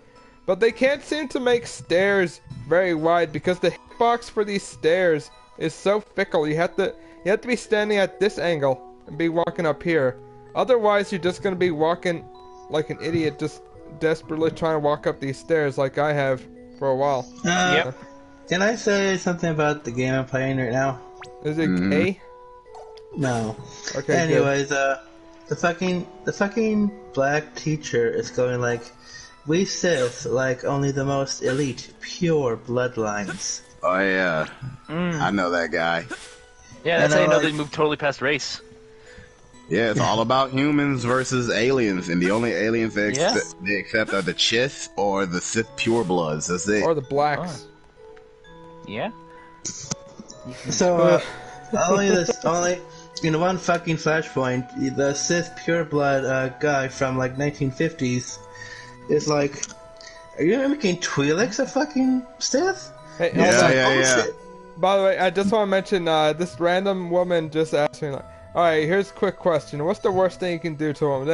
But they can't seem to make stairs very wide because the hitbox for these stairs is so fickle. You have to be standing at this angle and be walking up here. Otherwise, you're just gonna be walking like an idiot, just desperately trying to walk up these stairs like I have for a while. Can I say something about the game I'm playing right now? Is it gay? No. Okay. Anyways, the fucking black teacher is going like, we Sith like only the most elite, pure bloodlines. Oh yeah, I know that guy. Yeah, that's how you know they moved totally past race. Yeah, it's all about humans versus aliens, and the only aliens they accept are the Chith or the Sith purebloods. That's it. Or the blacks. Yeah. So only in one fucking flashpoint, the Sith pureblood guy from like 1950s is like, are you making Twi'leks a fucking Sith? Hey, yeah. By the way, I just want to mention this random woman just asked me like, all right, here's a quick question. What's the worst thing you can do to him?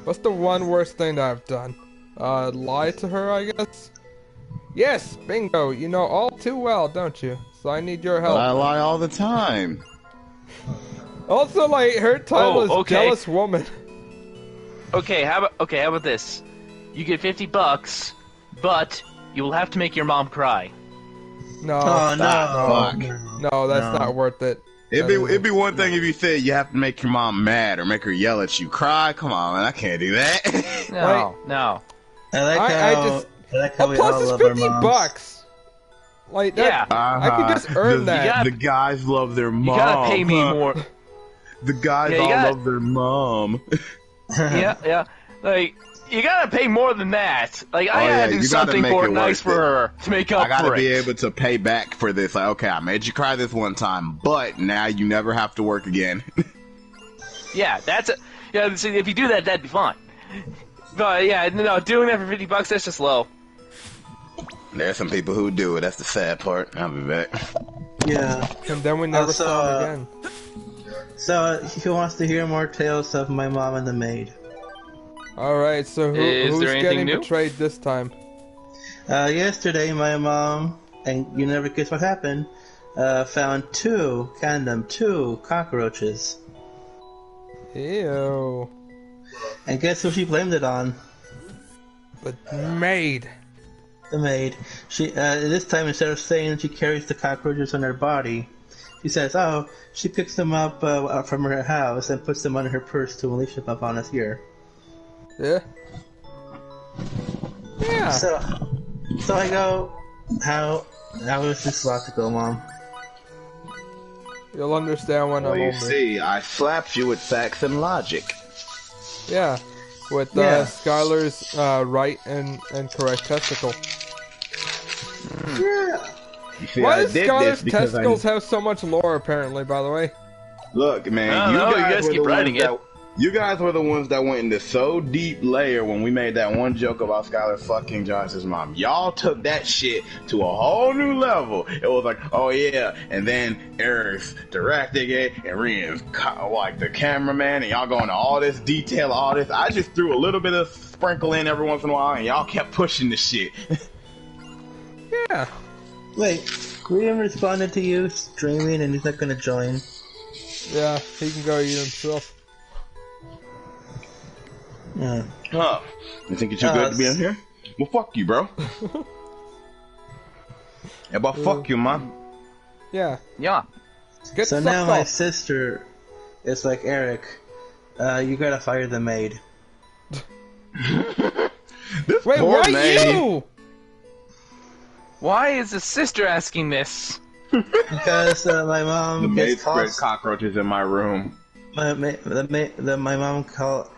What's the one worst thing that I've done? Lie to her, I guess? Yes, bingo. You know all too well, don't you? So I need your help. I lie all the time. Also, like, her title is Jealous Woman. Okay, how about this? You get $50, but you will have to make your mom cry. No. Oh, no, that's not worth it. It'd be one thing if you said you have to make your mom mad or make her yell at you. Cry? Come on, man, I can't do that. No. I like how we plus all it's love our $50. moms. Like that, I can just earn that. The guys love their mom. You gotta pay me more. The guys love their mom. yeah. Like, you gotta pay more than that. Like, I gotta do something nice for her to make up for it. I gotta be able to pay back for this. Like, okay, I made you cry this one time, but now you never have to work again. Yeah, see, if you do that, that'd be fine. But yeah, no, doing that for $50, that's just low. There's some people who do it. That's the sad part. I'll be back. Yeah. And then we never saw him again. So, who wants to hear more tales of my mom and the maid? Alright, so who's getting betrayed this time? Yesterday, my mom and you never guess what happened. Found two cockroaches. Ew. And guess who she blamed it on? The maid. The maid. She this time, instead of saying she carries the cockroaches on her body, she says, "Oh, she picks them up from her house and puts them under her purse to unleash them up on us here." Yeah. Yeah. So I go, how is this logical, Mom? You'll understand when I'm you older. see, I slapped you with facts and logic. Yeah. With Skylar's right and correct testicle. Yeah. You see, Why I does did Skylar's this because testicles have so much lore, apparently, by the way? Look, man, you guys keep writing it. You guys were the ones that went into so deep layer when we made that one joke about Skylar fucking Josh's mom. Y'all took that shit to a whole new level. It was like, oh yeah, and then Eric's directing it, and Rian's like the cameraman, and y'all going to all this detail, all this. I just threw a little bit of sprinkle in every once in a while, and y'all kept pushing the shit. Yeah. Wait, Rian responded to you streaming, and he's not gonna join. Yeah, he can go eat himself. Yeah. Huh. You think you're too good to be in here? Well, fuck you, bro. Yeah, but fuck you, man. Yeah. Yeah. Get so now my sister is like, Eric, you gotta fire the maid. Wait, why you? Why is the sister asking this? Because my mom the maid gets spread calls. cockroaches in my room. My mom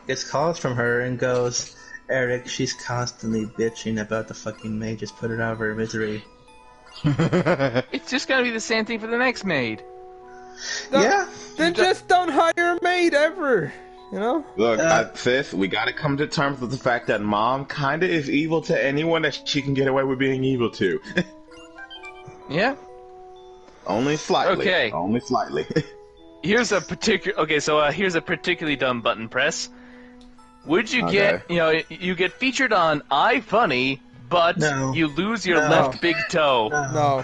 gets calls from her and goes, Eric, she's constantly bitching about the fucking maid. Just put it out of her misery. It's just gonna be the same thing for the next maid. Yeah. Then just don't hire a maid ever. You know? Look, sis, we gotta come to terms with the fact that mom kinda is evil to anyone that she can get away with being evil to. Yeah? Only slightly. Okay. Only slightly. Here's a particularly dumb button press. Would you get, you get featured on iFunny, but you lose your left big toe? No.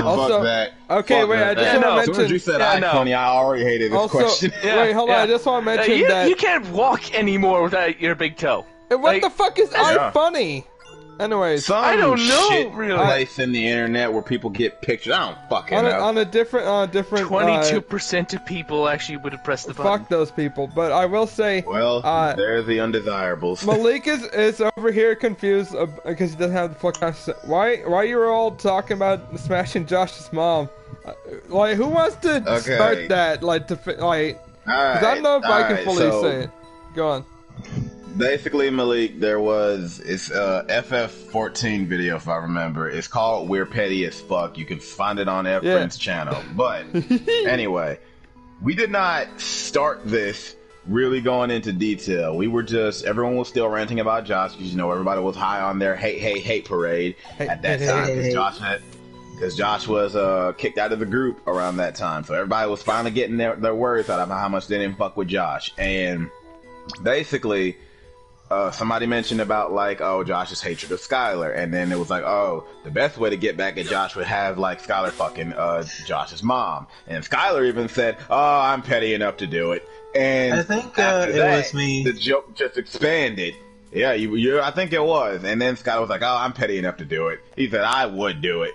Also, fuck that. Okay, fuck wait, that. I just want to mention. As soon as you said iFunny, I already hated this question. Wait, hold on, I just want to mention that. You can't walk anymore without your big toe. What the fuck is iFunny? Anyways, I don't know, shit really. Place in the internet where people get pictures. I don't fucking know. On a different. 22% of people actually would have pressed the button. Fuck those people, but I will say. Well, they're the undesirables. Malik is over here confused because he doesn't have the full concept. Why you were all talking about smashing Josh's mom? Like, who wants to start that? Like, because I don't know if I can fully say it. Go on. Basically, Malik, there was FF14 video, if I remember. It's called We're Petty as Fuck. You can find it on Efren's channel. But anyway, we did not start this really going into detail. We were just, everyone was still ranting about Josh because, everybody was high on their hate parade at that time because Josh was kicked out of the group around that time. So everybody was finally getting their words out about how much they didn't fuck with Josh. And basically, somebody mentioned about Josh's hatred of Skylar, and then it was like, the best way to get back at Josh would have Skylar fucking Josh's mom, and Skylar even said, I'm petty enough to do it, and I think it was me. The joke just expanded. Yeah, I think it was, and then Skylar was like, I'm petty enough to do it. He said I would do it.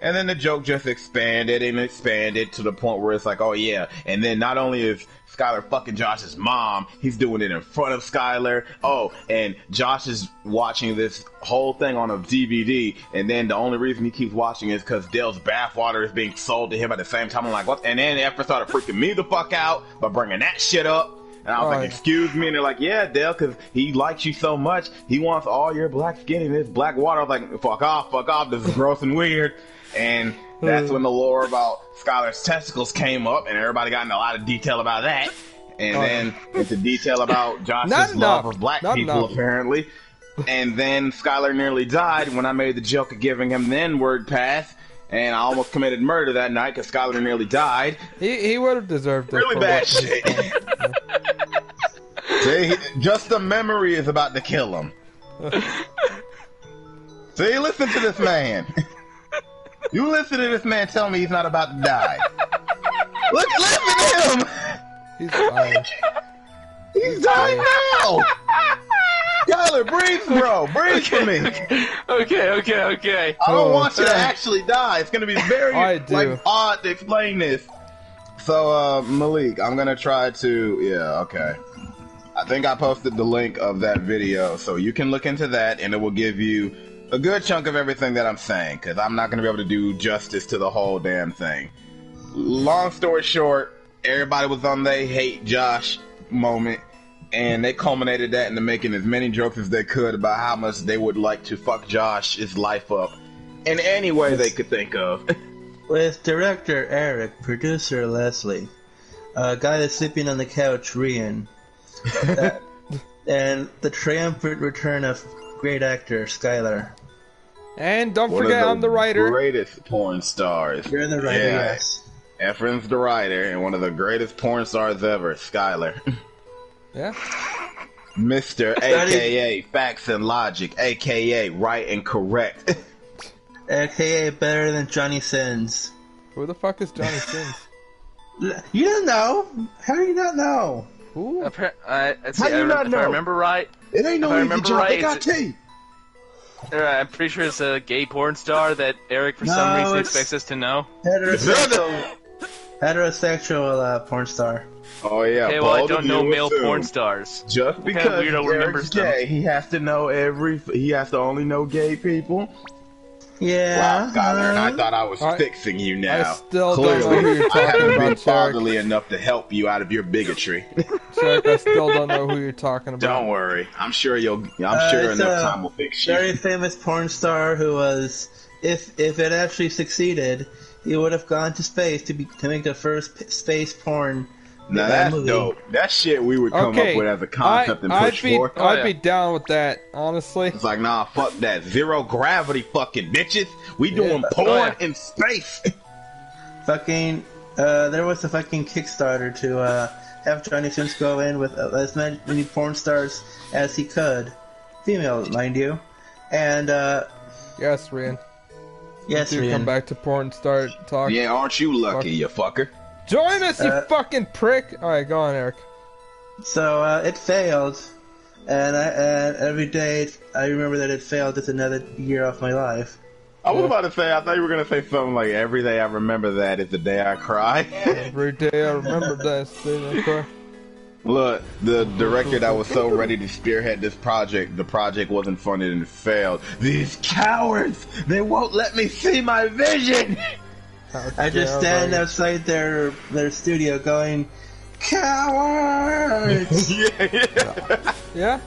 And then the joke just expanded and expanded to the point where it's like, oh yeah, and then not only is Skylar fucking Josh's mom, he's doing it in front of Skylar. Oh, and Josh is watching this whole thing on a DVD, and then the only reason he keeps watching is because Dale's bathwater is being sold to him at the same time. I'm like, what? And then Efren started freaking me the fuck out by bringing that shit up. And I was like, excuse me? And they're like, yeah, Dale, because he likes you so much, he wants all your black skin in this black water. I was like, fuck off, this is gross and weird. And that's when the lore about Skylar's testicles came up, and everybody got into a lot of detail about that. And then into detail about Josh's love of black people, apparently. And then Skylar nearly died when I made the joke of giving him the N-word pass. And I almost committed murder that night because Skylar nearly died. He would have deserved it. Really bad shit. See, just the memory is about to kill him. See, listen to this man. You listen to this man tell me he's not about to die. Listen to him. He's dying. He's dying now. Skyler, breathe, bro. Breathe for me. Okay. I don't want you to actually die. It's gonna be very odd to explain this. So, Malik, I'm gonna try to. Yeah, okay. I think I posted the link of that video, so you can look into that, and it will give you a good chunk of everything that I'm saying, because I'm not gonna be able to do justice to the whole damn thing. Long story short, everybody was on they hate Josh moment, and they culminated that into making as many jokes as they could about how much they would like to fuck Josh's life up in any way they could think of. With director Eric, producer Leslie, a guy that's sleeping on the couch, Rian, and the triumphant return of great actor Skylar. And don't forget, I'm the writer. Greatest porn stars. You're the writer, yes. Efren's the writer, and one of the greatest porn stars ever, Skylar. Yeah. Mr. AKA Facts and Logic, AKA Right and Correct. AKA better than Johnny Sins. Who the fuck is Johnny Sins? You don't know? How do you not know? Who? If I remember right, it ain't no easy job. They got tea. I'm pretty sure it's a gay porn star that Eric, for some reason, expects us to know. Heterosexual porn star. Oh yeah. Okay, well, I don't know male porn stars. Just because Eric's gay, he has to know he has to only know gay people. Yeah. Wow, Skyler, and I thought I was fixing you now. I still don't know who you're talking about, I haven't been Shark. fatherly enough to help you out of your bigotry. Shark, I still don't know who you're talking about. Don't worry. I'm sure enough time will fix you. Very famous porn star who was, if it actually succeeded, he would have gone to space to make the first space porn. Now that's movie. dope. That shit we would come up with as a concept and push for. I'd be down with that, honestly. It's like, nah, fuck that. Zero gravity fucking bitches. We doing porn in space. Fucking, there was a fucking Kickstarter to have Johnny Sins go in with as many porn stars as he could. Female, mind you. And, yes, Rian. Yes, Rian. Come back to porn star talk. Yeah, aren't you lucky, you fucker? Join us, you fucking prick! Alright, go on, Eric. So, it failed, and every day I remember that it failed. It's another year off my life. I was about to say, I thought you were going to say something like, every day I remember that is the day I cry. Every day I remember that is the day I cry. Look, the director that was so ready to spearhead this project, the project wasn't funded and failed. These cowards! They won't let me see my vision! I just stand outside their studio going, cowards! Yeah.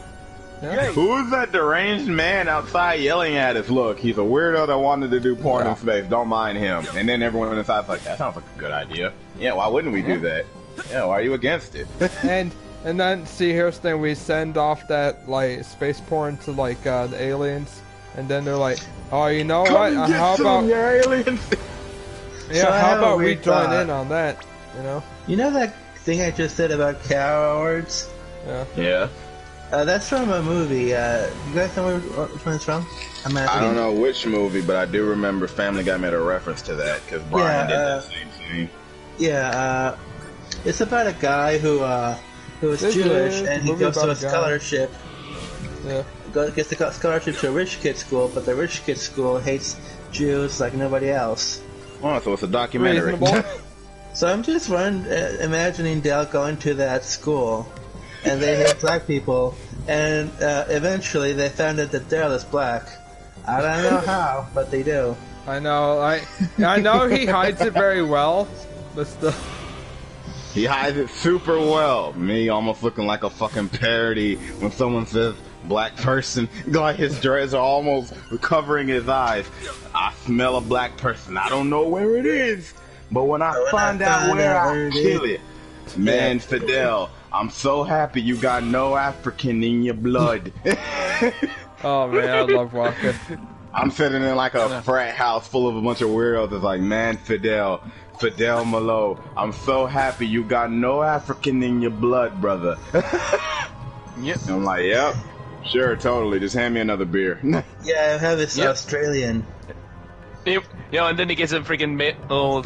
Who is that deranged man outside yelling at us? Look, he's a weirdo that wanted to do porn in space. Don't mind him. And then everyone inside's like, that sounds like a good idea. Yeah, why wouldn't we do that? Yeah, why are you against it? and then, see, here's the thing. We send off that, like, space porn to, like, the aliens. And then they're like, oh, you know what? How about... aliens? Yeah, so how about we join in on that, you know? You know that thing I just said about cowards? Yeah. That's from a movie. You guys know which one it's from? I don't know which movie, but I do remember Family Guy made a reference to that, because Brian did that same thing. Yeah, it's about a guy who is Jewish, and he goes to a scholarship. Yeah. Gets a scholarship to a rich kid school, but the rich kid school hates Jews like nobody else. Oh, so it's a documentary. So I'm just imagining Dale going to that school, and they hate black people, and eventually they found out that Dale is black. I don't know how, but they do. I know. I know he hides it very well, but still. He hides it super well. Me almost looking like a fucking parody when someone says black person, like his dreads are almost covering his eyes. I smell a black person. I don't know where it is, but when I find out where, I kill it. Man, Fidel, I'm so happy you got no African in your blood. Oh man, I love Walker. I'm sitting in like a frat house full of a bunch of weirdos. It's like, man, Fidel Malo, I'm so happy you got no African in your blood, brother. Yep. I'm like, yep. Sure, totally. Just hand me another beer. Yeah, I have this Australian. And then he gets a freaking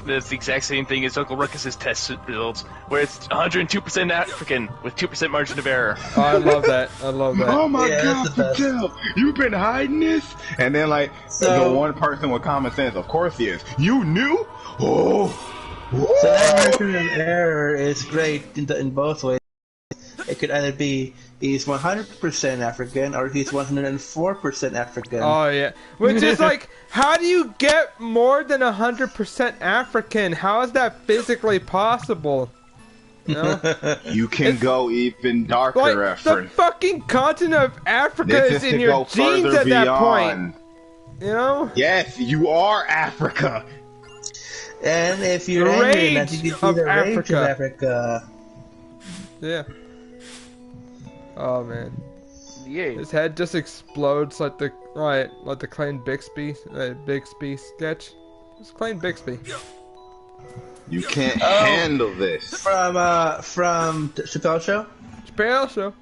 that's the exact same thing as Uncle Ruckus's test results, where it's 102% African with 2% margin of error. Oh, I love that. I love that. Oh my God, Patel, you've been hiding this? And then the one person with common sense, of course he is. You knew? Oh. So that margin of error is great in both ways. It could either be he's 100% African or he's 104% African. Oh yeah, which is like, how do you get more than 100% African? How is that physically possible? You know? You can go even darker, like, Efren. The fucking continent of Africa is in your genes at that point. You know? Yes, you are Africa. And if you're angry enough, you can see the rage of Africa. Yeah. Oh man. Yeah. His head just explodes like the Clayton Bixby sketch. It's Clayton Bixby. You can't handle this. From Chappelle Show? Chappelle Show.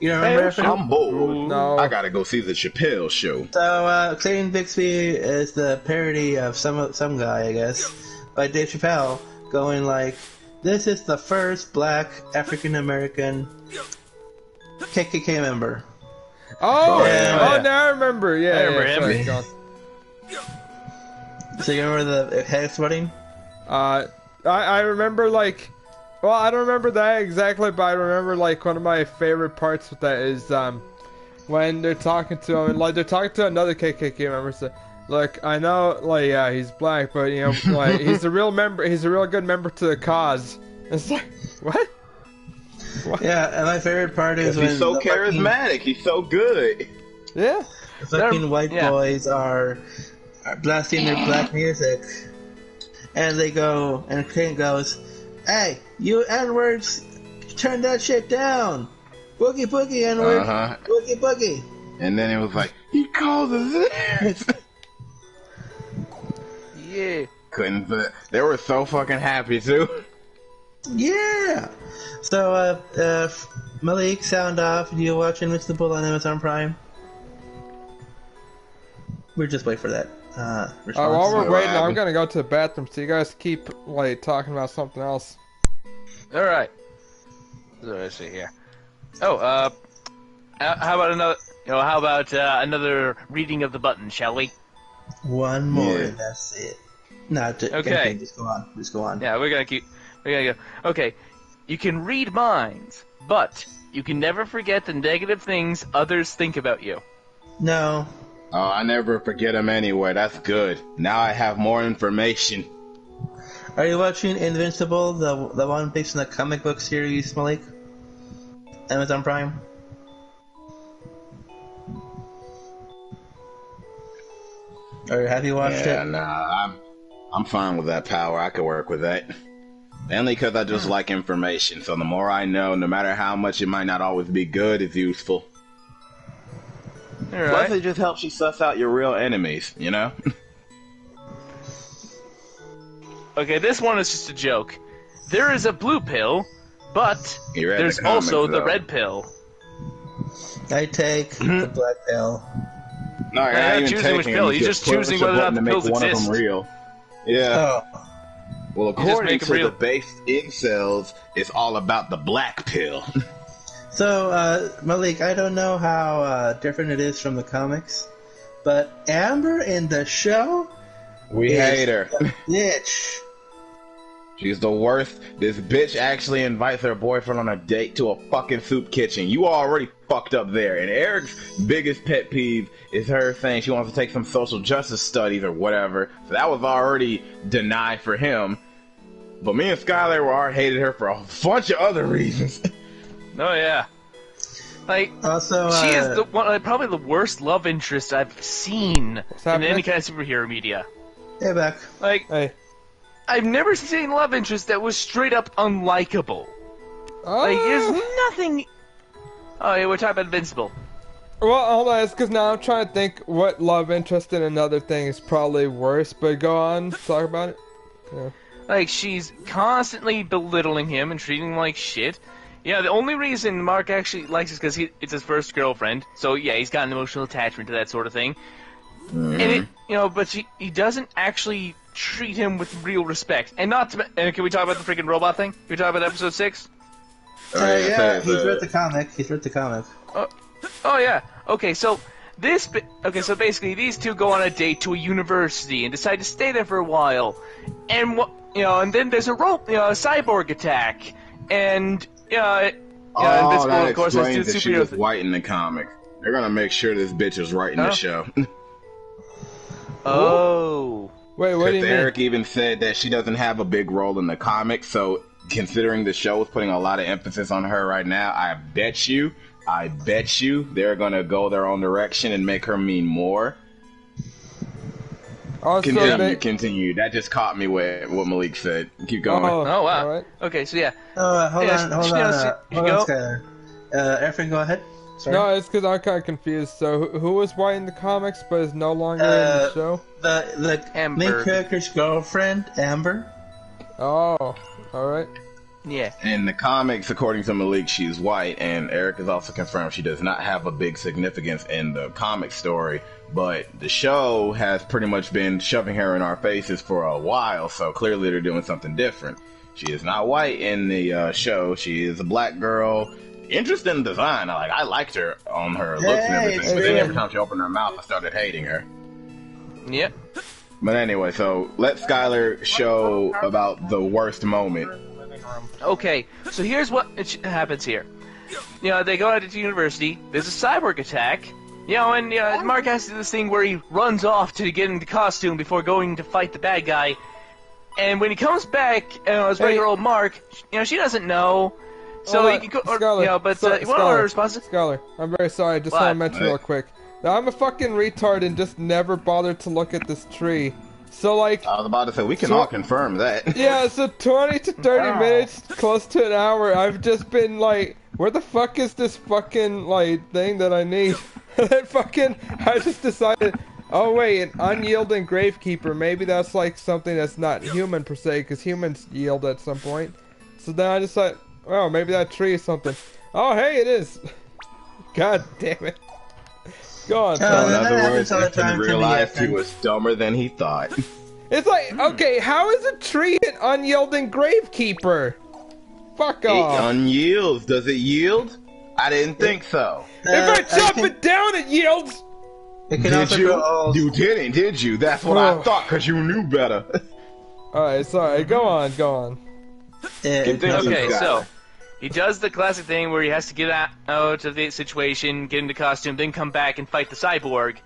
You don't remember? I'm bored. No. I gotta go see the Chappelle Show. So Clayton Bixby is the parody of some guy, I guess, by Dave Chappelle, going like, "This is the first black African American KKK member." Oh, yeah. Now I remember. Yeah, I remember him. Sorry, so you remember the head exploding? I remember well, I don't remember that exactly, but I remember one of my favorite parts with that is when they're talking to him, and they're talking to another KKK member. So, look, I know, yeah, he's black, but he's a real member. He's a real good member to the cause. It's like, what? Yeah, and my favorite part is when he's so charismatic. He's so good. Yeah. The fucking white boys are blasting their black music, and they go, and Clayton goes, "Hey, you N-words, turn that shit down. Boogie boogie N-word, boogie boogie." And then it was like, he calls us this. Yeah. Couldn't, but they were so fucking happy too. Yeah. So, Malik, sound off. Do you watch Invincible on Amazon Prime? We're just waiting for that response. While we're waiting, I'm gonna go to the bathroom. So you guys keep talking about something else. All right. Let's see here. Oh, how about another? How about another reading of the button, shall we? One more. Yeah. That's it. Okay. Just go on. Just go on. Yeah, we're gonna go. Okay. You can read minds, but you can never forget the negative things others think about you. No. Oh, I never forget them anyway. That's good. Now I have more information. Are you watching Invincible, the one based on the comic book series, Malik? Amazon Prime? Or have you watched it? Yeah, nah, I'm fine with that power. I could work with that. Mainly because I just like information, so the more I know, no matter how much it might not always be good, it's useful. Right. Plus, it just helps you suss out your real enemies, you know? Okay, this one is just a joke. There is a blue pill, but there's also the red pill. I take the black pill. No, you're not even choosing which pill. You're just choosing whether or not the pills exist. One of them real. Yeah. Oh. Well, according to the base incels, it's all about the black pill. So, Malik, I don't know how different it is from the comics, but Amber in the show, we hate her. Bitch. She's the worst. This bitch actually invites her boyfriend on a date to a fucking soup kitchen. You already fucked up there. And Eric's biggest pet peeve is her saying she wants to take some social justice studies or whatever. So that was already denied for him. But me and Skylar hated her for a bunch of other reasons. Oh yeah. Also, she is probably the worst love interest I've seen in any kind of superhero media. Hey, back. Hey. I've never seen a love interest that was straight up unlikable. There's nothing. Oh yeah, we're talking about Invincible. Well, hold on, it's because now I'm trying to think what love interest in another thing is probably worse. But go on, talk about it. Yeah. She's constantly belittling him and treating him like shit. Yeah, the only reason Mark actually likes is because it's his first girlfriend. So yeah, he's got an emotional attachment to that sort of thing. and but he doesn't actually treat him with real respect. And and can we talk about the freaking robot thing? Can we talk about episode 6? Yeah, he's read the comic. Oh yeah. Okay, so basically these two go on a date to a university and decide to stay there for a while, and and then there's a cyborg attack, and Invincible, that of course, has explains that she was white in the comic. They're gonna make sure this bitch is right in the show. Oh. Wait, what do you mean? Eric even said that she doesn't have a big role in the comics, so considering the show is putting a lot of emphasis on her right now, I bet you they're gonna go their own direction and make her mean more. Also, continue. That just caught me with what Malik said. Keep going. Oh wow. Right. Okay, so yeah. Hold on, Skyler. Efren, go ahead. Sorry. No, it's because I'm kind of confused. So, who was white in the comics but is no longer in the show? The main character's girlfriend, Amber. Oh, alright. Yeah. In the comics, according to Malik, she's white, and Eric has also confirmed she does not have a big significance in the comic story, but the show has pretty much been shoving her in our faces for a while, so clearly they're doing something different. She is not white in the show. She is a black girl. Interesting design. I liked her on her looks and everything, but then every time she opened her mouth, I started hating her. Yep. But anyway, so let Skylar show about the worst moment. Okay, so here's what happens here. They go out to university, there's a cyborg attack, and Mark has to do this thing where he runs off to get into costume before going to fight the bad guy. And when he comes back, his regular old Mark, she doesn't know. So he can go, Scholar, you want to order a response? Scholar, I'm very sorry, I just want to mention real quick. Now, I'm a fucking retard and just never bothered to look at this tree. So, I was about to say, we can all confirm that. Yeah, so 20 to 30 minutes, close to an hour, I've just been where the fuck is this fucking, thing that I need? I just decided, oh wait, an unyielding gravekeeper, maybe that's something that's not human per se, because humans yield at some point. So then I decided, oh, maybe that tree is something. Oh, hey, it is. God damn it. Go on. In other words, Ethan realized he was dumber than he thought. It's okay, how is a tree an unyielding gravekeeper? Fuck off. It unyields. Does it yield? I didn't think so. If I chop it down, it yields. Did you? You didn't, did you? That's what I thought, because you knew better. Alright, sorry. Go on. Okay, so he does the classic thing where he has to get out of the situation, get into costume, then come back and fight the cyborg.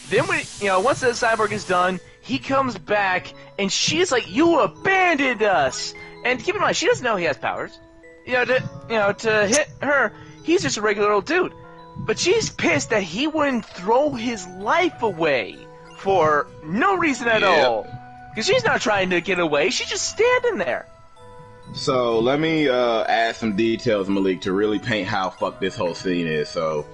Then once the cyborg is done, he comes back and she's like, "You abandoned us!" And keep in mind, she doesn't know he has powers. To hit her, he's just a regular old dude. But she's pissed that he wouldn't throw his life away for no reason at all. Because she's not trying to get away, she's just standing there. So let me add some details, Malik, to really paint how fucked this whole scene is. So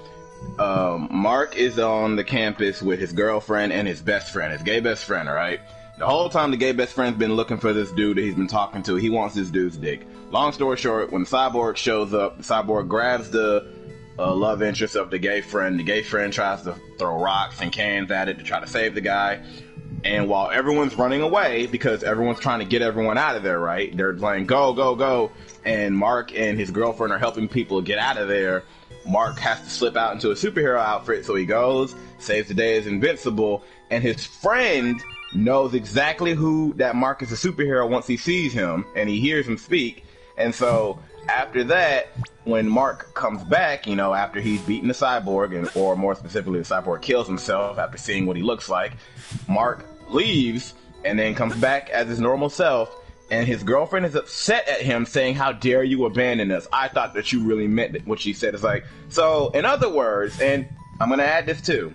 Mark is on the campus with his girlfriend and his best friend, his gay best friend, alright? The whole time the gay best friend's been looking for this dude that he's been talking to. He wants this dude's dick. Long story short, when the cyborg shows up, the cyborg grabs the love interest of the gay friend. The gay friend tries to throw rocks and cans at it to try to save the guy. And while everyone's running away, because everyone's trying to get everyone out of there, right? They're playing go, go, go. And Mark and his girlfriend are helping people get out of there. Mark has to slip out into a superhero outfit, so he goes, saves the day as Invincible, and his friend knows exactly who that Mark is a superhero once he sees him, and he hears him speak. And so after that, when Mark comes back, after he's beaten the cyborg, or more specifically, the cyborg kills himself after seeing what he looks like, Mark leaves and then comes back as his normal self, and his girlfriend is upset at him, saying, "How dare you abandon us? I thought that you really meant what she said." It's so in other words, and I'm going to add this too,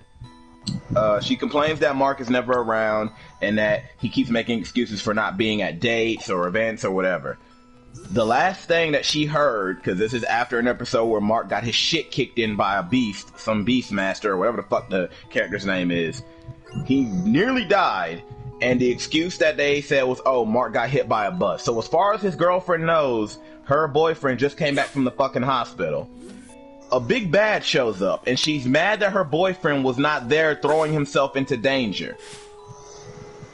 she complains that Mark is never around and that he keeps making excuses for not being at dates or events or whatever. The last thing that she heard, because this is after an episode where Mark got his shit kicked in by a beast, some beast master or whatever the fuck the character's name is, he nearly died, and the excuse that they said was, "Oh, Mark got hit by a bus." So as far as his girlfriend knows, her boyfriend just came back from the fucking hospital. a big bad shows up, and she's mad that her boyfriend was not there throwing himself into danger.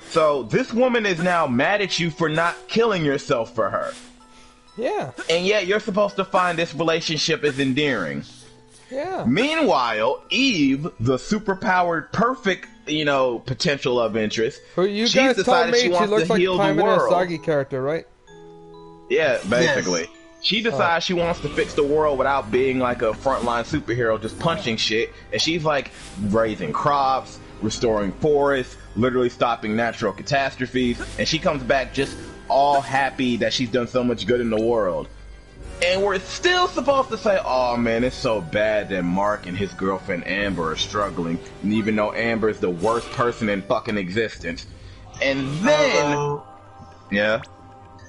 So this woman is now mad at you for not killing yourself for her. Yeah. And yet you're supposed to find this relationship is endearing. Yeah. Meanwhile, Eve, the superpowered, perfect, potential of interest, who you guys told me she looks like Climate Asagi character, right? Yeah, basically. Yes. She decides she wants to fix the world without being like a frontline superhero, just punching shit. And she's like raising crops, restoring forests, literally stopping natural catastrophes. And she comes back just all happy that she's done so much good in the world. And we're still supposed to say, oh man, it's so bad that Mark and his girlfriend Amber are struggling. And even though Amber is the worst person in fucking existence. And then... Yeah?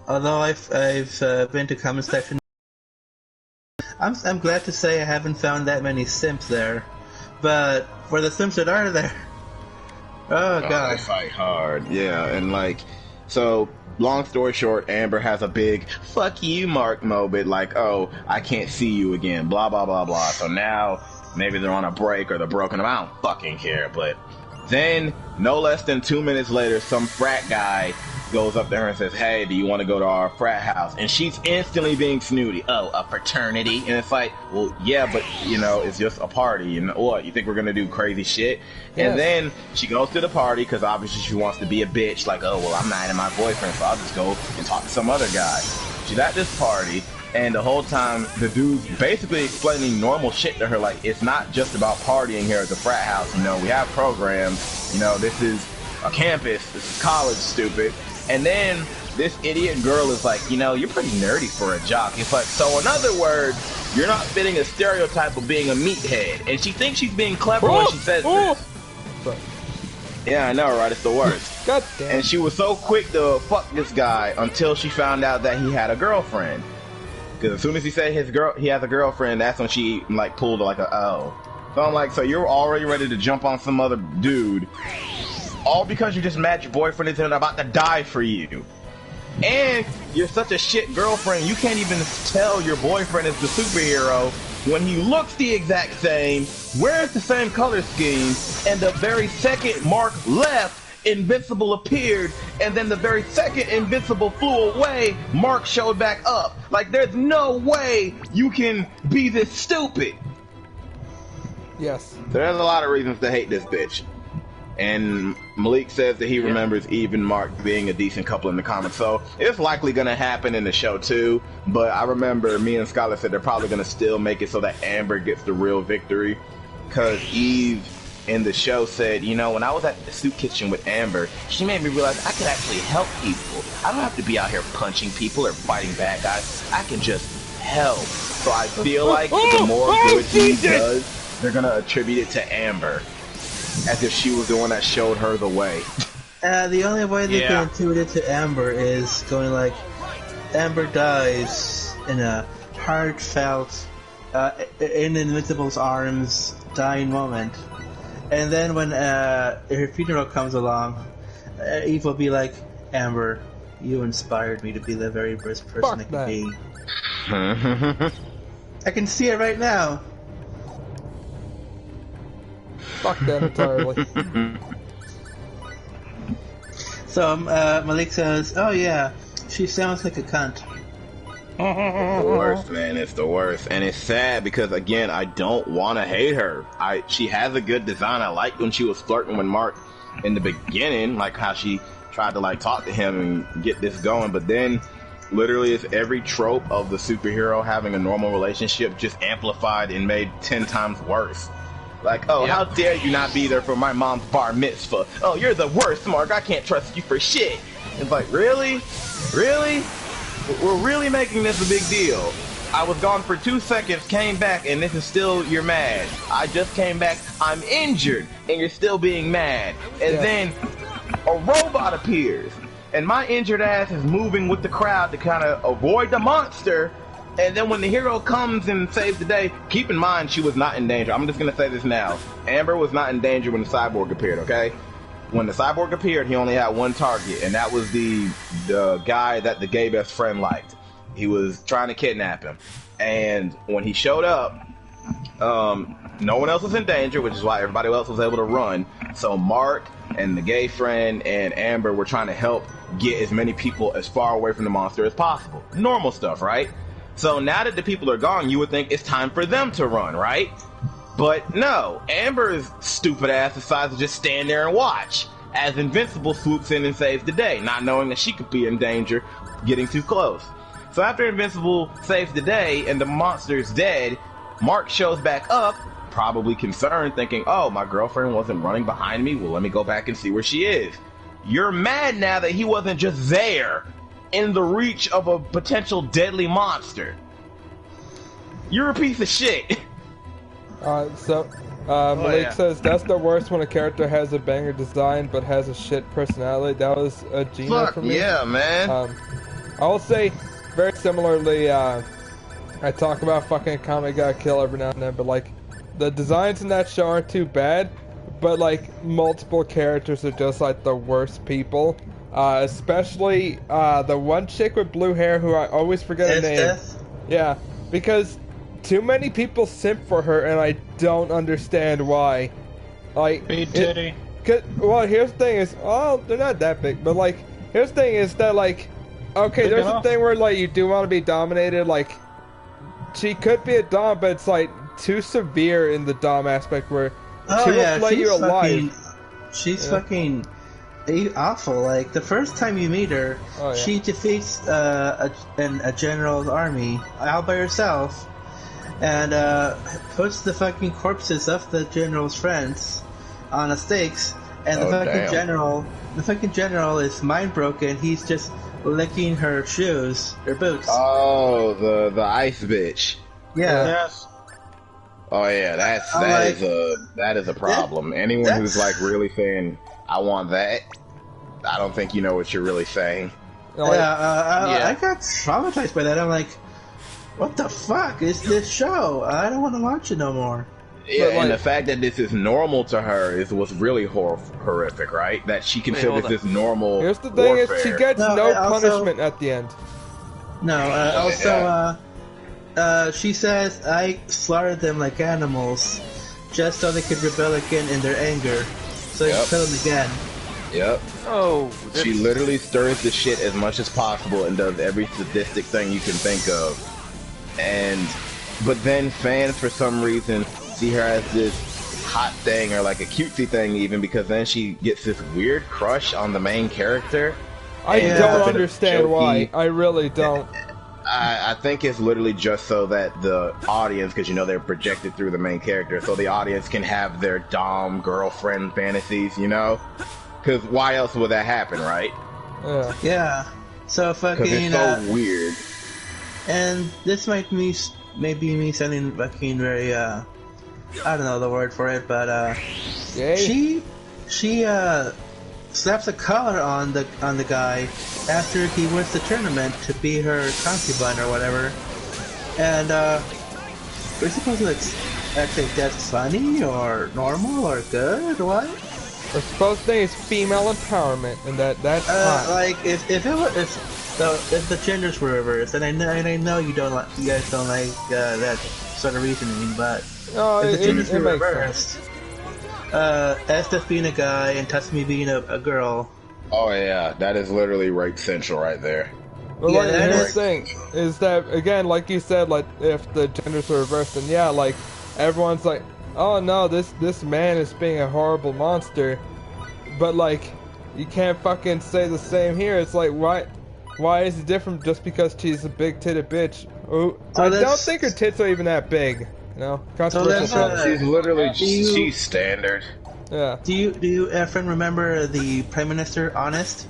Although I've been to comment section, I'm glad to say I haven't found that many simps there. But for the simps that are there, oh god, they fight hard. Yeah, and like, so long story short, Amber has a big "fuck you, Mark" moment. Like, oh, I can't see you again. Blah blah blah blah. So now maybe they're on a break or they're broken up. I don't fucking care. But then, no less than 2 minutes later, some frat guy goes up to her and says, hey, do you want to go to our frat house? And she's instantly being snooty. Oh, a fraternity? And it's like, well, yeah, but, it's just a party. And what, you think we're going to do crazy shit? Yes. And then she goes to the party because obviously she wants to be a bitch. Like, oh, well, I'm not in my boyfriend, so I'll just go and talk to some other guy. She's at this party, and the whole time the dude's basically explaining normal shit to her. Like, it's not just about partying here at the frat house. We have programs. This is a campus. This is college, stupid. And then this idiot girl is like, you're pretty nerdy for a jock. It's like, so in other words, you're not fitting a stereotype of being a meathead. And she thinks she's being clever when she says this. Yeah, I know, right? It's the worst. God damn. And she was so quick to fuck this guy until she found out that he had a girlfriend. Because as soon as he said he has a girlfriend, that's when she pulled like a oh. So I'm like, so you're already ready to jump on some other dude. All because you just mad your boyfriend isn't about to die for you. And you're such a shit girlfriend, you can't even tell your boyfriend is the superhero when he looks the exact same, wears the same color scheme, and the very second Mark left, Invincible appeared, and then the very second Invincible flew away, Mark showed back up. Like, there's no way you can be this stupid. Yes. There's a lot of reasons to hate this bitch. And Malik says that he remembers Eve and Mark being a decent couple in the comics, so it's likely going to happen in the show too. But I remember me and Skylar said they're probably going to still make it so that Amber gets the real victory, because Eve in the show said, when I was at the soup kitchen with Amber, she made me realize I could actually help people. I don't have to be out here punching people or fighting bad guys. I can just help. So I feel like the more good he does, they're going to attribute it to Amber. As if she was the one that showed her the way. The only way they can attribute it to Amber is going like, Amber dies in a heartfelt, in Invincible's arms, dying moment. And then when her funeral comes along, Eve will be like, Amber, you inspired me to be the very best person I can be. I can see it right now. Fuck that entirely. So Malik says, oh yeah, she sounds like a cunt. The worst, man. It's the worst. And it's sad because, again, I don't want to hate her. She has a good design. I liked when she was flirting with Mark in the beginning, like how she tried to talk to him and get this going. But then literally it's every trope of the superhero having a normal relationship just amplified and made 10 times worse. Like, oh, how dare you not be there for my mom's bar mitzvah? Oh, you're the worst, Mark. I can't trust you for shit. It's like, really? Really? We're really making this a big deal. I was gone for 2 seconds, came back, and this is still, you're mad. I just came back, I'm injured, and you're still being mad. And then a robot appears, and my injured ass is moving with the crowd to kind of avoid the monster. And then when the hero comes and saves the day, keep in mind she was not in danger. I'm just going to say this now. Amber was not in danger when the cyborg appeared, okay? When the cyborg appeared, he only had one target, and that was the guy that the gay best friend liked. He was trying to kidnap him. And when he showed up, no one else was in danger, which is why everybody else was able to run. So Mark and the gay friend and Amber were trying to help get as many people as far away from the monster as possible. Normal stuff, right? So now that the people are gone, you would think it's time for them to run, right? But no, Amber's stupid ass decides to just stand there and watch as Invincible swoops in and saves the day, not knowing that she could be in danger getting too close. So after Invincible saves the day and the monster's dead, Mark shows back up, probably concerned, thinking, oh, my girlfriend wasn't running behind me, well, let me go back and see where she is. You're mad now that he wasn't just there, in the reach of a potential deadly monster. You're a piece of shit. Malik says, that's the worst when a character has a banger design but has a shit personality. That was a Gina for me. Yeah, man. I will say, very similarly, I talk about fucking Comic Got Kill every now and then, but like, the designs in that show aren't too bad, but like, multiple characters are just like the worst people. Especially the one chick with blue hair who I always forget her name. Death? Yeah, because too many people simp for her and I don't understand why. Like, big titty. Well, here's the thing is, well, they're not that big, but like, here's the thing is that like, okay, there's a thing where like you do want to be dominated, like, she could be a dom, but it's like too severe in the dom aspect where she will play you alive. She's fucking awful. Like, the first time you meet her, she defeats a general's army all by herself, and puts the fucking corpses of the general's friends on the stakes, and the fucking general is mind broken. He's just licking her shoes, her boots. Oh, the ice bitch. Yeah. Yes. Oh yeah, that is a problem. Anyone who's like really saying, I want that, I don't think you know what you're really saying. I got traumatized by that. I'm like, what the fuck is this show? I don't want to watch it no more. Yeah, and the fact that this is normal to her is what's really horrific, right? That she considers this normal. Here's the thing: is she gets no punishment at the end. No. She says I slaughtered them like animals, just so they could rebel again in their anger, so you kill them again. Yep. Oh. She literally stirs the shit as much as possible and does every sadistic thing you can think of. But then fans, for some reason, see her as this hot thing or like a cutesy thing even, because then she gets this weird crush on the main character. I don't understand why. I really don't. I think it's literally just so that the audience, because you know they're projected through the main character, so the audience can have their dom girlfriend fantasies, you know? Because why else would that happen, right? Yeah. So fucking. Because it's so weird. And this might be me sounding fucking very I don't know the word for it, but she slaps a collar on the guy after he wins the tournament to be her concubine or whatever, and we're supposed to think that's funny or normal or good or what? We're supposed to think it's female empowerment, and that's fine. Like if the genders were reversed, and I know you guys don't like that sort of reasoning, but if the genders were reversed, Estes being a guy and Tatsumi being a girl. Oh yeah, that is literally rape central right there. Well, here's the thing, is that, again, like you said, like, if the genders were reversed, then yeah, like, everyone's like, oh no, this man is being a horrible monster, but like, you can't fucking say the same here. It's like, why is it different just because she's a big-titted bitch? I don't think her tits are even that big, you know? She's literally, she's standard. Yeah. Do you Efren, remember the Prime Minister Honest?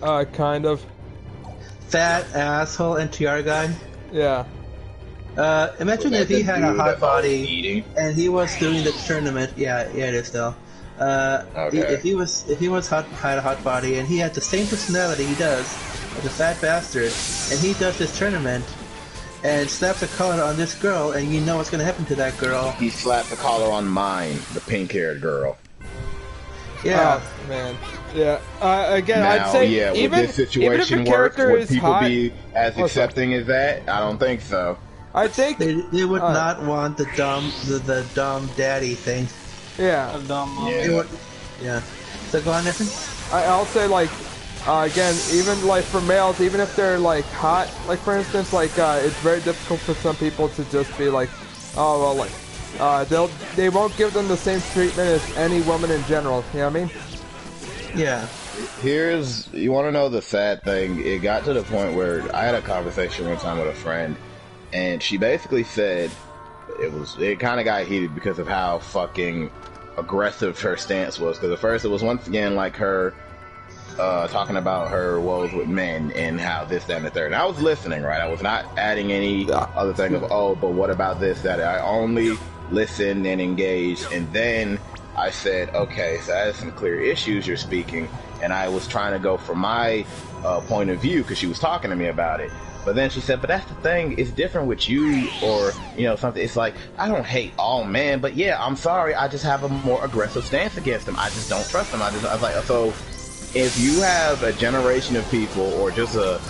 Kind of. Fat asshole NTR guy? Yeah. Imagine if he had a hot body and he was doing the tournament. Yeah, it is still. If he had a hot body and he had the same personality he does as a fat bastard, and he does this tournament and slaps a collar on this girl, and you know what's gonna happen to that girl. He slapped the collar on mine, the pink-haired girl. Yeah. Oh, man. Yeah. Again, now, I'd say would this situation work? Would people be as accepting as that? I don't think so. I think they would not want the dumb daddy thing. Yeah. Yeah. So go on, Nathan. I'll say like, again, even like for males, even if they're like hot, like for instance, like it's very difficult for some people to just be like, oh well, like they won't give them the same treatment as any woman in general. You know what I mean? Yeah. You want to know the sad thing? It got to the point where I had a conversation one time with a friend, and she basically said it kind of got heated because of how fucking aggressive her stance was. Because at first it was once again like her talking about her woes with men and how this, that, and the third. And I was listening, right? I was not adding any other thing of, oh, but what about this, that. I only listened and engaged, and then I said, okay, so that is some clear issues you're speaking, and I was trying to go from my point of view because she was talking to me about it. But then she said, but that's the thing, it's different with you, or, you know, something. It's like, I don't hate all men, but yeah, I'm sorry, I just have a more aggressive stance against them. I just don't trust them. I was like, so if you have a generation of people, or just a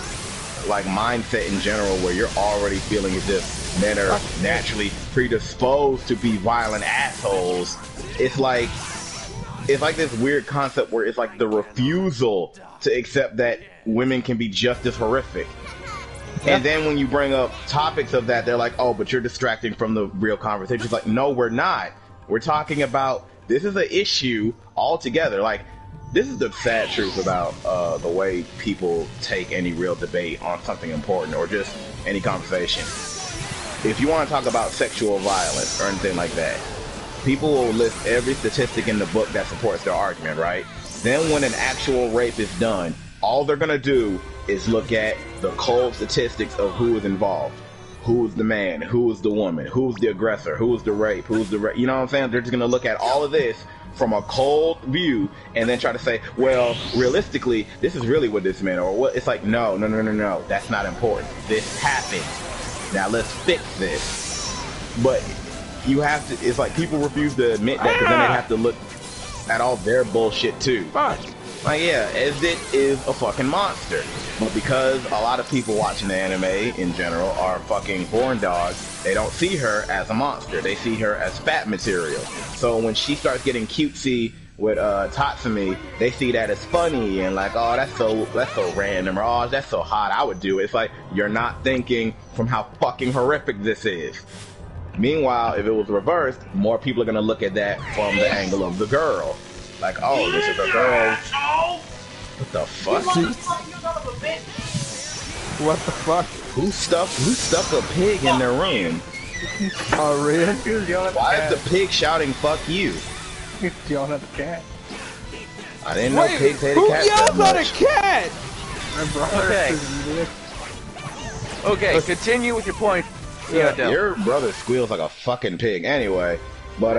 like mindset in general, where you're already feeling as if men are naturally predisposed to be violent assholes, it's like this weird concept where it's like the refusal to accept that women can be just as horrific. And then when you bring up topics of that, they're like, oh, but you're distracting from the real conversation. It's like, no, we're not. We're talking about, this is an issue altogether. Like, this is the sad truth about the way people take any real debate on something important, or just any conversation. If you want to talk about sexual violence or anything like that, people will list every statistic in the book that supports their argument, right? Then when an actual rape is done, all they're going to do is look at the cold statistics of who is involved. Who is the man? Who is the woman? Who's the aggressor? Who's the rape? You know what I'm saying? They're just going to look at all of this from a cold view and then try to say, well, realistically, this is really what this meant. Or what? It's like, no. That's not important. This happened. Now let's fix this. But you have to, it's like people refuse to admit that because then they have to look at all their bullshit too. Like, yeah, Esdit is a fucking monster. But because a lot of people watching the anime in general are fucking horn dogs, they don't see her as a monster. They see her as fat material. So when she starts getting cutesy with Tatsumi, they see that as funny and like, oh, that's so random, or oh, that's so hot, I would do it. It's like, you're not thinking from how fucking horrific this is. Meanwhile, if it was reversed, more people are gonna look at that from the angle of the girl. Like, oh, this is a girl. What the fuck? What the fuck? Who stuck a pig in their room? Oh, really? Why is the pig shouting, fuck you? He's yelling at the cat. I didn't know pigs hated cats that Who yells at much. a cat? My brother. Okay, continue with your point. Yeah, your brother squeals like a fucking pig. Anyway, but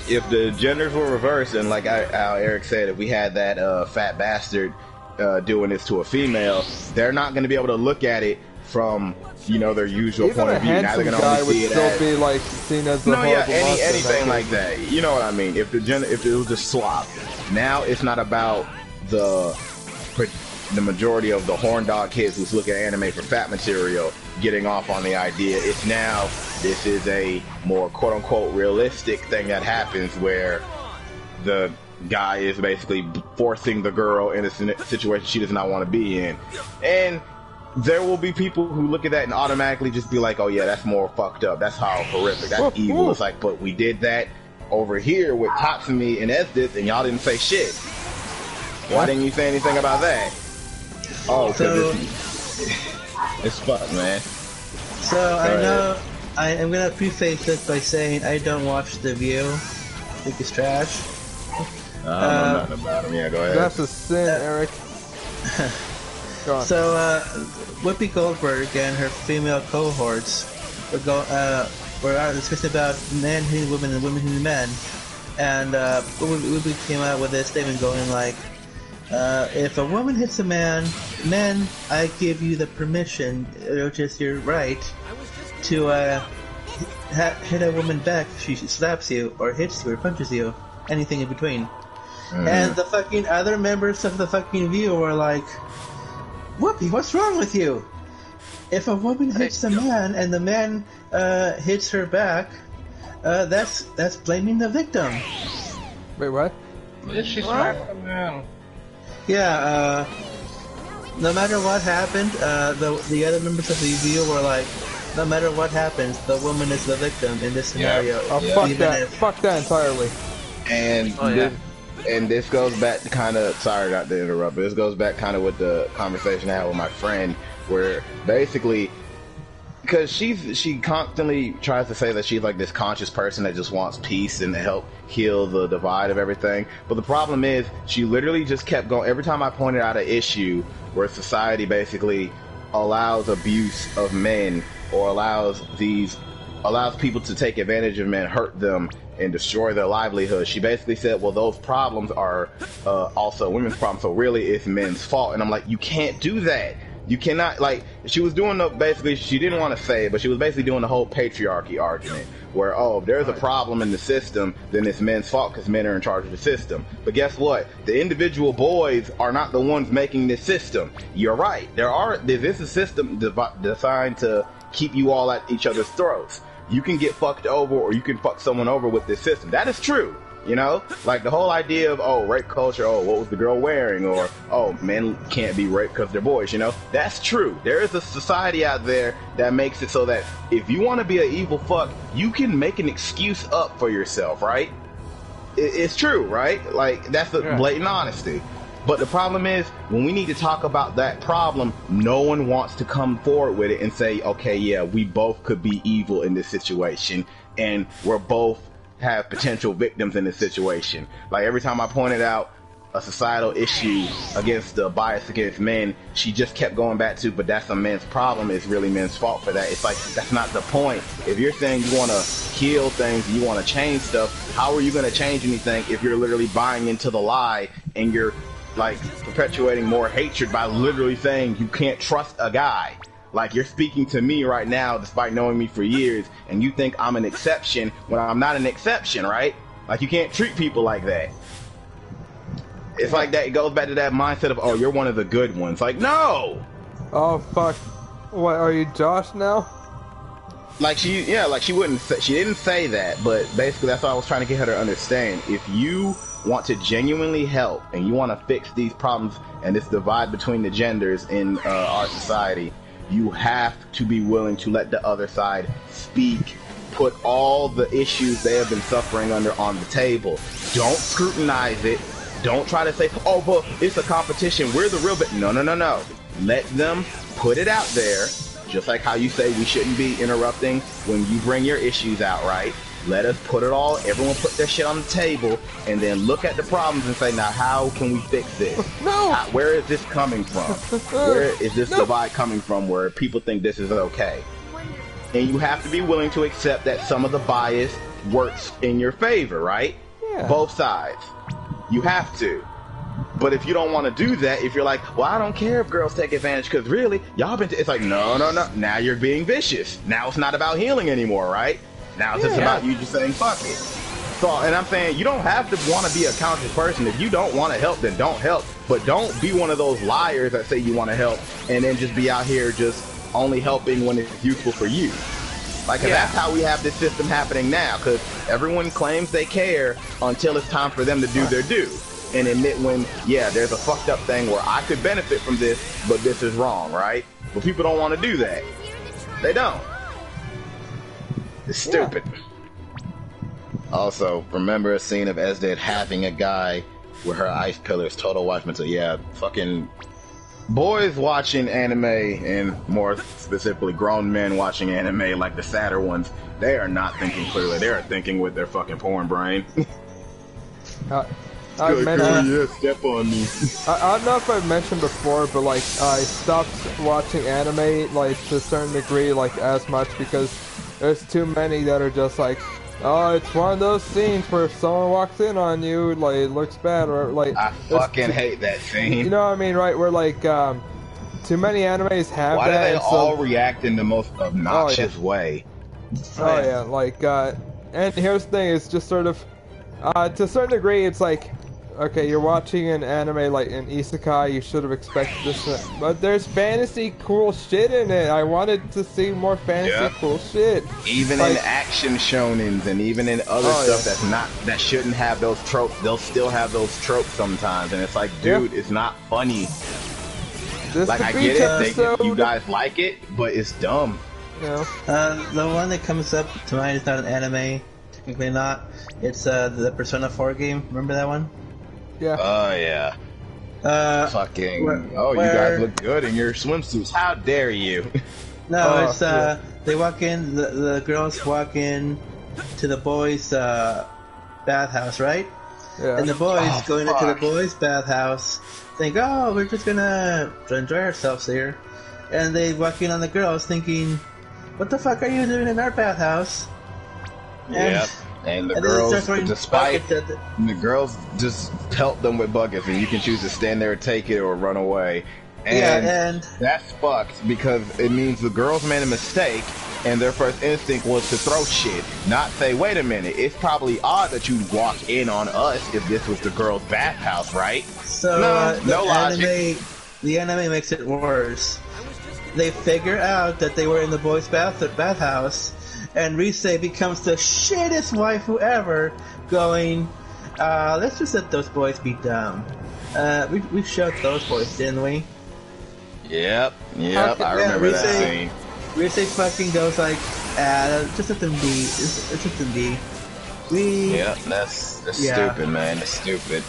if the genders were reversed, and like how Eric said, if we had that fat bastard doing this to a female, they're not going to be able to look at it from, you know, their usual Even point of view. Now they're going to only see it as, be like seen as the anything like that. You know what I mean? If it was just swap, now it's not about the majority of the horn dog kids who's looking at anime for fat material getting off on the idea. It's now, this is a more quote-unquote realistic thing that happens where the guy is basically forcing the girl in a situation she does not want to be in. And there will be people who look at that and automatically just be like, oh yeah, that's more fucked up. That's how horrific. That's evil. It's like, but we did that over here with Tatsumi and Esdith and y'all didn't say shit. Why didn't you say anything about that? Oh, because it's fucked, man. So I know I'm gonna preface this by saying I don't watch The View. I think it's trash. I don't know nothing about him. Yeah, go ahead. That's a sin, Eric. Go on. So Whoopi Goldberg and her female cohorts were discussing about men hitting women and women hitting men, and Whoopi came out with this statement going like, if a woman hits a man, men, I give you the permission, which is your right, to hit a woman back if she slaps you, or hits you, or punches you, anything in between. And the fucking other members of the fucking View were like, Whoopi, what's wrong with you? if a woman hits a man and the man hits her back, that's blaming the victim. Wait, what? She smacked the man. Yeah, no matter what happened, the other members of the review were like, no matter what happens, the woman is the victim in this scenario. Oh, fuck that entirely. And this goes back to kind of, sorry not to interrupt, but this goes back kind of with the conversation I had with my friend, where basically, because she constantly tries to say that she's like this conscious person that just wants peace and to help heal the divide of everything. But the problem is, she literally just kept going. Every time I pointed out an issue where society basically allows abuse of men or allows people to take advantage of men, hurt them, and destroy their livelihood, she basically said, well, those problems are also women's problems, so really it's men's fault. And I'm like, you can't do that. You cannot, like, she was doing basically, she didn't want to say it, but she was basically doing the whole patriarchy argument, where, oh, if there's a problem in the system, then it's men's fault because men are in charge of the system. But guess what? The individual boys are not the ones making this system. You're right. This is a system designed to keep you all at each other's throats. You can get fucked over or you can fuck someone over with this system. That is true. You know, like the whole idea of, oh, rape culture, oh, what was the girl wearing, or, oh, men can't be raped because they're boys, you know, that's true. There is a society out there that makes it so that if you want to be an evil fuck, you can make an excuse up for yourself, right? It's true, right? Like, that's the blatant honesty. But the problem is, when we need to talk about that problem, no one wants to come forward with it and say, okay, yeah, we both could be evil in this situation, and we're both have potential victims in this situation. Like, every time I pointed out a societal issue against the bias against men, she just kept going back to, but that's a men's problem, it's really men's fault for that. It's like, that's not the point. If you're saying you want to heal things, you want to change stuff, how are you going to change anything if you're literally buying into the lie and you're like perpetuating more hatred by literally saying you can't trust a guy? Like, you're speaking to me right now despite knowing me for years, and you think I'm an exception when I'm not an exception, right? Like, you can't treat people like that. It's like that. It goes back to that mindset of, oh, you're one of the good ones. Like, no! Oh, fuck. What, are you Josh now? Like, she didn't say that, but basically that's what I was trying to get her to understand. If you want to genuinely help and you want to fix these problems and this divide between the genders in our society, you have to be willing to let the other side speak, put all the issues they have been suffering under on the table. Don't scrutinize it. Don't try to say, oh, but it's a competition, we're the real, but no. Let them put it out there, just like how you say we shouldn't be interrupting when you bring your issues out, right? Let us put it all, everyone put their shit on the table, and then look at the problems and say, now how can we fix this? No! Where is this coming from? Where is this divide coming from where people think this is okay? And you have to be willing to accept that some of the bias works in your favor, right? Yeah. Both sides. You have to. But if you don't want to do that, if you're like, well, I don't care if girls take advantage, because really, y'all been, it's like, no. Now you're being vicious. Now it's not about healing anymore, right? Now it's just about you just saying, fuck it. So, and I'm saying, you don't have to want to be a conscious person. If you don't want to help, then don't help. But don't be one of those liars that say you want to help, and then just be out here just only helping when it's useful for you. Like, that's how we have this system happening now, because everyone claims they care until it's time for them to do their due. And admit when, yeah, there's a fucked up thing where I could benefit from this, but this is wrong, right? But people don't want to do that. They don't. It's stupid. Also, remember a scene of Esdead having a guy with her ice pillars, total watchman. So yeah, fucking boys watching anime, and more specifically grown men watching anime, like the sadder ones, they are not thinking clearly. They are thinking with their fucking porn brain. Step on me. I don't know if I've mentioned before, but like I stopped watching anime like to a certain degree, like as much, because there's too many that are just like, oh, it's one of those scenes where if someone walks in on you, like it looks bad, or like I fucking hate that scene. You know what I mean, right? Where like too many animes have Why that. Do they all react in the most obnoxious way? Oh yeah, like and here's the thing, it's just sort of to a certain degree, it's like okay, you're watching an anime like an isekai, you should have expected this, but there's fantasy cool shit in it. I wanted to see more fantasy cool shit. Even like, in action shonens and even in other stuff that shouldn't have those tropes, they'll still have those tropes sometimes, and it's like, dude, it's not funny. Like, I get it, you guys like it, but it's dumb. Yeah. The one that comes up to mind is not an anime, technically not. It's the Persona 4 game. Remember that one? Yeah. Oh, yeah. You guys look good in your swimsuits. How dare you? No, it's they walk in. The girls walk in to the boys' bathhouse, right? Yeah. And the boys go into the boys' bathhouse, think, "Oh, we're just gonna enjoy ourselves here," and they walk in on the girls, thinking, "What the fuck are you doing in our bathhouse?" And the girls, the girls just pelt them with buckets, and you can choose to stand there and take it or run away. And that's fucked because it means the girls made a mistake, and their first instinct was to throw shit, not say, "Wait a minute, it's probably odd that you walk in on us if this was the girls' bathhouse, right?" So no logic. The anime makes it worse. They figure out that they were in the boys' bathhouse. And Rise becomes the shittest waifu ever, going, let's just let those boys be dumb. We showed those boys, didn't we? Yep, I remember that scene. Rise fucking goes like, just let them be, just let them be. That's stupid, man, that's stupid.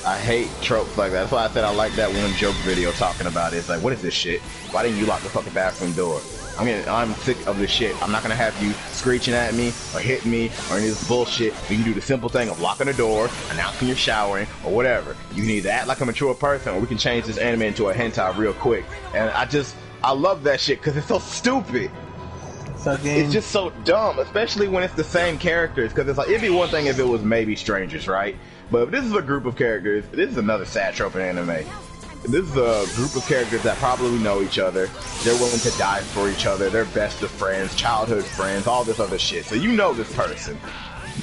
I hate tropes like that. That's why I said I like that one joke video talking about it. It's like, what is this shit? Why didn't you lock the fucking bathroom door? I'm sick of this shit. I'm not gonna have you screeching at me or hitting me or any of this bullshit. You can do the simple thing of locking the door, announcing you're showering, or whatever. You can either act like a mature person, or we can change this anime into a hentai real quick. And I love that shit because it's so stupid. It's just so dumb, especially when it's the same characters. Because it's like, it'd be one thing if it was maybe strangers, right? But if this is a group of characters, this is another sad trope in anime. This is a group of characters that probably know each other. They're willing to die for each other. They're best of friends, childhood friends, all this other shit. So you know this person.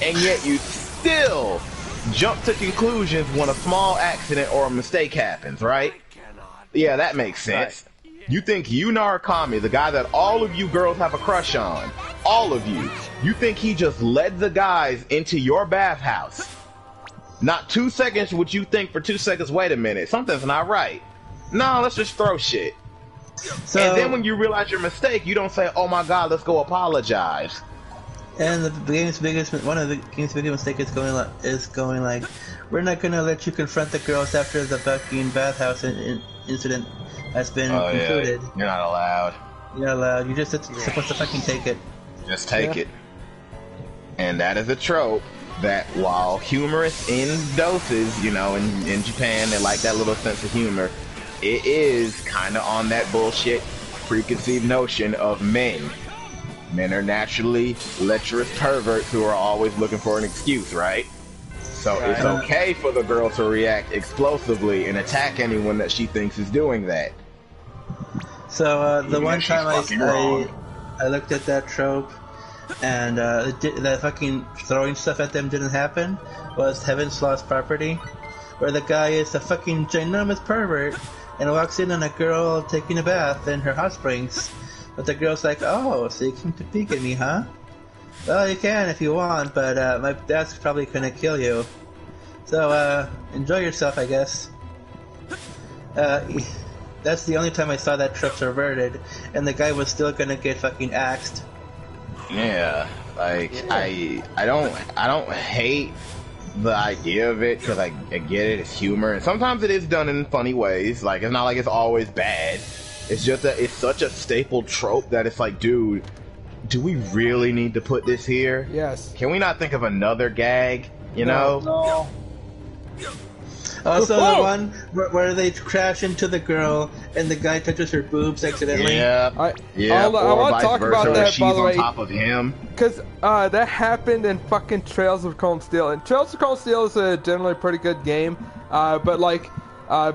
And yet you still jump to conclusions when a small accident or a mistake happens, right? Yeah, that makes sense. You think Yu Narukami, the guy that all of you girls have a crush on, all of you think he just led the guys into your bathhouse. Not 2 seconds would you think for 2 seconds, wait a minute, something's not right. No, let's just throw shit. And then when you realize your mistake, you don't say, "Oh my god, let's go apologize." And one of the game's biggest mistake is going like, "We're not gonna let you confront the girls after the fucking bathhouse incident has been concluded." Yeah. You're not allowed. You're not allowed. You're just supposed to fucking take it. Just take it. And that is a trope that, while humorous in doses, in Japan they like that little sense of humor, it is kind of on that bullshit preconceived notion of men. Men are naturally lecherous perverts who are always looking for an excuse, right? So it's okay for the girl to react explosively and attack anyone that she thinks is doing that. So the one time I looked at that trope, and the fucking throwing stuff at them didn't happen, was Heaven's Lost Property, where the guy is a fucking ginormous pervert and walks in on a girl taking a bath in her hot springs, but the girl's like, "Oh, so you came to peek at me, huh? Well, you can if you want, but my dad's probably gonna kill you. So enjoy yourself, I guess." That's the only time I saw that trope reverted, and the guy was still gonna get fucking axed. Yeah, like I don't hate the idea of it, because I get it, it's humor, and sometimes it is done in funny ways. Like, it's not like it's always bad. It's just that it's such a staple trope that it's like, dude, do we really need to put this here? Yes. Can we not think of another gag? No. Also, the one where they crash into the girl and the guy touches her boobs accidentally. Yeah. I want to talk about that, by the way. On top of him. Because that happened in fucking Trails of Cold Steel. And Trails of Cold Steel is a generally pretty good game. But, like,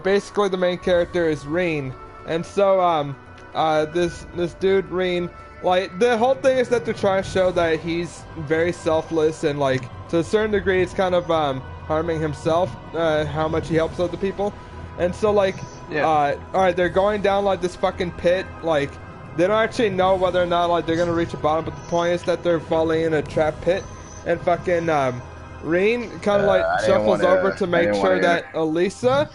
basically the main character is Reen. And so, this dude, Reen, like, the whole thing is that they're trying to show that he's very selfless and, like, to a certain degree, it's kind of, harming himself, how much he helps other people. And so, like, alright, they're going down, like, this fucking pit, like, they don't actually know whether or not, like, they're gonna reach the bottom, but the point is that they're falling in a trap pit, and fucking, Reen kind of, like, shuffles over to make sure that Elisa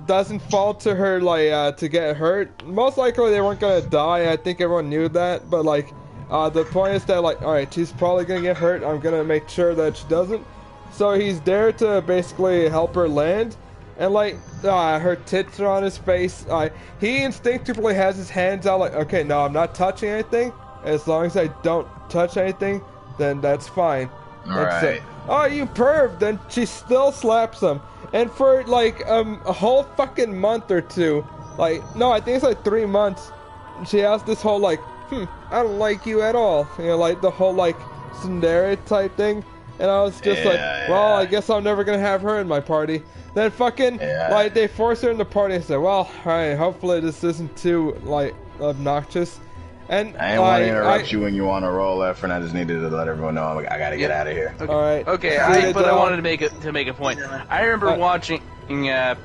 doesn't fall to her, like, to get hurt. Most likely they weren't gonna die, I think everyone knew that, but, like, the point is that, like, alright, she's probably gonna get hurt, I'm gonna make sure that she doesn't. So he's there to basically help her land, and, like, her tits are on his face. He instinctively has his hands out, like, okay, no, I'm not touching anything. As long as I don't touch anything, then that's fine. Alright. Oh, you perv! Then she still slaps him. And for, like, a whole fucking month or two, like, no, I think it's like 3 months, she has this whole, like, I don't like you at all. You know, like, the whole, like, tsundere type thing. And I was just well, I guess I'm never gonna have her in my party. Then fucking, like, they force her in the party and say, well, alright, hopefully this isn't too, like, obnoxious. And I didn't want to interrupt you when you want to roll effort, and I just needed to let everyone know I gotta get out of here. Okay. Alright. Okay, I wanted to make a point. I remember watching, I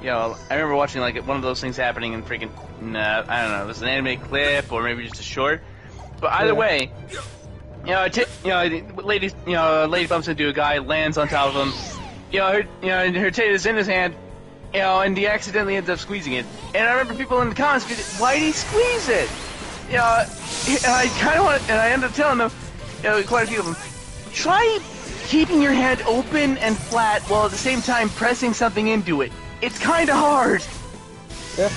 remember watching, like, one of those things happening in freaking, I don't know, it was an anime clip, or maybe just a short. But either way, lady bumps into a guy, lands on top of him. Her tit is in his hand, and he accidentally ends up squeezing it. And I remember people in the comments, why did he squeeze it? And I kind of want, and I ended up telling them, quite a few of them, try keeping your hand open and flat while at the same time pressing something into it. It's kind of hard. Yeah.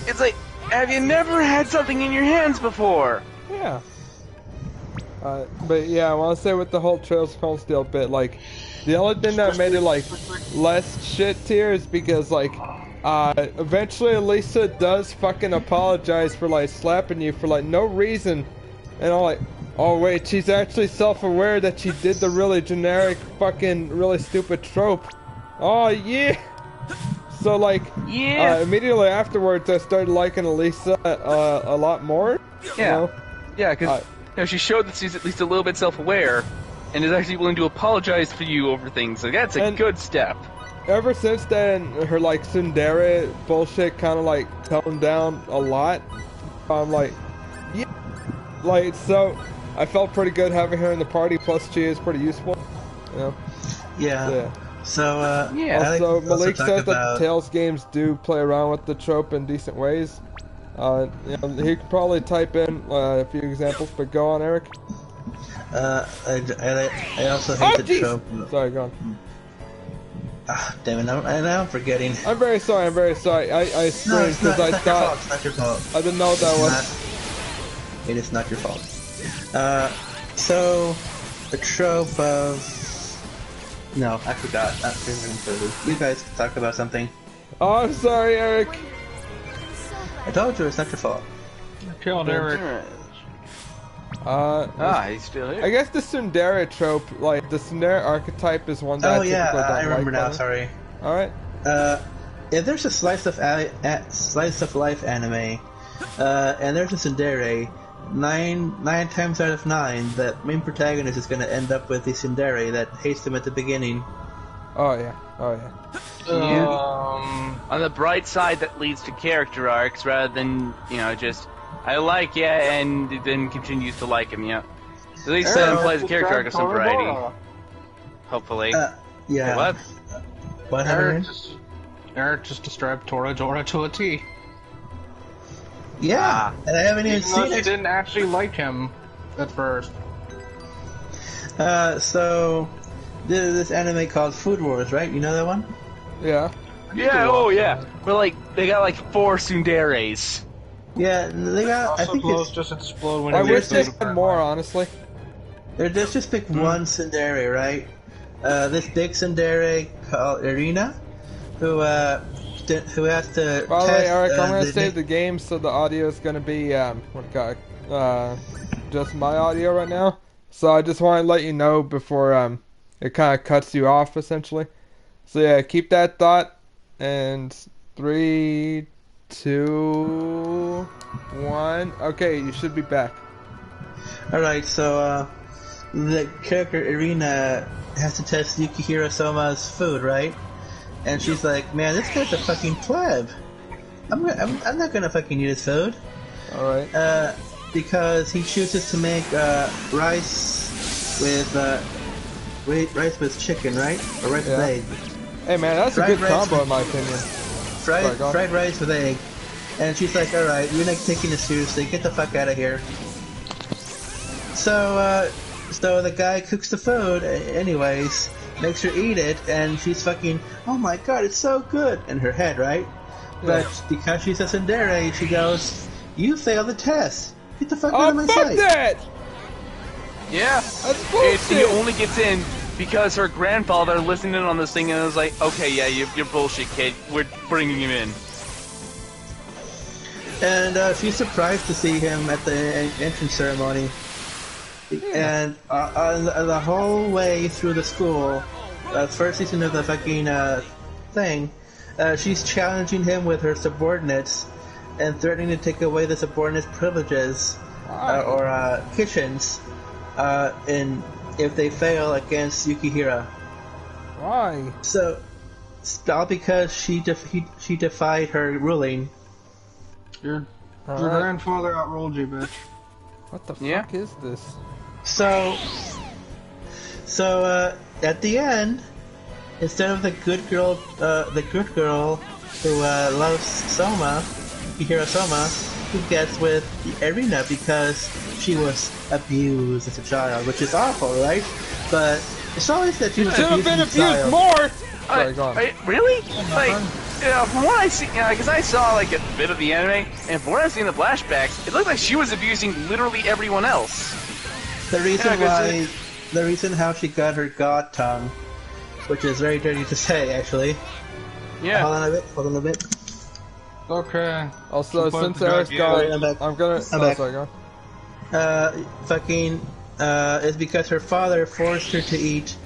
It's like, have you never had something in your hands before? Yeah. But yeah, I want to say with the whole Trails of Homesteel bit, like, the only thing that made it, like, less shit tier is because, like, eventually Elisa does fucking apologize for, like, slapping you for, like, no reason. And I'm like, oh wait, she's actually self-aware that she did the really generic, fucking, really stupid trope. Oh yeah! So, like, immediately afterwards I started liking Elisa a lot more. Yeah. You know? Yeah, because she showed that she's at least a little bit self-aware, and is actually willing to apologize for you over things, so that's a good step. Ever since then, her, like, tsundere bullshit kind of, like, toned down a lot. I'm like, yeah. Like, so, I felt pretty good having her in the party, plus she is pretty useful, you know? Yeah. So, also, Malik says that Tales games do play around with the trope in decent ways. He could probably type in a few examples, but go on, Eric. I also hate the trope. Sorry, go on. Damn it, now I'm forgetting. I'm very sorry, I screamed because I thought... It's not your fault. I didn't know what that was. It is not your fault. So, the trope of... No, I forgot. You guys talk about something. Oh, I'm sorry, Eric. I told you, it's not your fault. Killed Eric. He's still here. I guess the tsundere trope, like, the tsundere archetype is one that I typically don't I remember like now, sorry. Alright. If there's a slice of life anime, and there's a tsundere, nine times out of 9, the main protagonist is going to end up with the tsundere that hates him at the beginning. Oh yeah. On the bright side, that leads to character arcs rather than, just, I like ya, and then continues to like him, At least that implies a character arc of some variety. Hopefully. Yeah. Hey, what? What Eric just described Toradora to a T. Yeah, and I haven't even seen it. She didn't actually like him at first. So, there's this anime called Food Wars, right? You know that one? Yeah. Yeah, yeah. But, they got, 4 tsunderes. Yeah, they got, I think it's... just explode when I wish they had more, honestly. There's just pick one tsundere, right? This big tsundere called Irina, who has to By the way, Eric, I'm gonna the save the game, so the audio is gonna be, just my audio right now. So I just want to let you know before, it kind of cuts you off, essentially. So yeah, keep that thought, and 3, 2, 1. Okay, you should be back. Alright, so, the character Irina has to test Yukihiro Soma's food, right? And she's like, man, this guy's a fucking pleb. I'm not gonna fucking eat his food. Alright. Because he chooses to make rice with chicken, right? Or rice with egg. Hey man, that's a good combo in my opinion. Fried rice with egg. And she's like, alright, you're not taking this seriously, get the fuck out of here. So the guy cooks the food anyways, makes her eat it, and she's fucking, oh my god, it's so good, in her head, right? Yeah. But because she's a tsundere, she goes, you failed the test. Get the fuck out of my sight. Fuck that! Yeah. That's bullshit! He only gets in because her grandfather listened in on this thing and was like, okay, yeah, you're bullshit, kid. We're bringing him in. And she's surprised to see him at the entrance ceremony. And the whole way through the school, first season of the fucking thing, she's challenging him with her subordinates and threatening to take away the subordinates' privileges or kitchens if they fail against Yukihira. Why? So, all because she defied her ruling. Your grandfather outruled you, bitch. What the fuck is this? So at the end, instead of the good girl who loves Soma, Yukihiro Soma, who gets with Erina because she was abused as a child, which is awful, right? But it's always that she was abused as a child. More. Sorry, go on. Really? Like, from what I see, because I saw like a bit of the anime, and from what I've seen in the flashbacks, it looked like she was abusing literally everyone else. The reason how she got her god tongue, which is very dirty to say, actually. Yeah. Hold on a bit. Okay. Also, since Eric's gone, I'm gonna. Sorry, go on. It's because her father forced her to eat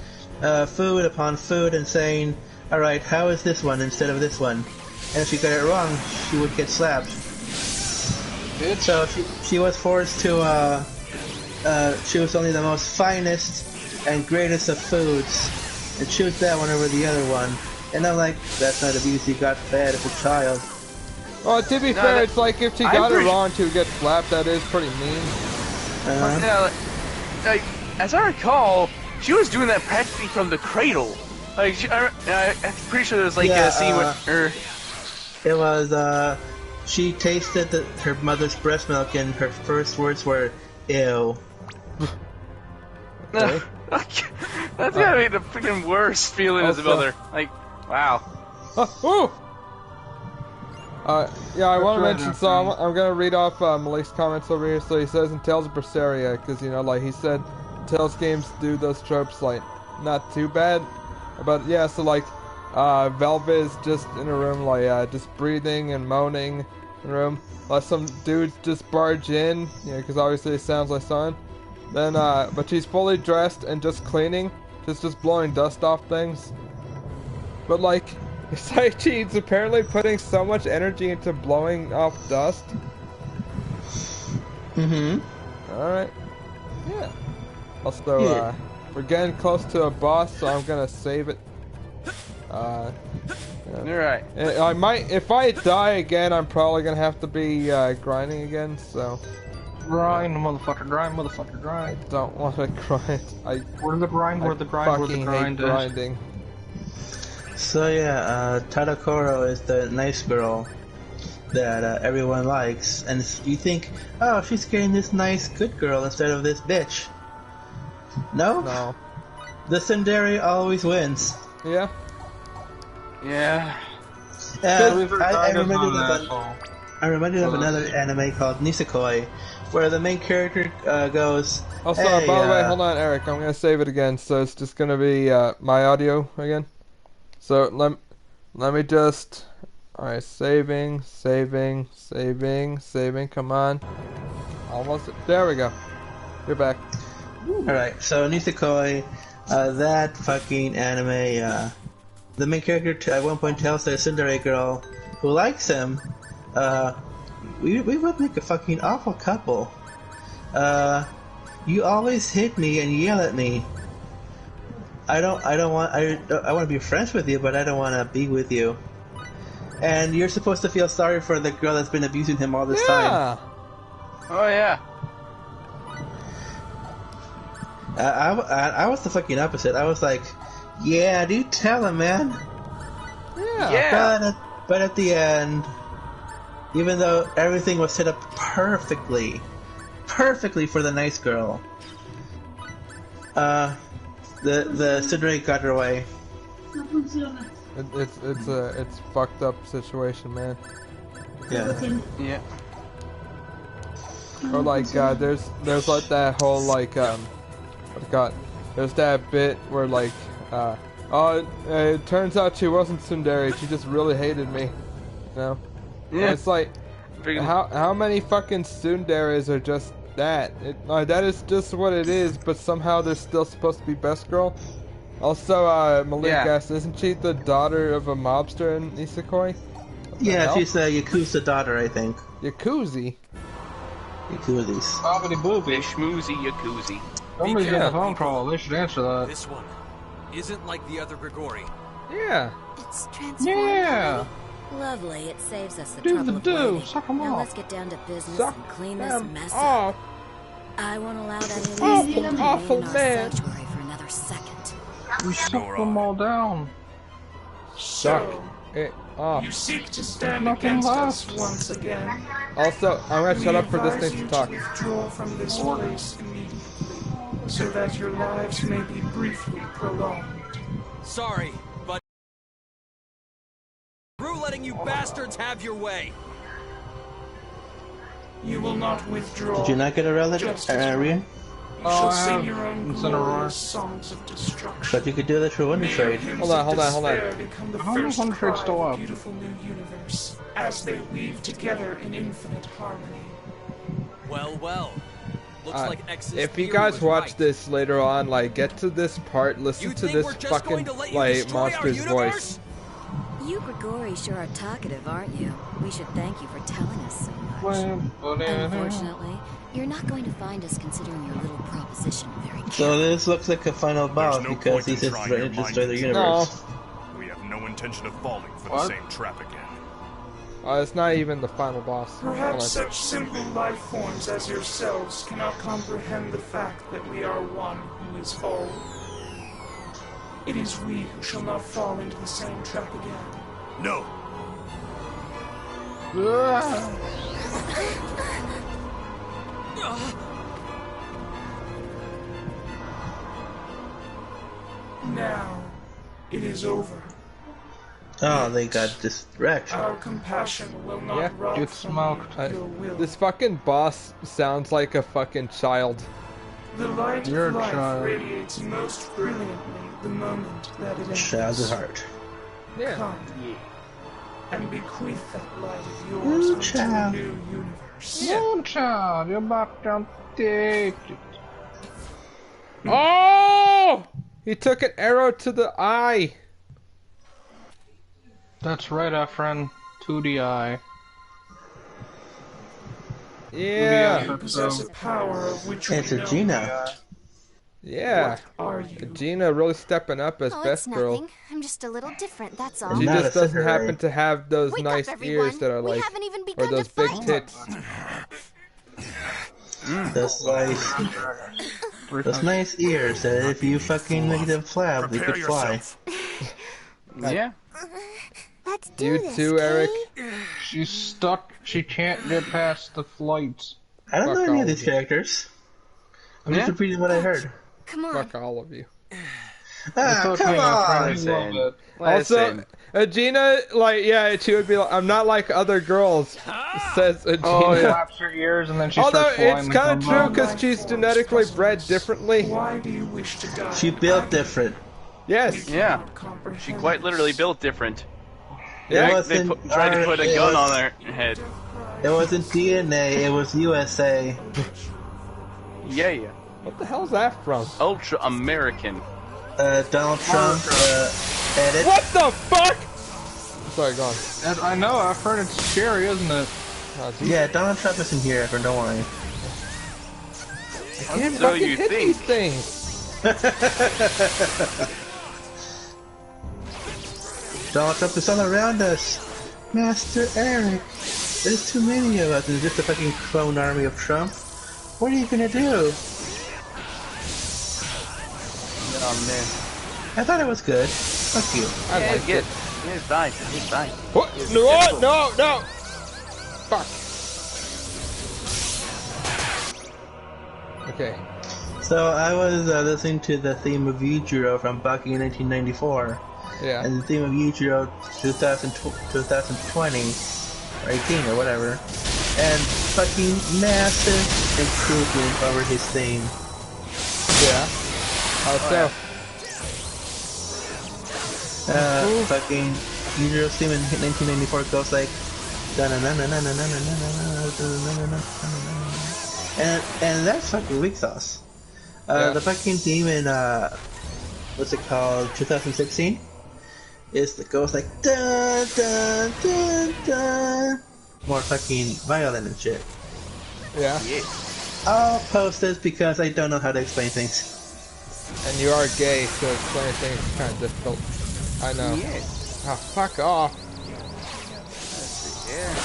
food upon food and saying, alright, how is this one instead of this one? And if she got it wrong, she would get slapped. So she was forced to choose only the most finest and greatest of foods and choose that one over the other one. And I'm like, that's not abuse, you got fed as a child. Well, to be fair, it's like if she got it wrong to get slapped, that is pretty mean. As I recall, she was doing that practically from the cradle. Like, I'm pretty sure there was like a scene with her. It was, she tasted her mother's breast milk and her first words were, ew. Okay. That's gotta be the freaking worst feeling as a mother. Like, wow. Yeah, I want to mention, so I'm gonna read off Malik's comments over here. So he says in Tales of Berseria, because, you know, like he said, Tales games do those tropes, like, not too bad. But yeah, so like, Velvet is just in a room, like, just breathing and moaning in a room. Like some dudes just barge in, you know, because obviously it sounds like sun. Then, but she's fully dressed and just cleaning, just blowing dust off things. But like, it's like she's apparently putting so much energy into blowing off dust. Alright. Yeah. Also, we're getting close to a boss, so I'm gonna save it. Alright. I might, if I die again, I'm probably gonna have to be grinding again, so. Grind, motherfucker, grind, motherfucker, grind. I don't want to grind. Where the grind, where the grind, where the grind is. Grinding. So yeah, Tadakoro is the nice girl that everyone likes, and you think, oh, she's getting this nice good girl instead of this bitch. No? No. The tsundere always wins. Yeah? Yeah. I reminded of another anime called Nisekoi, where the main character goes, also, hey, by the way, hold on, Eric, I'm gonna save it again, so it's just gonna be my audio again. So let me just, alright, saving, come on. Almost, there we go. You're back. Alright, so Nisekoi, that fucking anime, the main character at one point tells the tsundere girl who likes him, we would make a fucking awful couple. You always hit me and yell at me. I want to be friends with you, but I don't want to be with you. And you're supposed to feel sorry for the girl that's been abusing him all this time. Oh yeah. I was the fucking opposite. I was like, yeah, dude, tell him, man. Yeah. But at the end, even though everything was set up perfectly for the nice girl, the Sidney got her way. It's a fucked up situation, man. Yeah. Or like there's like that whole like there's that bit where like it turns out she wasn't tsundere, she just really hated me. You know? Yeah. And it's like how many fucking tsunderes are just that? That is just what it is, but somehow they're still supposed to be best girl. Also, Malik asked, isn't she the daughter of a mobster in Isekoi? Yeah, she's the Yakuza daughter, I think. Yakuza? Yakuzis. Bobbity boobie. Schmoozy Yakuza. Somebody's got a phone call. They should answer that. This one isn't like the other Grigori. Yeah. It's transformed. Yeah. Lovely. It saves us the Do trouble the of do. waiting. Suck 'em Now off. let's get down to business Suck and clean this mess off. up. I won't allow that Awful in our man. sanctuary for another second. You suck them all down. Suck it off. You seek to stand Nothing against left. us once again. Also, I'm gonna shut up for this thing to talk. Withdraw from this place immediately, so that your lives may be briefly prolonged. Sorry, but through letting you bastards have your way. You will not withdraw. Did you not get a relic, Arian? You shall sing your own It's in a roar. glorious songs of destruction. But you could do that through Wonder Trade. Hold on. Become the How many first Wonder Trades cry still of up? the beautiful new universe as they weave together in infinite harmony. Well. Looks like X's if you theory guys was watch right. this later on, like, get to this part, listen You to think this we're just going fucking, to let you like, destroy our monster's universe? voice. You Grigori sure are talkative, aren't you? We should thank you for telling us so much. Unfortunately, you're not going to find us considering your little proposition very carefully. So this looks like a final boss no because point he in says trying to your destroy the mind. universe. We have no intention of falling for What? the same trap again. It's not even the final boss. Perhaps such simple life forms as yourselves cannot comprehend the fact that we are one who is all. It is we who shall not fall into the same trap again. No. Now, it is over. Oh, they got distracted. Our compassion will not Yeah, rob get from smoked. you your will. This fucking boss sounds like a fucking child. The light You're of a life child. radiates most brilliantly the moment that it enters. Child at heart. Yeah. Come, and bequeath that light of yours Ooh, unto a child. new universe. Oh, child, you're about to take it. Oh! He took an arrow to the eye. That's right, our friend. 2DI. Yeah. You possess a power of which we It's a know Gina. not. Yeah. What are you? Gina really stepping up as Oh, best it's girl. nothing. I'm just a little different, that's all. She Not just a doesn't Sugure. happen to have those Wake nice up, everyone. ears that are We like, haven't even or begun those to big fight. tits. Those nice ears that if you fucking make them flap, they Prepare could fly. yourself. Yeah. Let's do You this, too, Eric. Kay? She's stuck. She can't get past the flights. I don't know Fuck any all of these of you. characters. I'm Yeah. just repeating what I heard. Come on. Fuck all of you. Ah, okay, come my friend. on! Listen. Love it. Also, Gina, like, yeah, she would be like, I'm not like other girls, says Gina. Oh, yeah. Slaps her ears and then she Although starts flying. it's the kind of true combo. because she's genetically bred differently. Why do you wish to die? She built different. Yes. Yeah. She quite literally built different. Yeah. They tried to put a gun on her head. It wasn't DNA, it was USA. Yeah. What the hell's that from? Ultra American. Donald Trump, edit. What the fuck? Sorry, go on. And I know, I've heard it's scary, isn't it? Oh, geez. Yeah, Donald Trump isn't here ever, don't worry. I can't So fucking you hit think. these things. Donald Trump is all around us. Master Eric, there's too many of us. And just a fucking clone army of Trump. What are you gonna do? Oh man. I thought it was good. Fuck you. Yeah, it's good. It's fine. It's fine. What? No, no, no! Fuck. Okay. So I was listening to the theme of Yujiro from Baki in 1994. Yeah. And the theme of Yujiro 2020 or 18 or whatever. And fucking massive improvement over his theme. Yeah. How so? Fucking Yujiro's theme in 1994 goes like and that's fucking weak sauce. The fucking theme in what's it called, 2016 goes like dun dun dun dun, more fucking violent and shit. Yeah. I'll post this because I don't know how to explain things. And you are gay, so explaining things is kind of difficult. I know. Yes. Oh, fuck off. Yeah.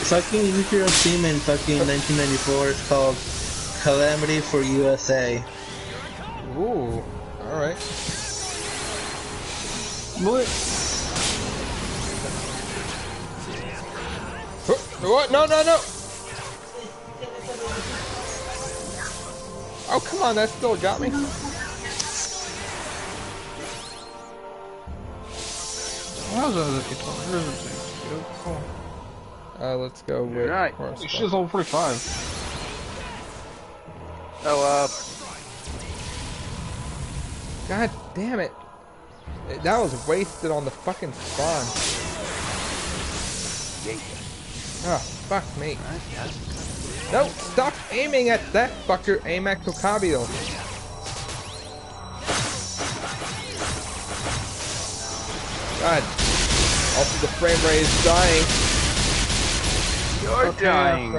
Fucking Yujiro's theme in fucking 1994 is called Calamity for USA. Ooh, alright. What? No, no, no! Oh, come on, that still got me. Let's go with She's level 45. Oh, God damn it. That was wasted on the fucking spawn. Oh, fuck me. No, stop aiming at that fucker. Aim at Kokabio. God. Also, the frame rate is dying. You're dying.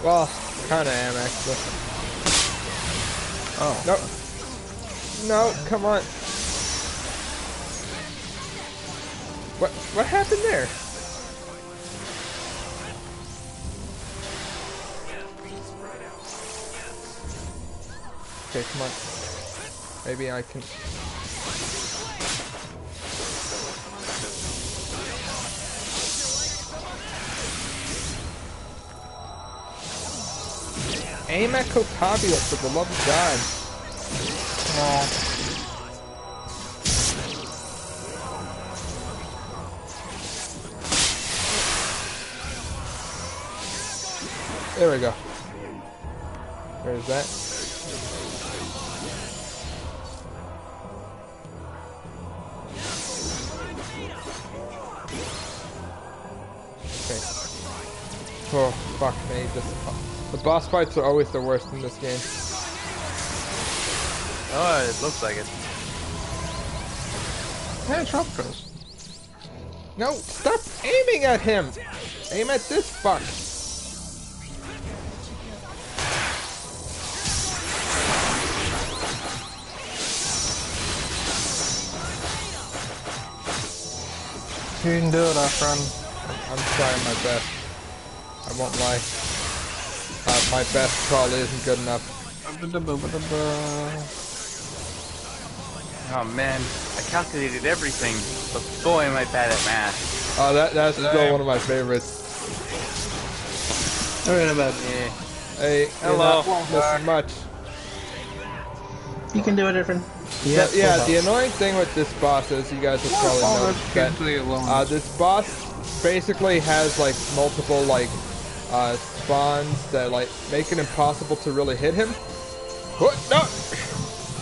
Well, kinda am actually. Oh. No. No, come on. What happened there? Okay, come on. Maybe I can... Aim at Kokabio for the love of God. There we go. Where's that? Okay. Oh, fuck me. The boss fights are always the worst in this game. Oh, it looks like it. Hey, Trump goes. No, stop aiming at him! Aim at this fuck! You can do it, our friend. I'm trying my best. I won't lie. My best probably isn't good enough. Oh man, I calculated everything, but boy am I bad at math. Oh, that's still one of my favorites. Alright, about Hey, hello. This much. You can do it, different. Yeah, the annoying thing with this boss is, you guys have probably noticed that this boss basically has like multiple like spawns that like make it impossible to really hit him. What? No!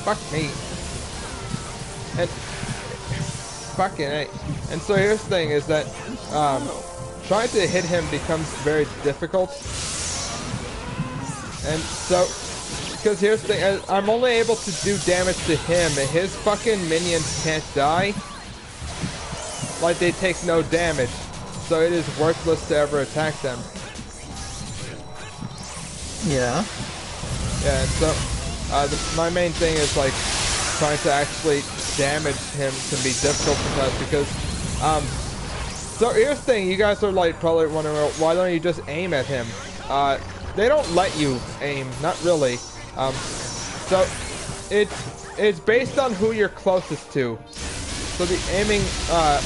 Fuck me. And fucking A. And so here's the thing is that trying to hit him becomes very difficult. And so, because here's the thing, I'm only able to do damage to him, and his fucking minions can't die. Like, they take no damage. So it is worthless to ever attack them. Yeah. Yeah, and so my main thing is like trying to actually damage him can be difficult sometimes because so here's the thing, you guys are like probably wondering, well, why don't you just aim at him? They don't let you aim, not really. So it's based on who you're closest to. So the aiming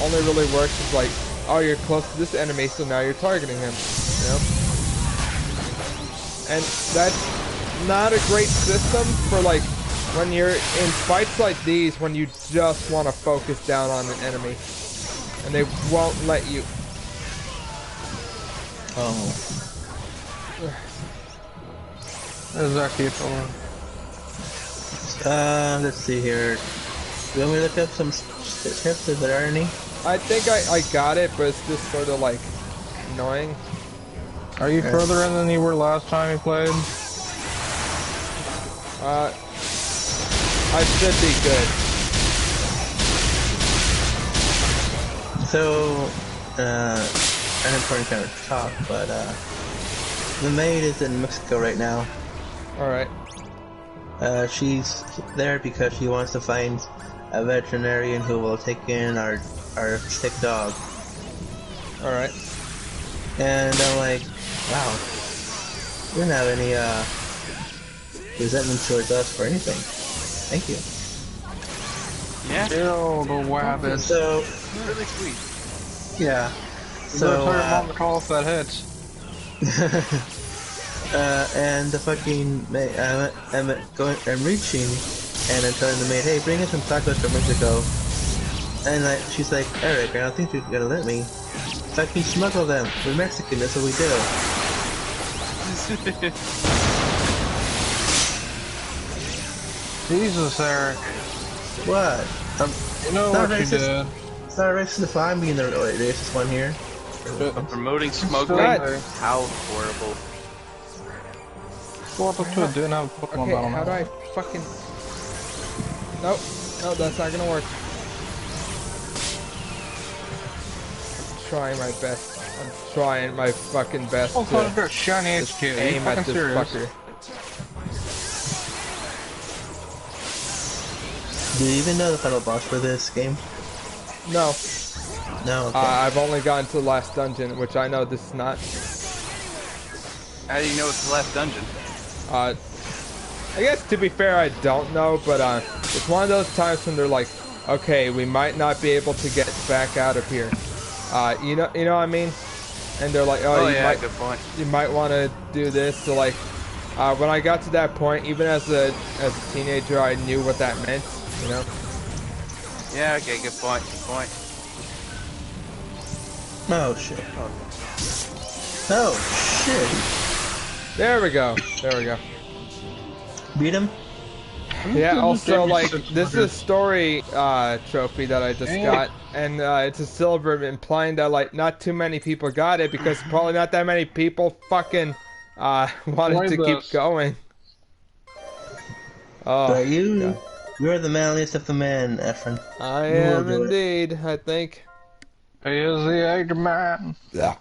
only really works is like, oh, you're close to this enemy, so now you're targeting him. You know? And that's not a great system for like when you're in fights like these, when you just want to focus down on an enemy, and they won't let you. Oh. There's our people. Let's see here. You want me to look up some tips if there are any? I think I got it, but it's just sort of like annoying. Are you further in than you were last time you played? I should be good. So, an important kind of talk, but the maid is in Mexico right now. Alright. She's there because she wants to find a veterinarian who will take in our sick dog. Alright. And I'm like, wow, we don't have any resentment towards us for anything. Thank you. Yeah. Ew, the wabbit. So really sweet. Yeah. So tell your mom to call if that hits. And the fucking I'm reaching, and I'm telling the maid, hey, bring in some tacos from Mexico. And like, she's like, Eric, I don't think you're gonna let me. Fucking smuggle them. We're Mexican, that's what we do. Jesus, Eric. What? You know what you did. It's not racist if I'm being the racist one here. Promoting smuggling? How horrible. Go up to it, didn't have a Pokemon battle. How do I fucking... Nope. No, that's not gonna work. I'm trying my best. I'm trying my fucking best to shiny HQ. aim at this fucker. Do you even know the final boss for this game? No. No, okay. I've only gotten to the last dungeon, which I know this is not. How do you know it's the last dungeon? I guess to be fair, I don't know, but it's one of those times when they're like, okay, we might not be able to get back out of here. You know what I mean? And they're like, oh yeah, good point. You might want to do this. So like, when I got to that point, even as a teenager, I knew what that meant. You know? Yeah. Okay. Good point. Good point. Oh shit. Oh shit. There we go. There we go. Beat him? Yeah, also, like, this is a story trophy that I just got, and it's a silver, implying that, like, not too many people got it, because probably not that many people fucking wanted to keep going. Oh, but you're the manliest of the men, Efren. I am indeed, I think. He is the Egg Man. Yeah.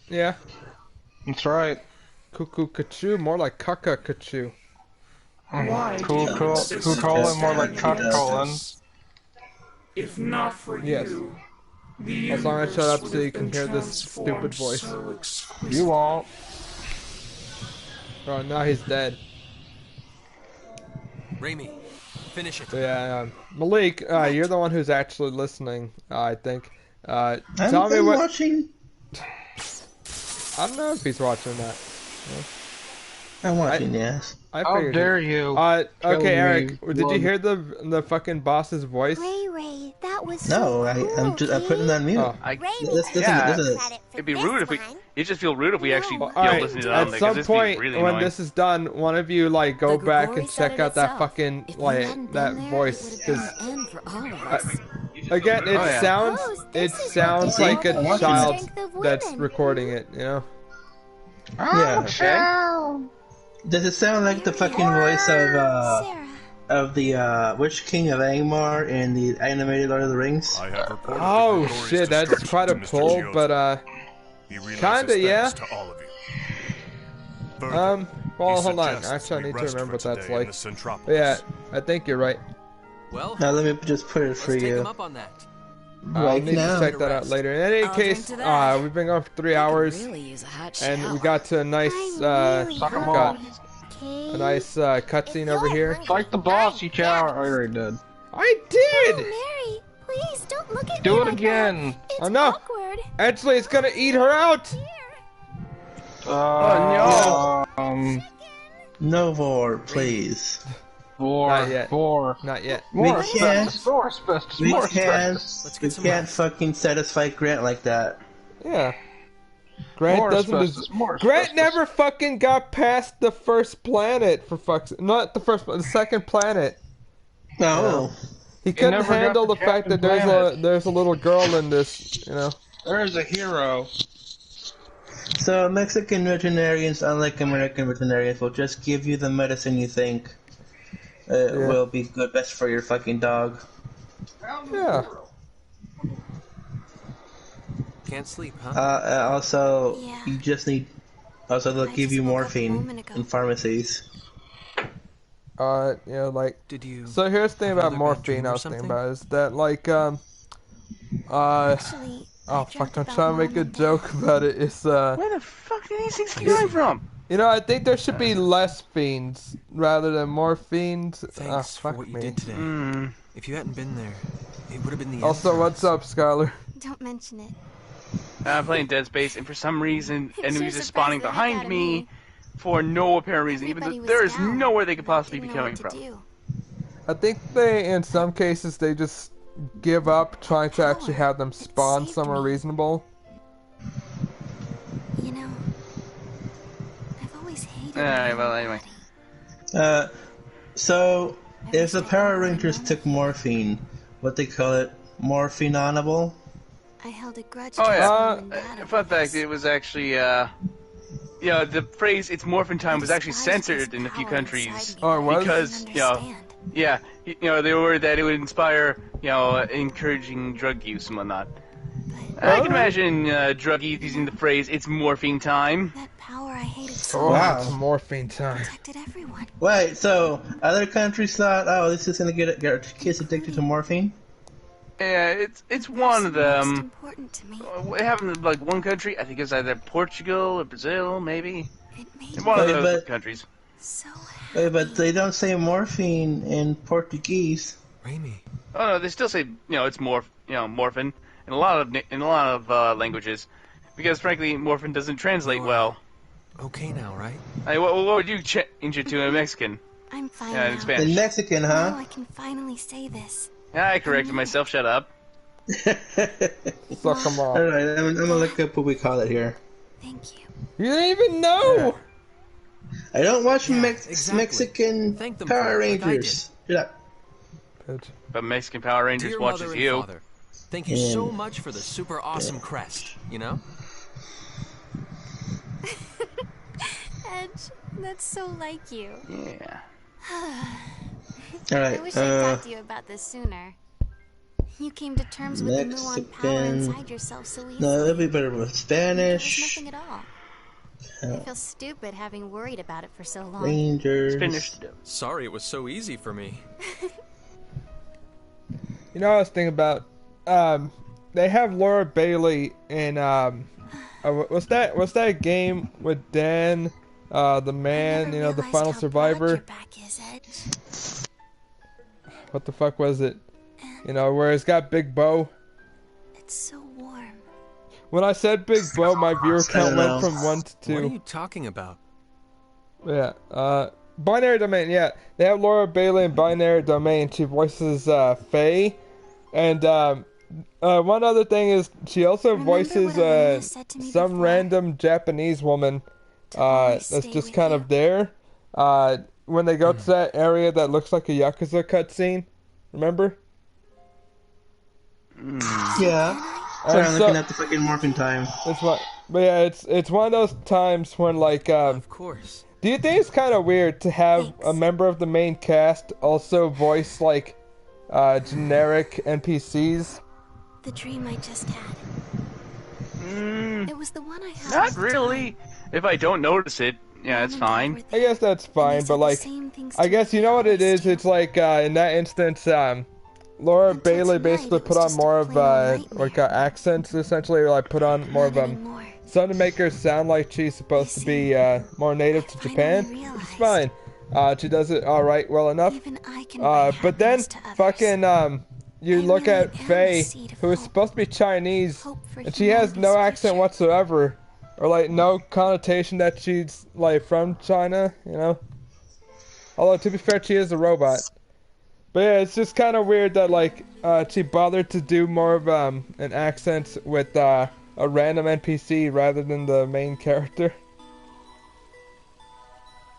Yeah. That's right. Cuckoo Kachu, more like Kaka Kachu. Why Cool colon, more like cuck colon. If not for you, the as long as I shut up so you can hear this stupid voice. You won't. Oh, now he's dead. Raimi, finish it. So yeah, Malik, you're the one who's actually listening, I think. Tell me what. Watching. I don't know if he's watching that. I'm watching, yes. How dare you? Okay, Eric, did you hear the fucking boss's voice? Ray, that was no, so cool, I'm putting that on mute. Oh. It'd be rude if we. You just feel rude if we actually listen to that. At some point, really when this is done, one of you like go back and check out that fucking that voice, because again, it sounds like a child that's recording it, you know? Yeah. Okay. Does it sound like the fucking voice of the Witch King of Angmar in the animated Lord of the Rings? Oh shit, that's quite a pull, but kinda, yeah. Further, Well, he hold on. suggests Actually, I we need to rest remember what for that's today in like. the Centropolis. But yeah, I think you're right. Well, Now let me just put it for let's take you. him up on that. I'll Right need now. to check that out later. In any I'll drink case, to that. we've been going for 3 hours, Really use a hot and we shower. got to a nice, cutscene over here. It's like the boss, you shower. I already did. I did. Mary, please don't look at me Do it like again. that. It's Oh no! awkward. Actually, it's gonna eat her out. No more, please. Not yet. More. Not yet. More We can't- asbestos. More asbestos. We More can't. asbestos. We can't fucking satisfy Grant like that. Yeah. Grant More doesn't. asbestos, more Grant asbestos. never fucking got past the first planet for fuck's. Not the first, the second planet. No. He couldn't never got handle to the fact that Captain Planet. there's a little girl in this. You know. There's a hero. So Mexican veterinarians, unlike American veterinarians, will just give you the medicine you think will be good, best for your fucking dog. Yeah. Can't sleep, huh? Also, Yeah. you just need. Also, they'll give you morphine in pharmacies. Like. Did you? So here's the thing about another bad morphine dream I or was thinking something? about is that like Actually, oh fuck, I'm trying to make a joke about it. It's Where the fuck did these things keep coming from? You know, I think there should be less fiends rather than more fiends. Thanks for Fuck what you me. did today. If you hadn't been there, it would have been the end Also, for what's us. up, Skylar? don't mention it. I'm playing Dead Space, and for some reason, I'm enemies so are spawning surprised the heck out behind of me me. for no apparent reason. Even Everybody though was there is down. nowhere they could possibly be Didn't know coming what to from. do. I think in some cases, they just give up trying to actually have them spawn saved somewhere me. reasonable. You know, I've always hated Alright, my well, own anyway. body. So if the Power Rangers took morphine, what they call it, morphinonable? I held a grudge Oh towards yeah. Mom and Dad Fun over fact: this. it was actually, the phrase "it's morphin time" was actually censored in a few countries Oh, it was? because, they were worried that it would inspire, encouraging drug use and whatnot. I can imagine druggies using the phrase "it's morphine time." That power I hated so Oh, Wow. it's morphine time. protected everyone. Wait, so other countries thought, oh, this is gonna get kids addicted to morphine? Yeah, it's one of Most them. important to me. It happened in like one country. I think it was either Portugal or Brazil, maybe. It made One of me those but- countries. so Wait, but they don't say morphine in Portuguese. Raimi. Oh no, they still say it's morphin in a lot of languages, because frankly morphin doesn't translate well. Okay now, right? Hey, what would you change it to in Mexican? I'm fine Yeah, now. in Spanish. In Mexican, Now huh? I can finally say this. I corrected myself. Shut up. Suck 'em off. Alright, I'm gonna look up what we call it here. Thank you. You didn't even know. I don't watch exactly. Mexican Thank them Power for it, like I Rangers. Shut up. Bitch. But Mexican Power Rangers Dear watches mother and you. father, thank you so much for the super awesome crest. You know? Edge, that's so like you. Yeah. Alright, I wish I'd talked to you about this sooner. You came to terms with the Muon power Mexican- inside yourself so easily. no, it'd be better with Spanish. Nothing at all. I feel stupid having worried about it for so long. Rangers. Finished. Sorry it was so easy for me. You know what I was thinking about? They have Laura Bailey in what's that game with Dan, the man, I never the realized final how survivor? broad your back is, Edge. What the fuck was it? Where it's got Big Bo. It's so warm. When I said Big Bo, my viewer count know. went from 1 to 2. What are you talking about? Yeah, Binary Domain, yeah. They have Laura Bailey in Binary Domain. She voices Faye. And one other thing is she also Remember voices what Elena said to me some before? random Japanese woman always that's stay just with kind you. of there. When they go to that area that looks like a Yakuza cutscene. Remember? Yeah. Sorry, I'm so- looking at the fucking morphine time. It's what, but yeah, it's one of those times when like Of course. do you think it's kind of weird to have Thanks. a member of the main cast also voice like generic NPCs? The dream I just had. It was the one I had. Not really. If I don't notice it, Yeah, it's fine. I guess that's fine, but like, I guess you know what it is. It's like in that instance, Laura Bailey basically put on more of accents, essentially, or like put on more of some to make her sound like she's supposed to be more native to Japan. It's fine. She does it all right, well enough. But then fucking you look at Faye, who is supposed to be Chinese, and she has no accent whatsoever, or like no connotation that she's like from China, you know. Although to be fair, she is a robot. But yeah, it's just kind of weird that like she bothered to do more of an accent with a random NPC rather than the main character.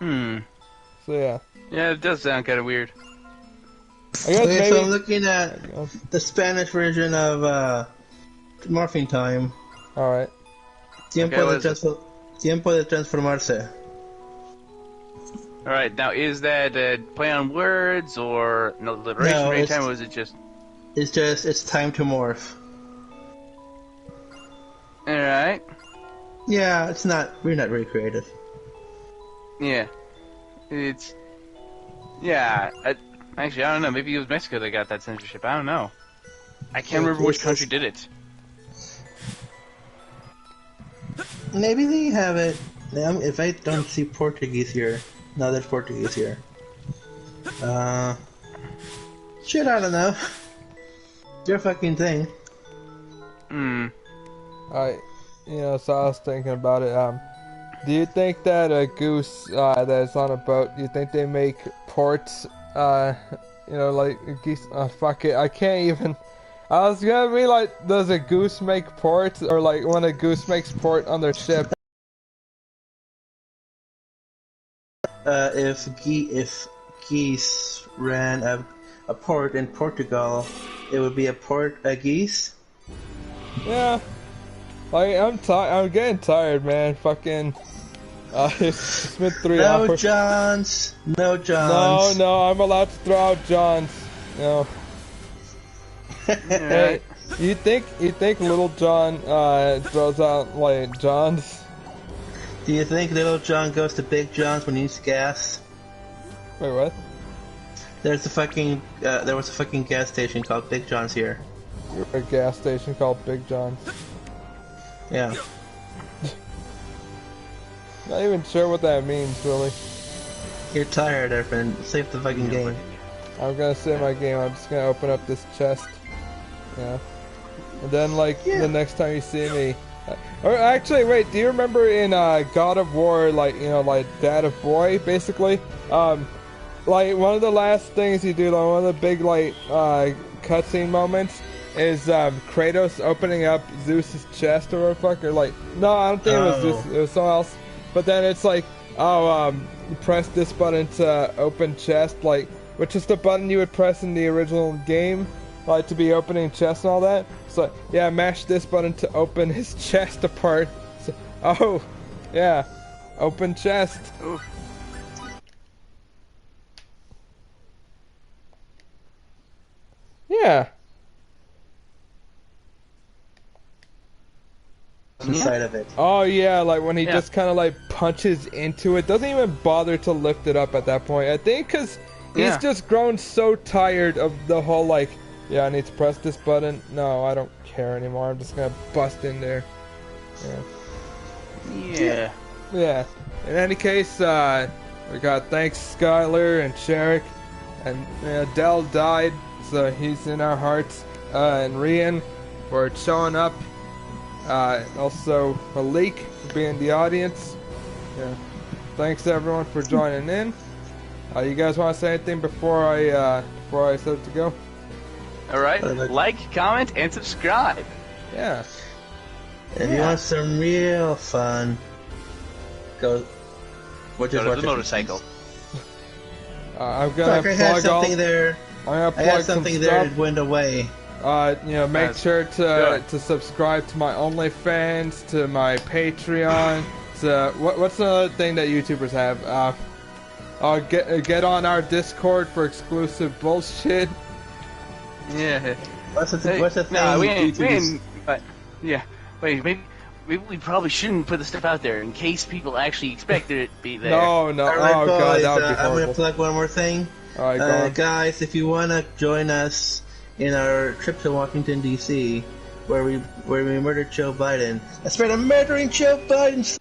So yeah. Yeah, it does sound kind of weird. I guess maybe... So I'm looking at the Spanish version of Morphing Time. All right. Tiempo de transformarse. Alright, now is that play on words or no liberation rate time, or is it just... It's time to morph. Alright. Yeah, we're not very creative. Yeah. It's... Yeah, actually, I don't know, maybe it was Mexico that got that censorship, I don't know. I can't remember which country did it. Maybe they have it... If I don't see Portuguese here... No, there's Portuguese here. Shit, I don't know. Your fucking thing. So I was thinking about it. Do you think that a goose that's on a boat, do you think they make ports, like geese? Fuck it, I can't even. I was gonna be like, does a goose make ports, or like when a goose makes port on their ship? If geese ran a port in Portugal, it would be a geese. Yeah, like I'm getting tired, man. Fucking, it's been 3 hours. No Johns. No, I'm allowed to throw out Johns. No. Hey, you think Little John throws out like Johns? Do you think Little John goes to Big John's when he needs gas? Wait, what? There was a fucking gas station called Big John's here. A gas station called Big John's. Yeah. Not even sure what that means, really. You're tired, our friend. Save the fucking game. I'm gonna save my game. I'm just gonna open up this chest. Yeah. And then, the next time you see me... Or actually, wait, do you remember in God of War, like Dad of Boy, basically? Like, one of the last things you do, like, one of the big, cutscene moments is Kratos opening up Zeus's chest or whatever, or like, no, I don't think it was Zeus, it was someone else. But then it's like, you press this button to open chest, like, which is the button you would press in the original game, like, to be opening chest and all that. So, yeah, mash this button to open his chest apart. So, yeah, open chest. Ooh. Yeah. Inside of it. Oh yeah, like when he just kind of like punches into it, doesn't even bother to lift it up at that point. I think because he's just grown so tired of the whole like, yeah, I need to press this button. No, I don't care anymore. I'm just gonna bust in there. Yeah. Yeah. In any case, we got thanks Skylar and Sherrick, and Dell died, so he's in our hearts. And Rian for showing up. Also Malik for being the audience. Yeah. Thanks everyone for joining in. You guys want to say anything before I start to go? All right. Like, comment, and subscribe. Yeah. If you want some real fun, go to the motorcycle. I'm gonna plug I something there. I have something there that went away. Make sure to subscribe to my OnlyFans, to my Patreon, to what's another thing that YouTubers have? Get on our Discord for exclusive bullshit. Yeah. What's the thing? Yeah. Wait, we probably shouldn't put the stuff out there in case people actually expected it to be there. No. All right, Oh, boys, God, that would be I'm horrible. gonna plug one more thing. All right, go on. Guys, if you wanna join us in our trip to Washington D.C., where we murdered Joe Biden, I swear I'm murdering Joe Biden.